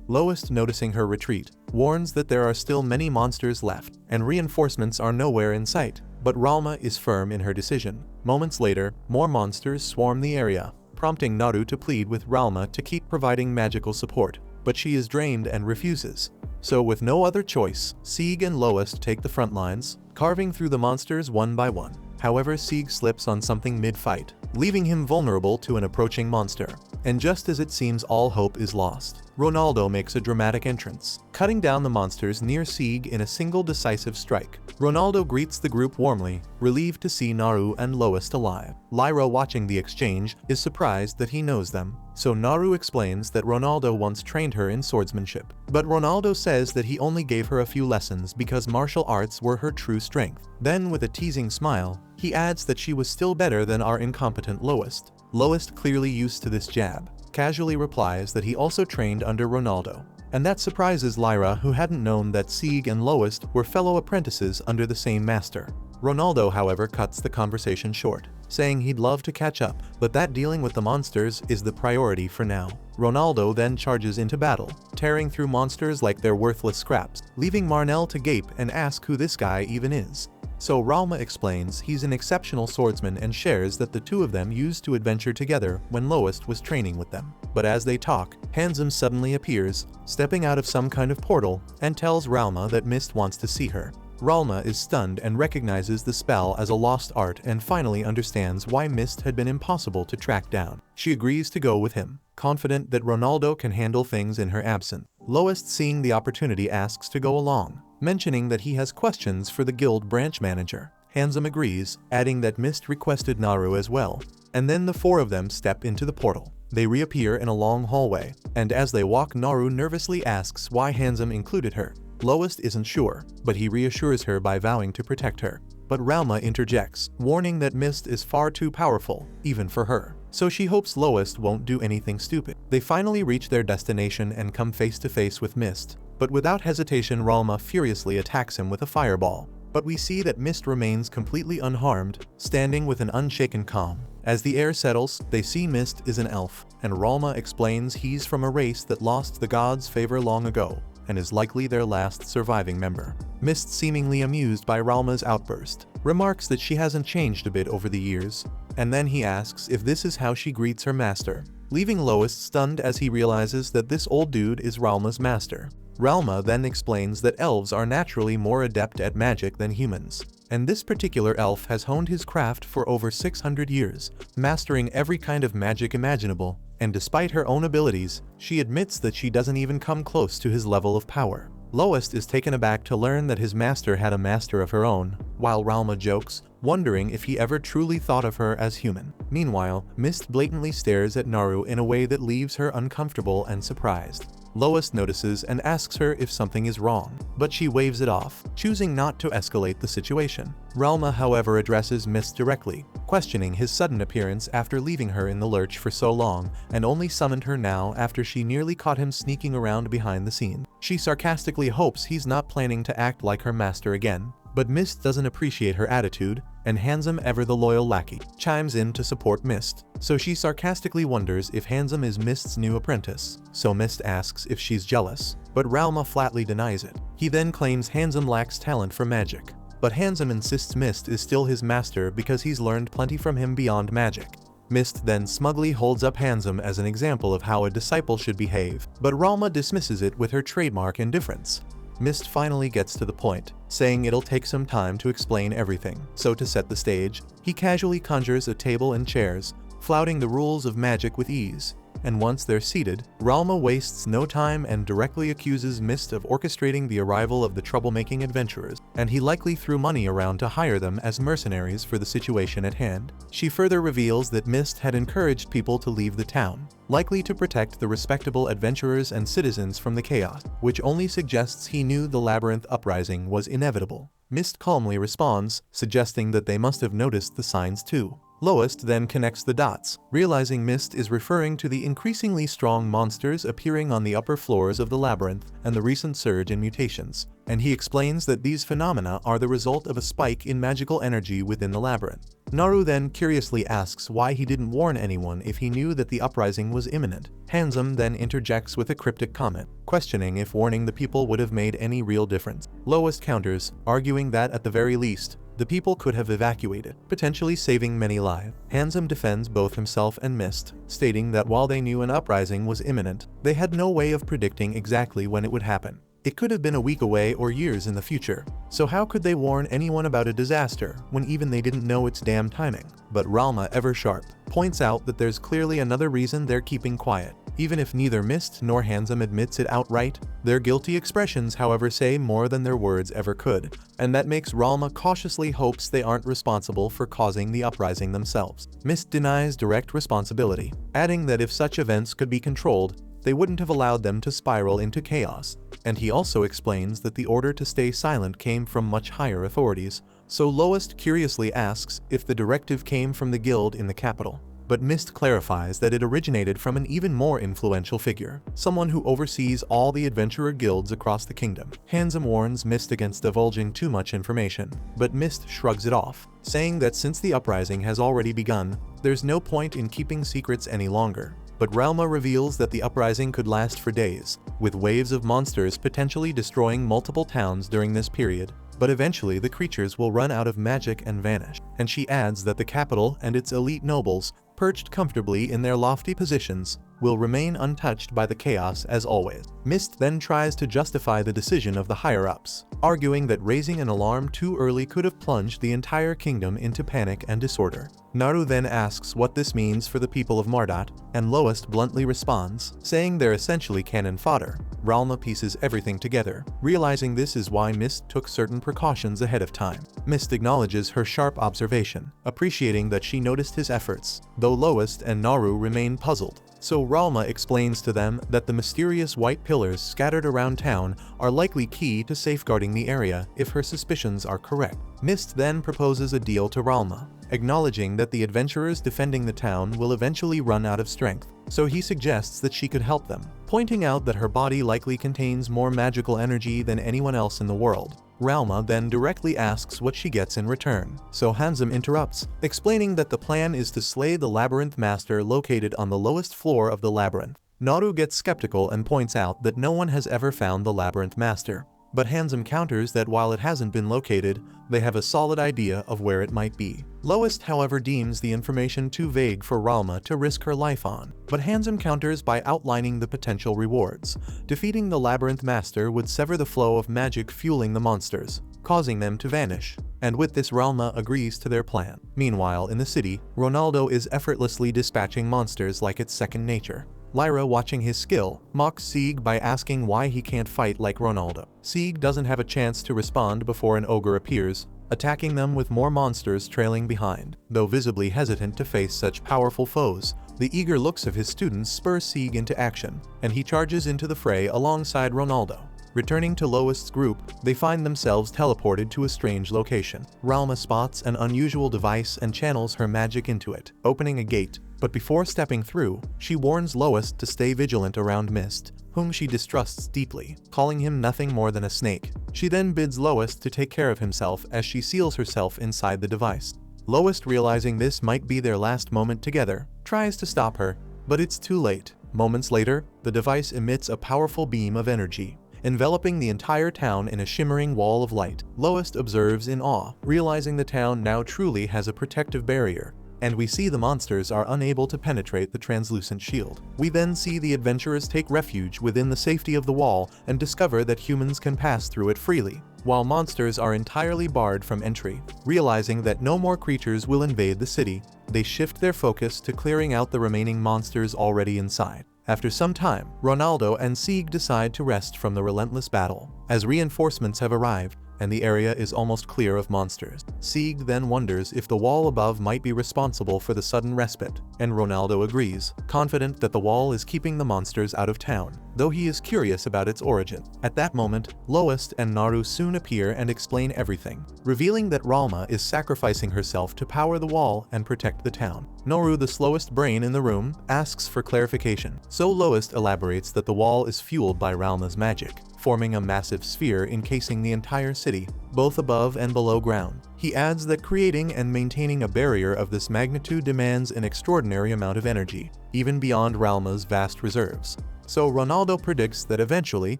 Loist, noticing her retreat, warns that there are still many monsters left, and reinforcements are nowhere in sight. But Ralma is firm in her decision. Moments later, more monsters swarm the area, prompting Naru to plead with Ralma to keep providing magical support, but she is drained and refuses. So with no other choice, Sieg and Loist take the front lines, carving through the monsters one by one. However, Sieg slips on something mid-fight, leaving him vulnerable to an approaching monster. And just as it seems all hope is lost, Ronaldo makes a dramatic entrance, cutting down the monsters near Sieg in a single decisive strike. Ronaldo greets the group warmly, relieved to see Naru and Loist alive. Lyra, watching the exchange, is surprised that he knows them. So Naru explains that Ronaldo once trained her in swordsmanship. But Ronaldo says that he only gave her a few lessons because martial arts were her true strength. Then, with a teasing smile, he adds that she was still better than our incompetent Loist. Loist, clearly used to this jab, casually replies that he also trained under Ronaldo. And that surprises Lyra, who hadn't known that Sieg and Loist were fellow apprentices under the same master. Ronaldo, however, cuts the conversation short, saying he'd love to catch up, but that dealing with the monsters is the priority for now. Ronaldo then charges into battle, tearing through monsters like they're worthless scraps, leaving Marnell to gape and ask who this guy even is. So Ralma explains he's an exceptional swordsman and shares that the two of them used to adventure together when Loist was training with them. But as they talk, Handsome suddenly appears, stepping out of some kind of portal, and tells Ralma that Mist wants to see her. Ralma is stunned and recognizes the spell as a lost art and finally understands why Mist had been impossible to track down. She agrees to go with him, confident that Ronaldo can handle things in her absence. Loest, seeing the opportunity, asks to go along, mentioning that he has questions for the guild branch manager. Handsome agrees, adding that Mist requested Naru as well, and then the four of them step into the portal. They reappear in a long hallway, and as they walk, Naru nervously asks why Handsome included her. Loest isn't sure, but he reassures her by vowing to protect her. But Ralma interjects, warning that Mist is far too powerful, even for her. So she hopes Loest won't do anything stupid. They finally reach their destination and come face to face with Mist, but without hesitation Ralma furiously attacks him with a fireball. But we see that Mist remains completely unharmed, standing with an unshaken calm. As the air settles, they see Mist is an elf, and Ralma explains he's from a race that lost the gods' favor long ago, and is likely their last surviving member. Mist, seemingly amused by Ralma's outburst, remarks that she hasn't changed a bit over the years, and then he asks if this is how she greets her master, leaving Loest stunned as he realizes that this old dude is Ralma's master. Ralma then explains that elves are naturally more adept at magic than humans, and this particular elf has honed his craft for over 600 years, mastering every kind of magic imaginable, and despite her own abilities, she admits that she doesn't even come close to his level of power. Loest is taken aback to learn that his master had a master of her own, while Ralma jokes, wondering if he ever truly thought of her as human. Meanwhile, Mist blatantly stares at Naru in a way that leaves her uncomfortable and surprised. Loest notices and asks her if something is wrong, but she waves it off, choosing not to escalate the situation. Ralma, however, addresses Mist directly, questioning his sudden appearance after leaving her in the lurch for so long, and only summoned her now after she nearly caught him sneaking around behind the scene. She sarcastically hopes he's not planning to act like her master again, but Mist doesn't appreciate her attitude, and Handsome, ever the loyal lackey, chimes in to support Mist. So she sarcastically wonders if Handsome is Mist's new apprentice, so Mist asks if she's jealous, but Ralma flatly denies it. He then claims Handsome lacks talent for magic, but Handsome insists Mist is still his master because he's learned plenty from him beyond magic. Mist then smugly holds up Handsome as an example of how a disciple should behave, but Ralma dismisses it with her trademark indifference. Mist finally gets to the point, saying it'll take some time to explain everything. So to set the stage, he casually conjures a table and chairs, flouting the rules of magic with ease. And once they're seated, Ralma wastes no time and directly accuses Mist of orchestrating the arrival of the troublemaking adventurers, and he likely threw money around to hire them as mercenaries for the situation at hand. She further reveals that Mist had encouraged people to leave the town, likely to protect the respectable adventurers and citizens from the chaos, which only suggests he knew the labyrinth uprising was inevitable. Mist calmly responds, suggesting that they must have noticed the signs too. Loest then connects the dots, realizing Mist is referring to the increasingly strong monsters appearing on the upper floors of the labyrinth and the recent surge in mutations, and he explains that these phenomena are the result of a spike in magical energy within the labyrinth. Naru then curiously asks why he didn't warn anyone if he knew that the uprising was imminent. Handsome then interjects with a cryptic comment, questioning if warning the people would have made any real difference. Loest counters, arguing that at the very least, the people could have evacuated, potentially saving many lives. Handsome defends both himself and Mist, stating that while they knew an uprising was imminent, they had no way of predicting exactly when it would happen. It could have been a week away or years in the future, so how could they warn anyone about a disaster when even they didn't know its damn timing? But Ralma, ever sharp, points out that there's clearly another reason they're keeping quiet. Even if neither Mist nor Handsome admits it outright, their guilty expressions however say more than their words ever could, and that makes Ralma cautiously hopes they aren't responsible for causing the uprising themselves. Mist denies direct responsibility, adding that if such events could be controlled, they wouldn't have allowed them to spiral into chaos, and he also explains that the order to stay silent came from much higher authorities, so Loest curiously asks if the directive came from the guild in the capital. But Mist clarifies that it originated from an even more influential figure, someone who oversees all the adventurer guilds across the kingdom. Handsome warns Mist against divulging too much information, but Mist shrugs it off, saying that since the uprising has already begun, there's no point in keeping secrets any longer. But Ralma reveals that the uprising could last for days, with waves of monsters potentially destroying multiple towns during this period. But eventually the creatures will run out of magic and vanish. And she adds that the capital and its elite nobles, perched comfortably in their lofty positions, will remain untouched by the chaos as always. Mist then tries to justify the decision of the higher-ups, arguing that raising an alarm too early could have plunged the entire kingdom into panic and disorder. Naru then asks what this means for the people of Mardot, and Lowest bluntly responds, saying they're essentially cannon fodder. Ralma pieces everything together, realizing this is why Mist took certain precautions ahead of time. Mist acknowledges her sharp observation, appreciating that she noticed his efforts, though Lowest and Naru remain puzzled. So Ralma explains to them that the mysterious white pillars scattered around town are likely key to safeguarding the area if her suspicions are correct. Mist then proposes a deal to Ralma, acknowledging that the adventurers defending the town will eventually run out of strength, so he suggests that she could help them, pointing out that her body likely contains more magical energy than anyone else in the world. Ralma then directly asks what she gets in return, so Handsome interrupts, explaining that the plan is to slay the labyrinth master located on the lowest floor of the labyrinth. Naru gets skeptical and points out that no one has ever found the labyrinth master, but Handsome counters that while it hasn't been located, they have a solid idea of where it might be. Lowest, however, deems the information too vague for Ralma to risk her life on, but Handsome counters by outlining the potential rewards. Defeating the labyrinth master would sever the flow of magic fueling the monsters, causing them to vanish, and with this Ralma agrees to their plan. Meanwhile, in the city, Ronaldo is effortlessly dispatching monsters like it's second nature. Lyra, watching his skill, mocks Sieg by asking why he can't fight like Ronaldo. Sieg doesn't have a chance to respond before an ogre appears, attacking them with more monsters trailing behind. Though visibly hesitant to face such powerful foes, the eager looks of his students spur Sieg into action, and he charges into the fray alongside Ronaldo. Returning to Lowest's group, they find themselves teleported to a strange location. Ralma spots an unusual device and channels her magic into it, opening a gate. But before stepping through, she warns Lowest to stay vigilant around Mist, whom she distrusts deeply, calling him nothing more than a snake. She then bids Lowest to take care of himself as she seals herself inside the device. Lowest, realizing this might be their last moment together, tries to stop her, but it's too late. Moments later, the device emits a powerful beam of energy, enveloping the entire town in a shimmering wall of light. Lowest observes in awe, realizing the town now truly has a protective barrier, and we see the monsters are unable to penetrate the translucent shield. We then see the adventurers take refuge within the safety of the wall and discover that humans can pass through it freely, while monsters are entirely barred from entry. Realizing that no more creatures will invade the city, they shift their focus to clearing out the remaining monsters already inside. After some time, Ronaldo and Sieg decide to rest from the relentless battle, as reinforcements have arrived, and the area is almost clear of monsters. Sieg then wonders if the wall above might be responsible for the sudden respite, and Ronaldo agrees, confident that the wall is keeping the monsters out of town, though he is curious about its origin. At that moment, Lowest and Naru soon appear and explain everything, revealing that Ralma is sacrificing herself to power the wall and protect the town. Naru, the slowest brain in the room, asks for clarification, so Lowest elaborates that the wall is fueled by Ralma's magic, forming a massive sphere encasing the entire city, both above and below ground. He adds that creating and maintaining a barrier of this magnitude demands an extraordinary amount of energy, even beyond Ralma's vast reserves. So Ronaldo predicts that eventually,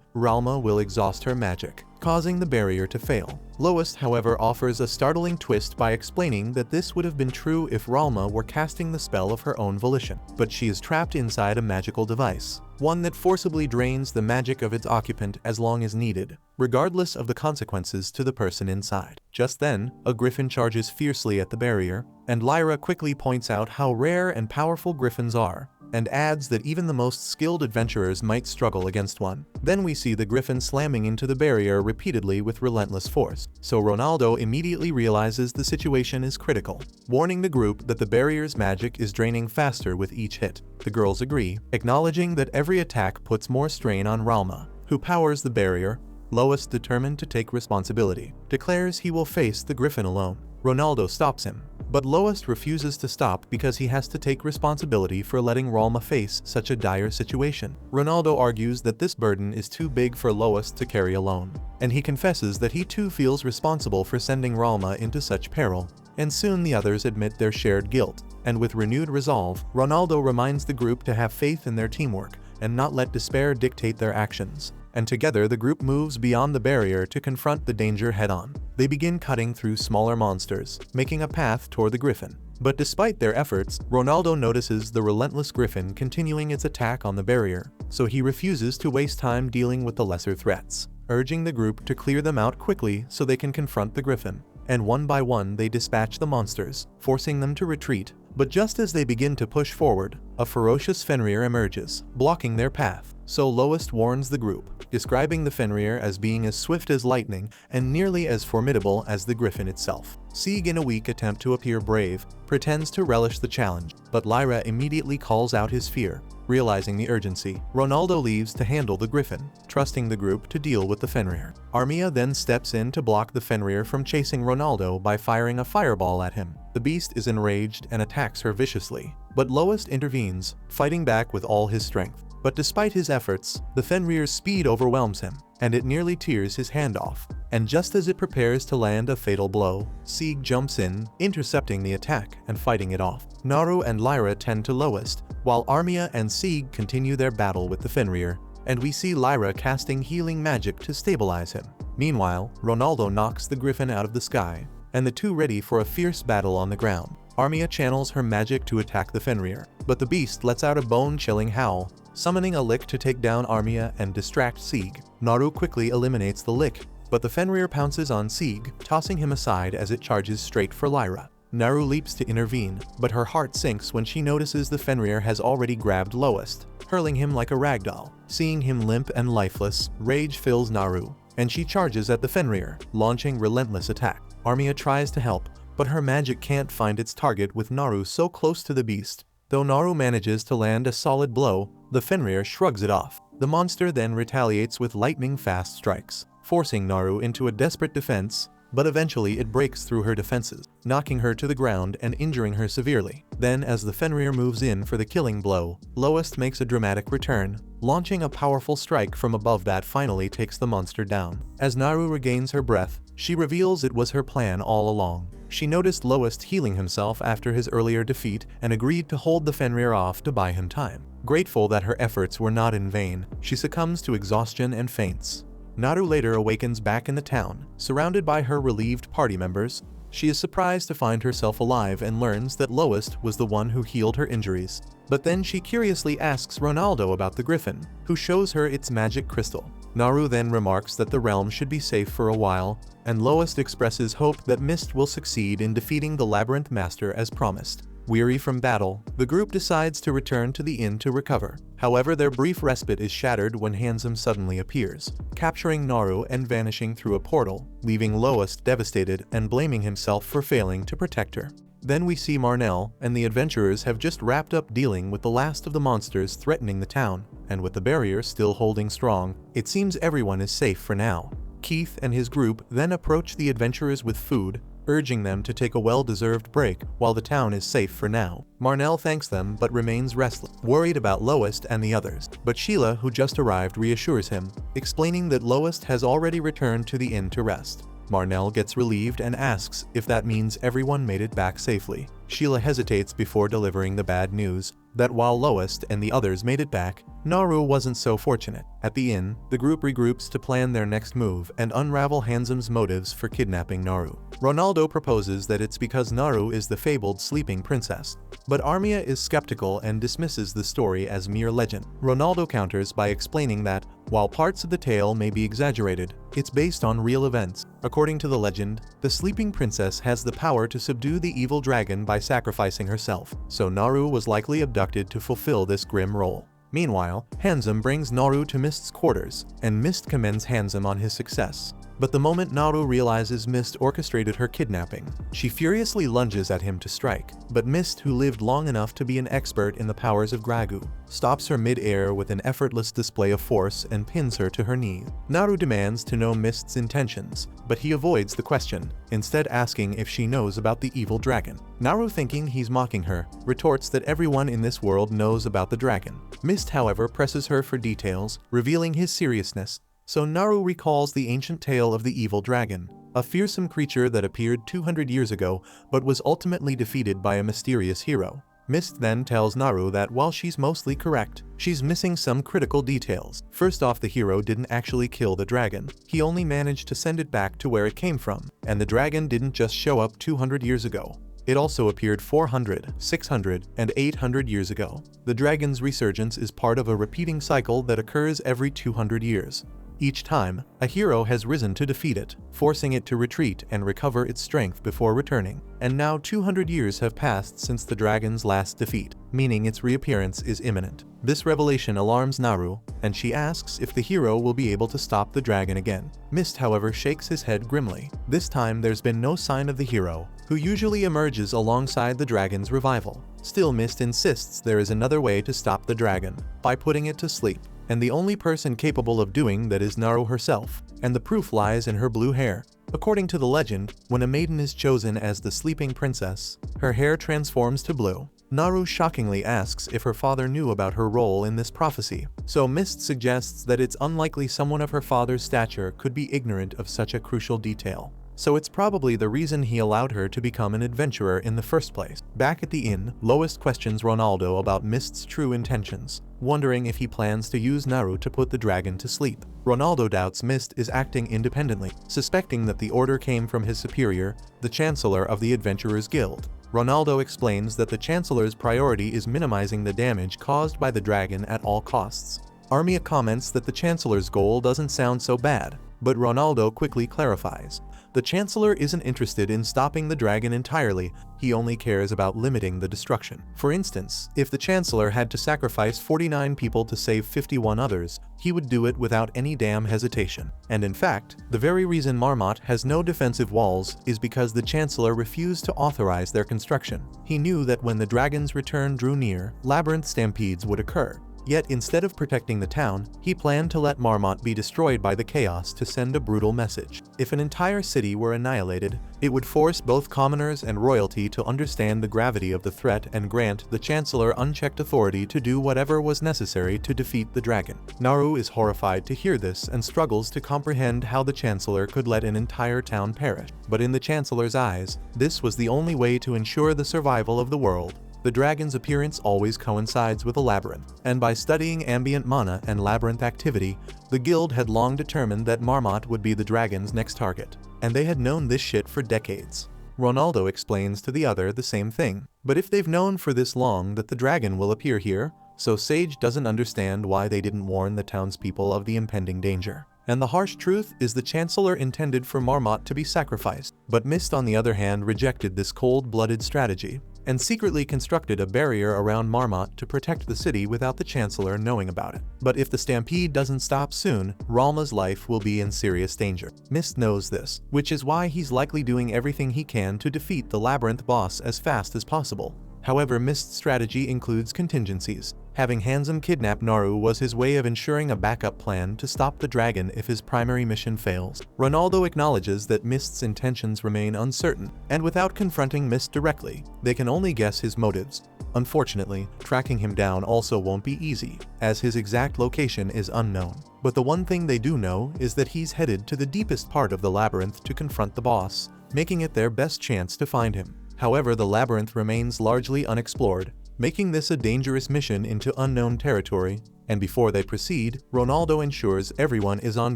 Ralma will exhaust her magic, causing the barrier to fail. Lowest, however, offers a startling twist by explaining that this would have been true if Ralma were casting the spell of her own volition, but she is trapped inside a magical device, one that forcibly drains the magic of its occupant as long as needed, regardless of the consequences to the person inside. Just then, a griffin charges fiercely at the barrier, and Lyra quickly points out how rare and powerful griffins are, and adds that even the most skilled adventurers might struggle against one. Then we see the griffin slamming into the barrier repeatedly with relentless force, so Ronaldo immediately realizes the situation is critical, warning the group that the barrier's magic is draining faster with each hit. The girls agree, acknowledging that every attack puts more strain on Ralma, who powers the barrier. Lowest, determined to take responsibility, declares he will face the griffin alone. Ronaldo stops him, but Lowest refuses to stop because he has to take responsibility for letting Ralma face such a dire situation. Ronaldo argues that this burden is too big for Lowest to carry alone, and he confesses that he too feels responsible for sending Ralma into such peril. And soon the others admit their shared guilt, and with renewed resolve, Ronaldo reminds the group to have faith in their teamwork and not let despair dictate their actions. And together the group moves beyond the barrier to confront the danger head-on. They begin cutting through smaller monsters, making a path toward the griffin. But despite their efforts, Ronaldo notices the relentless griffin continuing its attack on the barrier, so he refuses to waste time dealing with the lesser threats, urging the group to clear them out quickly so they can confront the griffin. And one by one they dispatch the monsters, forcing them to retreat. But just as they begin to push forward, a ferocious Fenrir emerges, blocking their path. So Lowest warns the group, describing the Fenrir as being as swift as lightning and nearly as formidable as the griffin itself. Sieg, in a weak attempt to appear brave, pretends to relish the challenge, but Lyra immediately calls out his fear. Realizing the urgency, Ronaldo leaves to handle the griffin, trusting the group to deal with the Fenrir. Armia then steps in to block the Fenrir from chasing Ronaldo by firing a fireball at him. The beast is enraged and attacks her viciously, but Lowest intervenes, fighting back with all his strength. But despite his efforts, the Fenrir's speed overwhelms him, and it nearly tears his hand off. And just as it prepares to land a fatal blow, Sieg jumps in, intercepting the attack and fighting it off. Naru and Lyra tend to Lowest, while Armia and Sieg continue their battle with the Fenrir, and we see Lyra casting healing magic to stabilize him. Meanwhile, Ronaldo knocks the griffin out of the sky, and the two ready for a fierce battle on the ground. Armia channels her magic to attack the Fenrir, but the beast lets out a bone-chilling howl, summoning a lick to take down Armia and distract Sieg. Naru quickly eliminates the lick, but the Fenrir pounces on Sieg, tossing him aside as it charges straight for Lyra. Naru leaps to intervene, but her heart sinks when she notices the Fenrir has already grabbed Lowest, hurling him like a ragdoll. Seeing him limp and lifeless, rage fills Naru, and she charges at the Fenrir, launching relentless attack. Armia tries to help, but her magic can't find its target with Naru so close to the beast. Though Naru manages to land a solid blow, the Fenrir shrugs it off. The monster then retaliates with lightning-fast strikes, forcing Naru into a desperate defense, but eventually it breaks through her defenses, knocking her to the ground and injuring her severely. Then, as the Fenrir moves in for the killing blow, Lowest makes a dramatic return, launching a powerful strike from above that finally takes the monster down. As Naru regains her breath, she reveals it was her plan all along. She noticed Lowest healing himself after his earlier defeat and agreed to hold the Fenrir off to buy him time. Grateful that her efforts were not in vain, she succumbs to exhaustion and faints. Naru later awakens back in the town, surrounded by her relieved party members. She is surprised to find herself alive and learns that Lowest was the one who healed her injuries. But then she curiously asks Ronaldo about the griffin, who shows her its magic crystal. Naru then remarks that the realm should be safe for a while, and Lowest expresses hope that Mist will succeed in defeating the Labyrinth Master as promised. Weary from battle, the group decides to return to the inn to recover. However, their brief respite is shattered when Handsome suddenly appears, capturing Naru and vanishing through a portal, leaving Lowest devastated and blaming himself for failing to protect her. Then we see Marnell, and the adventurers have just wrapped up dealing with the last of the monsters threatening the town, and with the barrier still holding strong, it seems everyone is safe for now. Keith and his group then approach the adventurers with food, urging them to take a well-deserved break while the town is safe for now. Marnell thanks them but remains restless, worried about Lowest and the others. But Sheila, who just arrived, reassures him, explaining that Lowest has already returned to the inn to rest. Marnell gets relieved and asks if that means everyone made it back safely. Sheila hesitates before delivering the bad news, that while Lowest and the others made it back, Naru wasn't so fortunate. At the inn, the group regroups to plan their next move and unravel Handsome's motives for kidnapping Naru. Ronaldo proposes that it's because Naru is the fabled sleeping princess, but Armia is skeptical and dismisses the story as mere legend. Ronaldo counters by explaining that, while parts of the tale may be exaggerated, it's based on real events. According to the legend, the sleeping princess has the power to subdue the evil dragon by sacrificing herself, so Naru was likely abducted to fulfill this grim role. Meanwhile, Handsome brings Naru to Mist's quarters, and Mist commends Handsome on his success. But the moment Naru realizes Mist orchestrated her kidnapping, she furiously lunges at him to strike. But Mist, who lived long enough to be an expert in the powers of Gragu, stops her mid-air with an effortless display of force and pins her to her knees. Naru demands to know Mist's intentions, but he avoids the question, instead asking if she knows about the evil dragon. Naru, thinking he's mocking her, retorts that everyone in this world knows about the dragon. Mist, however, presses her for details, revealing his seriousness. So Naru recalls the ancient tale of the evil dragon, a fearsome creature that appeared 200 years ago but was ultimately defeated by a mysterious hero. Mist then tells Naru that while she's mostly correct, she's missing some critical details. First off, the hero didn't actually kill the dragon. He only managed to send it back to where it came from, and the dragon didn't just show up 200 years ago. It also appeared 400, 600, and 800 years ago. The dragon's resurgence is part of a repeating cycle that occurs every 200 years. Each time, a hero has risen to defeat it, forcing it to retreat and recover its strength before returning. And now 200 years have passed since the dragon's last defeat, meaning its reappearance is imminent. This revelation alarms Naru, and she asks if the hero will be able to stop the dragon again. Mist, however, shakes his head grimly. This time there's been no sign of the hero, who usually emerges alongside the dragon's revival. Still, Mist insists there is another way to stop the dragon, by putting it to sleep. And the only person capable of doing that is Naru herself, and the proof lies in her blue hair. According to the legend, when a maiden is chosen as the sleeping princess, her hair transforms to blue. Naru shockingly asks if her father knew about her role in this prophecy, so Mist suggests that it's unlikely someone of her father's stature could be ignorant of such a crucial detail. So it's probably the reason he allowed her to become an adventurer in the first place. Back at the inn, Lois questions Ronaldo about Mist's true intentions, wondering if he plans to use Naru to put the dragon to sleep. Ronaldo doubts Mist is acting independently, suspecting that the order came from his superior, the Chancellor of the Adventurers Guild. Ronaldo explains that the Chancellor's priority is minimizing the damage caused by the dragon at all costs. Armia comments that the Chancellor's goal doesn't sound so bad, but Ronaldo quickly clarifies. The Chancellor isn't interested in stopping the dragon entirely, he only cares about limiting the destruction. For instance, if the Chancellor had to sacrifice 49 people to save 51 others, he would do it without any damn hesitation. And in fact, the very reason Marmot has no defensive walls is because the Chancellor refused to authorize their construction. He knew that when the dragon's return drew near, labyrinth stampedes would occur. Yet instead of protecting the town, he planned to let Marmot be destroyed by the chaos to send a brutal message. If an entire city were annihilated, it would force both commoners and royalty to understand the gravity of the threat and grant the Chancellor unchecked authority to do whatever was necessary to defeat the dragon. Naru is horrified to hear this and struggles to comprehend how the Chancellor could let an entire town perish. But in the Chancellor's eyes, this was the only way to ensure the survival of the world. The dragon's appearance always coincides with a labyrinth, and by studying ambient mana and labyrinth activity, the guild had long determined that Marmot would be the dragon's next target. And they had known this shit for decades. Ronaldo explains to the other the same thing. But if they've known for this long that the dragon will appear here, so Sage doesn't understand why they didn't warn the townspeople of the impending danger. And the harsh truth is the Chancellor intended for Marmot to be sacrificed, but Mist on the other hand rejected this cold-blooded strategy, and secretly constructed a barrier around Marmot to protect the city without the Chancellor knowing about it. But if the stampede doesn't stop soon, Ralma's life will be in serious danger. Mist knows this, which is why he's likely doing everything he can to defeat the labyrinth boss as fast as possible. However, Mist's strategy includes contingencies. Having Handsome kidnap Naru was his way of ensuring a backup plan to stop the dragon if his primary mission fails. Ronaldo acknowledges that Mist's intentions remain uncertain, and without confronting Mist directly, they can only guess his motives. Unfortunately, tracking him down also won't be easy, as his exact location is unknown. But the one thing they do know is that he's headed to the deepest part of the labyrinth to confront the boss, making it their best chance to find him. However, the labyrinth remains largely unexplored, making this a dangerous mission into unknown territory, and before they proceed, Ronaldo ensures everyone is on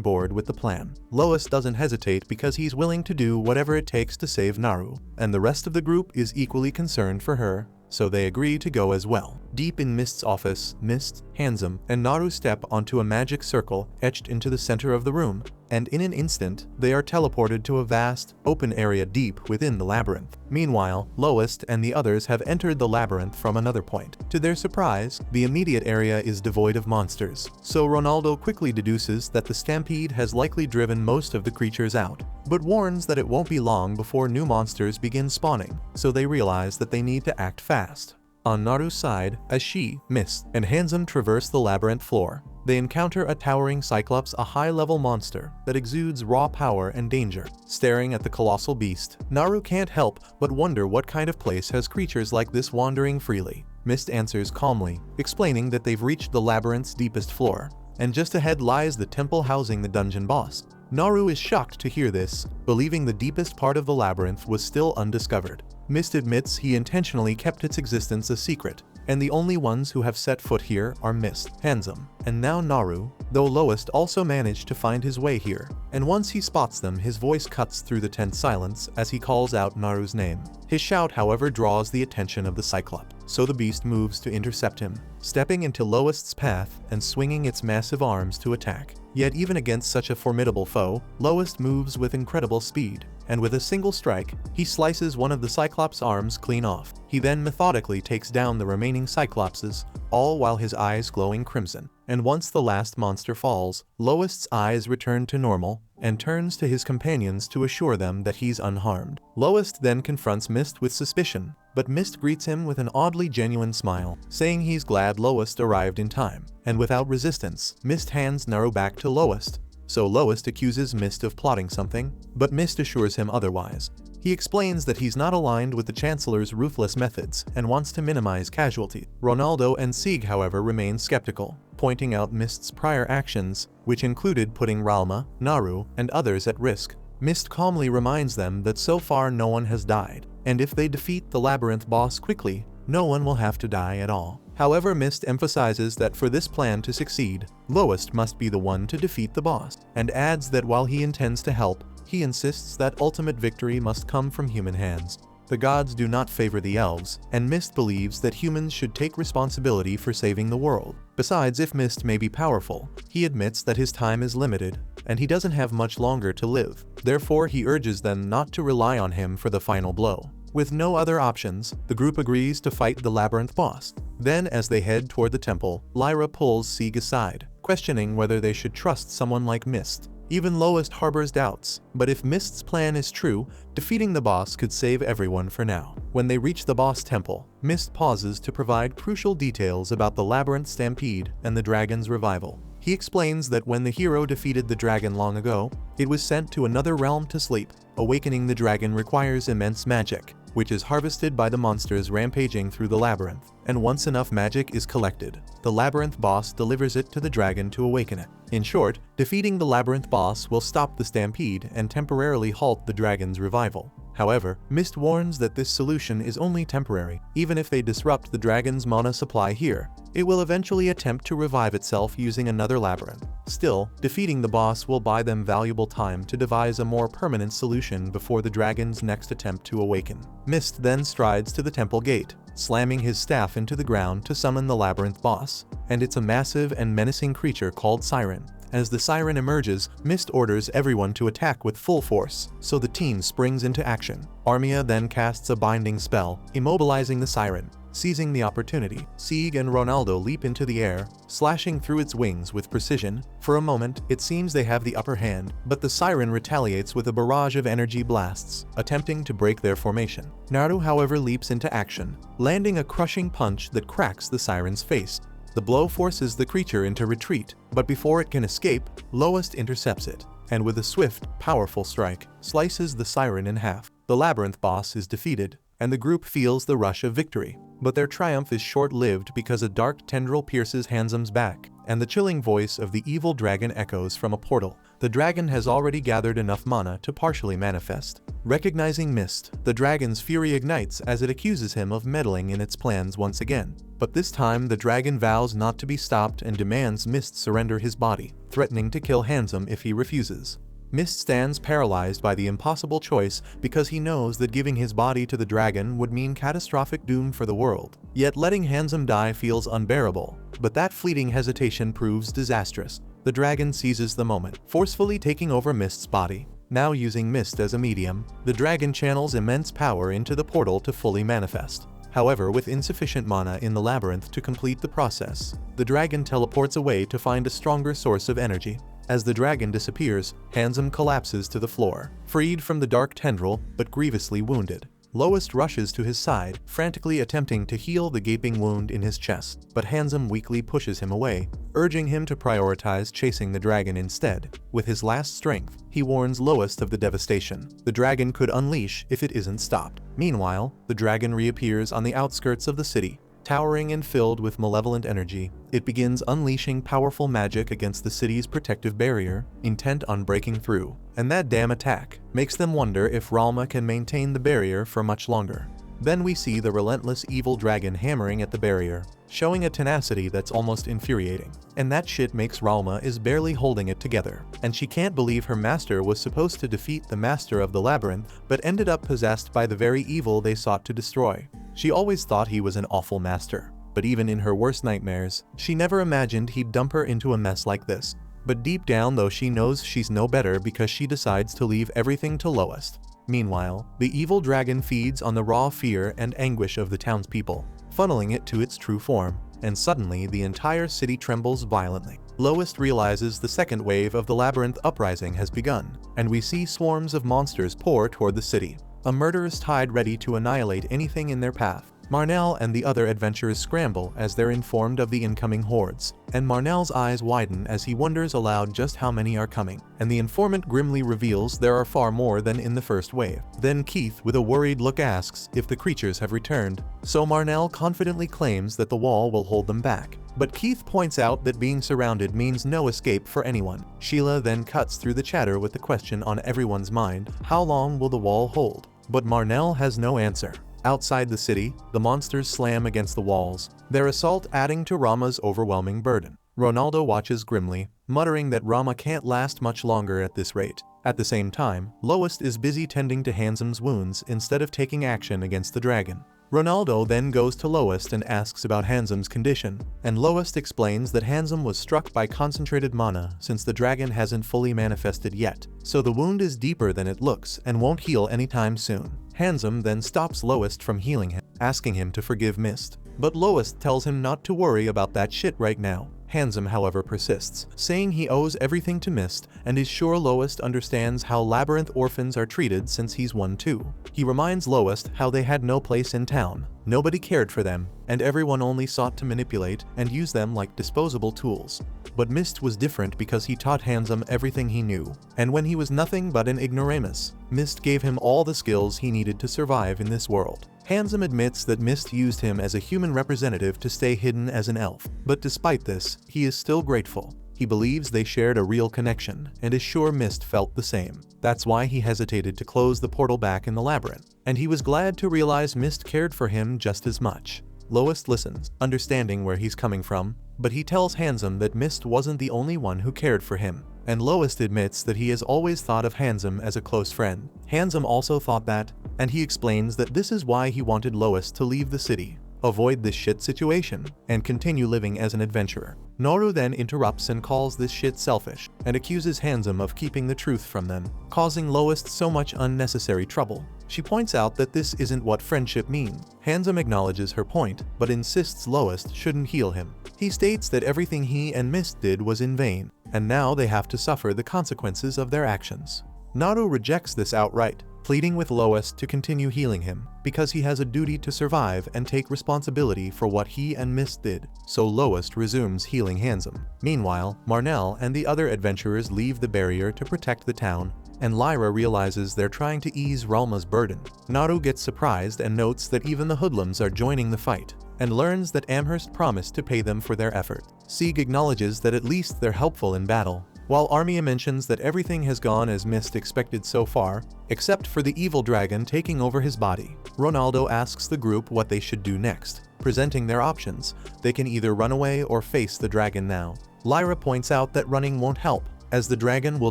board with the plan. Lois doesn't hesitate because he's willing to do whatever it takes to save Naru, and the rest of the group is equally concerned for her, so they agree to go as well. Deep in Mist's office, Mist, Handsome, and Naru step onto a magic circle etched into the center of the room, and in an instant, they are teleported to a vast, open area deep within the labyrinth. Meanwhile, Lois and the others have entered the labyrinth from another point. To their surprise, the immediate area is devoid of monsters, so Ronaldo quickly deduces that the stampede has likely driven most of the creatures out, but warns that it won't be long before new monsters begin spawning, so they realize that they need to act fast. On Naru's side, as she, Mist, and Handsome traverse the labyrinth floor, they encounter a towering Cyclops, a high-level monster that exudes raw power and danger. Staring at the colossal beast, Naru can't help but wonder what kind of place has creatures like this wandering freely. Mist answers calmly, explaining that they've reached the labyrinth's deepest floor, and just ahead lies the temple housing the dungeon boss. Naru is shocked to hear this, believing the deepest part of the labyrinth was still undiscovered. Mist admits he intentionally kept its existence a secret, and the only ones who have set foot here are Mist, Handsome, and now Naru, though Lowest also managed to find his way here, and once he spots them his voice cuts through the tense silence as he calls out Naru's name. His shout however draws the attention of the Cyclops, so the beast moves to intercept him, stepping into Lowest's path and swinging its massive arms to attack. Yet even against such a formidable foe, Lowest moves with incredible speed, and with a single strike, he slices one of the Cyclops' arms clean off. He then methodically takes down the remaining Cyclopses, all while his eyes glowing crimson. And once the last monster falls, Lowest's eyes return to normal, and turns to his companions to assure them that he's unharmed. Lowest then confronts Mist with suspicion, but Mist greets him with an oddly genuine smile, saying he's glad Lowest arrived in time. And without resistance, Mist hands Naru back to Lowest. So Lowest accuses Mist of plotting something, but Mist assures him otherwise. He explains that he's not aligned with the Chancellor's ruthless methods and wants to minimize casualties. Ronaldo and Sieg however remain skeptical, pointing out Mist's prior actions, which included putting Ralma, Naru, and others at risk. Mist calmly reminds them that so far no one has died, and if they defeat the Labyrinth boss quickly, no one will have to die at all. However, Mist emphasizes that for this plan to succeed, Lowest must be the one to defeat the boss, and adds that while he intends to help, he insists that ultimate victory must come from human hands. The gods do not favor the elves, and Mist believes that humans should take responsibility for saving the world. Besides, if Mist may be powerful, he admits that his time is limited, and he doesn't have much longer to live. Therefore, he urges them not to rely on him for the final blow. With no other options, the group agrees to fight the Labyrinth boss. Then, as they head toward the temple, Lyra pulls Sieg aside, questioning whether they should trust someone like Mist. Even Lowest harbors doubts, but if Mist's plan is true, defeating the boss could save everyone for now. When they reach the boss temple, Mist pauses to provide crucial details about the Labyrinth stampede and the dragon's revival. He explains that when the hero defeated the dragon long ago, it was sent to another realm to sleep. Awakening the dragon requires immense magic, which is harvested by the monsters rampaging through the labyrinth, and once enough magic is collected, the labyrinth boss delivers it to the dragon to awaken it. In short, defeating the labyrinth boss will stop the stampede and temporarily halt the dragon's revival. However, Mist warns that this solution is only temporary. Even if they disrupt the dragon's mana supply here, it will eventually attempt to revive itself using another labyrinth. Still, defeating the boss will buy them valuable time to devise a more permanent solution before the dragon's next attempt to awaken. Mist then strides to the temple gate, slamming his staff into the ground to summon the labyrinth boss, and it's a massive and menacing creature called Siren. As the siren emerges, Mist orders everyone to attack with full force, so the team springs into action. Armia then casts a binding spell, immobilizing the siren. Seizing the opportunity, Sieg and Ronaldo leap into the air, slashing through its wings with precision. For a moment, it seems they have the upper hand, but the siren retaliates with a barrage of energy blasts, attempting to break their formation. Naru, however, leaps into action, landing a crushing punch that cracks the siren's face. The blow forces the creature into retreat, but before it can escape, Lowest intercepts it, and with a swift, powerful strike, slices the siren in half. The labyrinth boss is defeated, and the group feels the rush of victory. But their triumph is short-lived because a dark tendril pierces Hansem's back, and the chilling voice of the evil dragon echoes from a portal. The dragon has already gathered enough mana to partially manifest. Recognizing Mist, the dragon's fury ignites as it accuses him of meddling in its plans once again. But this time the dragon vows not to be stopped and demands Mist surrender his body, threatening to kill Hansem if he refuses. Mist stands paralyzed by the impossible choice because he knows that giving his body to the dragon would mean catastrophic doom for the world. Yet letting Hansem die feels unbearable, but that fleeting hesitation proves disastrous. The dragon seizes the moment, forcefully taking over Mist's body. Now using Mist as a medium, the dragon channels immense power into the portal to fully manifest. However, with insufficient mana in the labyrinth to complete the process, the dragon teleports away to find a stronger source of energy. As the dragon disappears, Hansem collapses to the floor, freed from the dark tendril but grievously wounded. Lowest rushes to his side, frantically attempting to heal the gaping wound in his chest, but Hansem weakly pushes him away, urging him to prioritize chasing the dragon instead. With his last strength, he warns Lowest of the devastation the dragon could unleash if it isn't stopped. Meanwhile, the dragon reappears on the outskirts of the city. Towering and filled with malevolent energy, it begins unleashing powerful magic against the city's protective barrier, intent on breaking through. And that damn attack makes them wonder if Ralma can maintain the barrier for much longer. Then we see the relentless evil dragon hammering at the barrier, showing a tenacity that's almost infuriating. And that shit makes Ralma is barely holding it together, and she can't believe her master was supposed to defeat the master of the labyrinth, but ended up possessed by the very evil they sought to destroy. She always thought he was an awful master, but even in her worst nightmares, she never imagined he'd dump her into a mess like this. But deep down though, she knows she's no better because she decides to leave everything to Lowest. Meanwhile, the evil dragon feeds on the raw fear and anguish of the townspeople, funneling it to its true form, and suddenly the entire city trembles violently. Lowest realizes the second wave of the labyrinth uprising has begun, and we see swarms of monsters pour toward the city, a murderous tide ready to annihilate anything in their path. Marnell and the other adventurers scramble as they're informed of the incoming hordes, and Marnell's eyes widen as he wonders aloud just how many are coming, and the informant grimly reveals there are far more than in the first wave. Then Keith with a worried look asks if the creatures have returned, so Marnell confidently claims that the wall will hold them back. But Keith points out that being surrounded means no escape for anyone. Sheila then cuts through the chatter with the question on everyone's mind, how long will the wall hold? But Marnell has no answer. Outside the city, the monsters slam against the walls, their assault adding to Rama's overwhelming burden. Ronaldo watches grimly, muttering that Rama can't last much longer at this rate. At the same time, Lowest is busy tending to Handsom's wounds instead of taking action against the dragon. Ronaldo then goes to Lowest and asks about Handsom's condition, and Lowest explains that Handsome was struck by concentrated mana since the dragon hasn't fully manifested yet, so the wound is deeper than it looks and won't heal anytime soon. Handsome then stops Lowest from healing him, asking him to forgive Mist, but Lowest tells him not to worry about that shit right now. Handsome, however, persists, saying he owes everything to Mist and is sure Lowest understands how labyrinth orphans are treated since he's one too. He reminds Lowest how they had no place in town, nobody cared for them, and everyone only sought to manipulate and use them like disposable tools. But Mist was different because he taught Handsome everything he knew, and when he was nothing but an ignoramus, Mist gave him all the skills he needed to survive in this world. Handsome admits that Mist used him as a human representative to stay hidden as an elf, but despite this, he is still grateful. He believes they shared a real connection, and is sure Mist felt the same. That's why he hesitated to close the portal back in the labyrinth, and he was glad to realize Mist cared for him just as much. Lowest listens, understanding where he's coming from, but he tells Handsome that Mist wasn't the only one who cared for him, and Lowest admits that he has always thought of Handsome as a close friend. Handsome also thought that, and he explains that this is why he wanted Lowest to leave the city, avoid this shit situation, and continue living as an adventurer. Noru then interrupts and calls this shit selfish, and accuses Handsome of keeping the truth from them, causing Lowest so much unnecessary trouble. She points out that this isn't what friendship means. Handsome acknowledges her point, but insists Lowest shouldn't heal him. He states that everything he and Mist did was in vain, and now they have to suffer the consequences of their actions. Naru rejects this outright, pleading with Lowest to continue healing him, because he has a duty to survive and take responsibility for what he and Mist did, so Lowest resumes healing Handsome. Meanwhile, Marnell and the other adventurers leave the barrier to protect the town, and Lyra realizes they're trying to ease Ralma's burden. Naru gets surprised and notes that even the hoodlums are joining the fight, and learns that Amherst promised to pay them for their effort. Sieg acknowledges that at least they're helpful in battle, while Armia mentions that everything has gone as Mist expected so far, except for the evil dragon taking over his body. Ronaldo asks the group what they should do next, presenting their options. They can either run away or face the dragon now. Lyra points out that running won't help, as the dragon will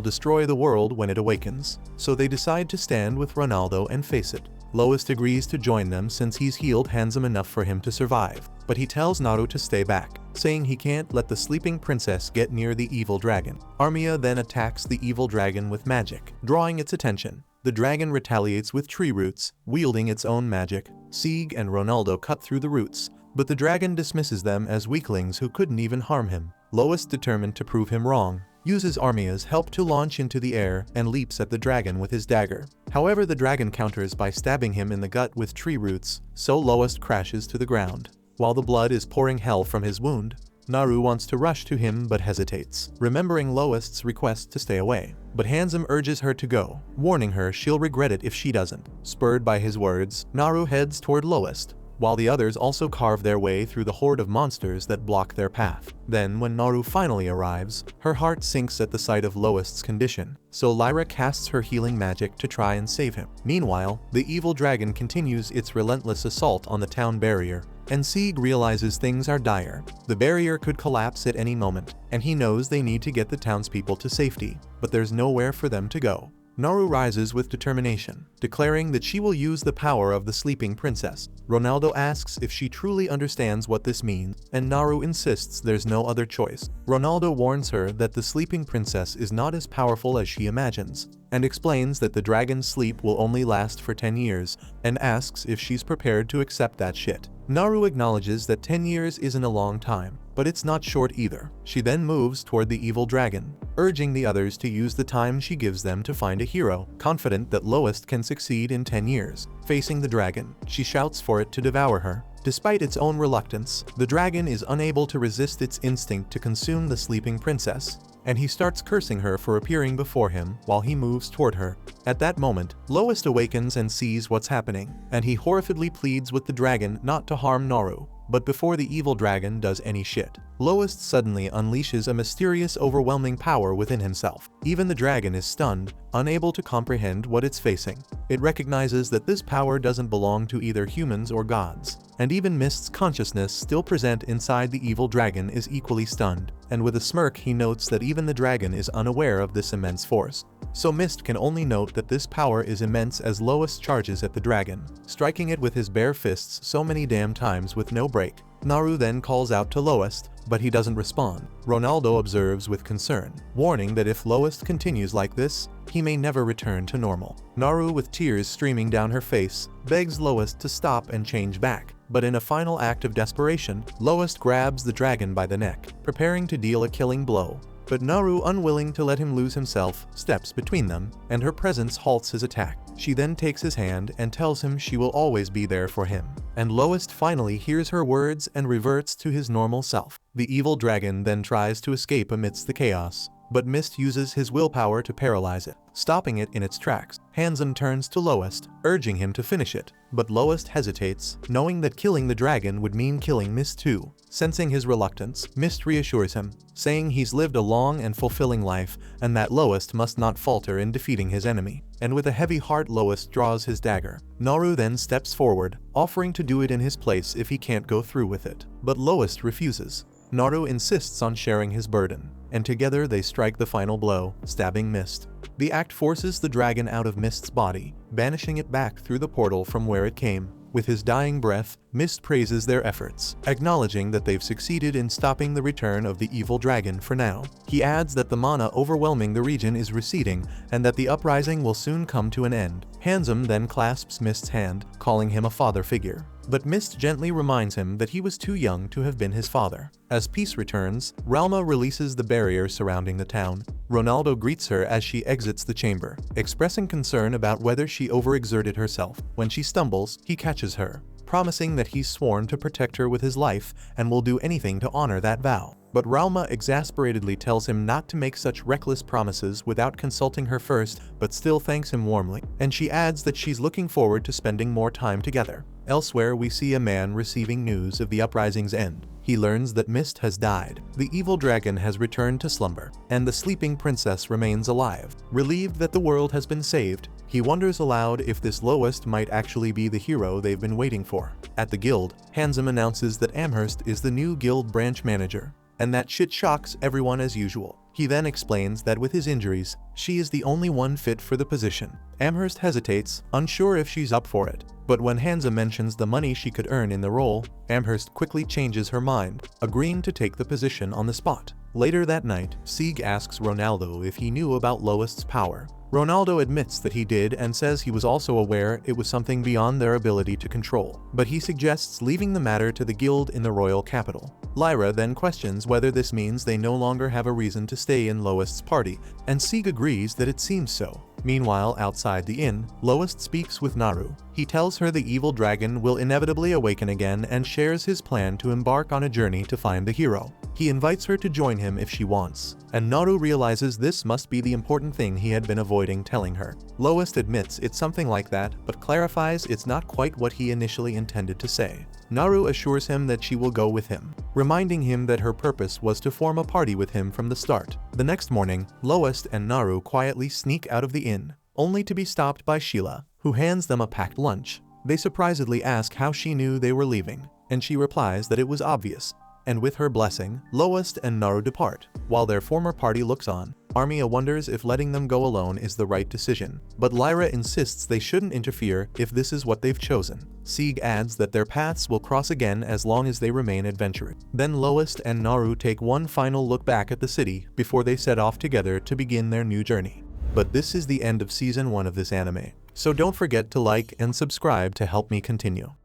destroy the world when it awakens, so they decide to stand with Ronaldo and face it. Lowest agrees to join them since he's healed Handsome enough for him to survive, but he tells Naru to stay back, saying he can't let the sleeping princess get near the evil dragon. Armia then attacks the evil dragon with magic, drawing its attention. The dragon retaliates with tree roots, wielding its own magic. Sieg and Ronaldo cut through the roots, but the dragon dismisses them as weaklings who couldn't even harm him. Lowest, determined to prove him wrong, uses Armia's help to launch into the air and leaps at the dragon with his dagger. However, the dragon counters by stabbing him in the gut with tree roots, so Lowest crashes to the ground. While the blood is pouring hell from his wound, Naru wants to rush to him but hesitates, remembering Lowest's request to stay away. But Handsome urges her to go, warning her she'll regret it if she doesn't. Spurred by his words, Naru heads toward Lowest, while the others also carve their way through the horde of monsters that block their path. Then, when Naru finally arrives, her heart sinks at the sight of Lowest's condition, so Lyra casts her healing magic to try and save him. Meanwhile, the evil dragon continues its relentless assault on the town barrier, and Sieg realizes things are dire. The barrier could collapse at any moment, and he knows they need to get the townspeople to safety, but there's nowhere for them to go. Naru rises with determination, declaring that she will use the power of the sleeping princess. Ronaldo asks if she truly understands what this means, and Naru insists there's no other choice. Ronaldo warns her that the sleeping princess is not as powerful as she imagines, and explains that the dragon's sleep will only last for 10 years, and asks if she's prepared to accept that shit. Naru acknowledges that 10 years isn't a long time, but it's not short either. She then moves toward the evil dragon, urging the others to use the time she gives them to find a hero, confident that Lowest can succeed in 10 years. Facing the dragon, she shouts for it to devour her. Despite its own reluctance, the dragon is unable to resist its instinct to consume the sleeping princess, and he starts cursing her for appearing before him while he moves toward her. At that moment, Lowest awakens and sees what's happening, and he horrifiedly pleads with the dragon not to harm Naru. But before the evil dragon does any shit, Lowest suddenly unleashes a mysterious, overwhelming power within himself. Even the dragon is stunned, unable to comprehend what it's facing. It recognizes that this power doesn't belong to either humans or gods, and even Mist's consciousness still present inside the evil dragon is equally stunned, and with a smirk he notes that even the dragon is unaware of this immense force. So Mist can only note that this power is immense as Lowest charges at the dragon, striking it with his bare fists so many damn times with no break. Naru then calls out to Lowest, but he doesn't respond. Ronaldo observes with concern, warning that if Lowest continues like this, he may never return to normal. Naru, with tears streaming down her face, begs Lowest to stop and change back, but in a final act of desperation, Lowest grabs the dragon by the neck, preparing to deal a killing blow. But Naru, unwilling to let him lose himself, steps between them, and her presence halts his attack. She then takes his hand and tells him she will always be there for him. And Lowest finally hears her words and reverts to his normal self. The evil dragon then tries to escape amidst the chaos, but Mist uses his willpower to paralyze it, stopping it in its tracks. Handsome turns to Lowest, urging him to finish it, but Lowest hesitates, knowing that killing the dragon would mean killing Mist too. Sensing his reluctance, Mist reassures him, saying he's lived a long and fulfilling life and that Lowest must not falter in defeating his enemy. And with a heavy heart, Lowest draws his dagger. Naru then steps forward, offering to do it in his place if he can't go through with it, but Lowest refuses. Naru insists on sharing his burden, and together they strike the final blow, stabbing Mist. The act forces the dragon out of Mist's body, banishing it back through the portal from where it came. With his dying breath, Mist praises their efforts, acknowledging that they've succeeded in stopping the return of the evil dragon for now. He adds that the mana overwhelming the region is receding and that the uprising will soon come to an end. Handsome then clasps Mist's hand, calling him a father figure. But Mist gently reminds him that he was too young to have been his father. As peace returns, Ralma releases the barrier surrounding the town. Ronaldo greets her as she exits the chamber, expressing concern about whether she overexerted herself. When she stumbles, he catches her, promising that he's sworn to protect her with his life and will do anything to honor that vow. But Ralma exasperatedly tells him not to make such reckless promises without consulting her first, but still thanks him warmly, and she adds that she's looking forward to spending more time together. Elsewhere, we see a man receiving news of the uprising's end. He learns that Mist has died, the evil dragon has returned to slumber, and the sleeping princess remains alive. Relieved that the world has been saved, he wonders aloud if this Lowest might actually be the hero they've been waiting for. At the guild, Handsome announces that Amherst is the new guild branch manager, and that shit shocks everyone as usual. He then explains that with his injuries, she is the only one fit for the position. Amherst hesitates, unsure if she's up for it. But when Handsome mentions the money she could earn in the role, Amherst quickly changes her mind, agreeing to take the position on the spot. Later that night, Sieg asks Ronaldo if he knew about Lowest's power. Ronaldo admits that he did and says he was also aware it was something beyond their ability to control, but he suggests leaving the matter to the guild in the royal capital. Lyra then questions whether this means they no longer have a reason to stay in Lowest's party, and Sieg agrees that it seems so. Meanwhile, outside the inn, Lois speaks with Naru. He tells her the evil dragon will inevitably awaken again and shares his plan to embark on a journey to find the hero. He invites her to join him if she wants, and Naru realizes this must be the important thing he had been avoiding telling her. Lois admits it's something like that, but clarifies it's not quite what he initially intended to say. Naru assures him that she will go with him, reminding him that her purpose was to form a party with him from the start. The next morning, Lois and Naru quietly sneak out of the inn, only to be stopped by Sheila, who hands them a packed lunch. They surprisedly ask how she knew they were leaving, and she replies that it was obvious. And with her blessing, Lois and Naru depart. While their former party looks on, Armia wonders if letting them go alone is the right decision, but Lyra insists they shouldn't interfere if this is what they've chosen. Sieg adds that their paths will cross again as long as they remain adventurous. Then Lois and Naru take one final look back at the city before they set off together to begin their new journey. But this is the end of season 1 of this anime, so don't forget to like and subscribe to help me continue.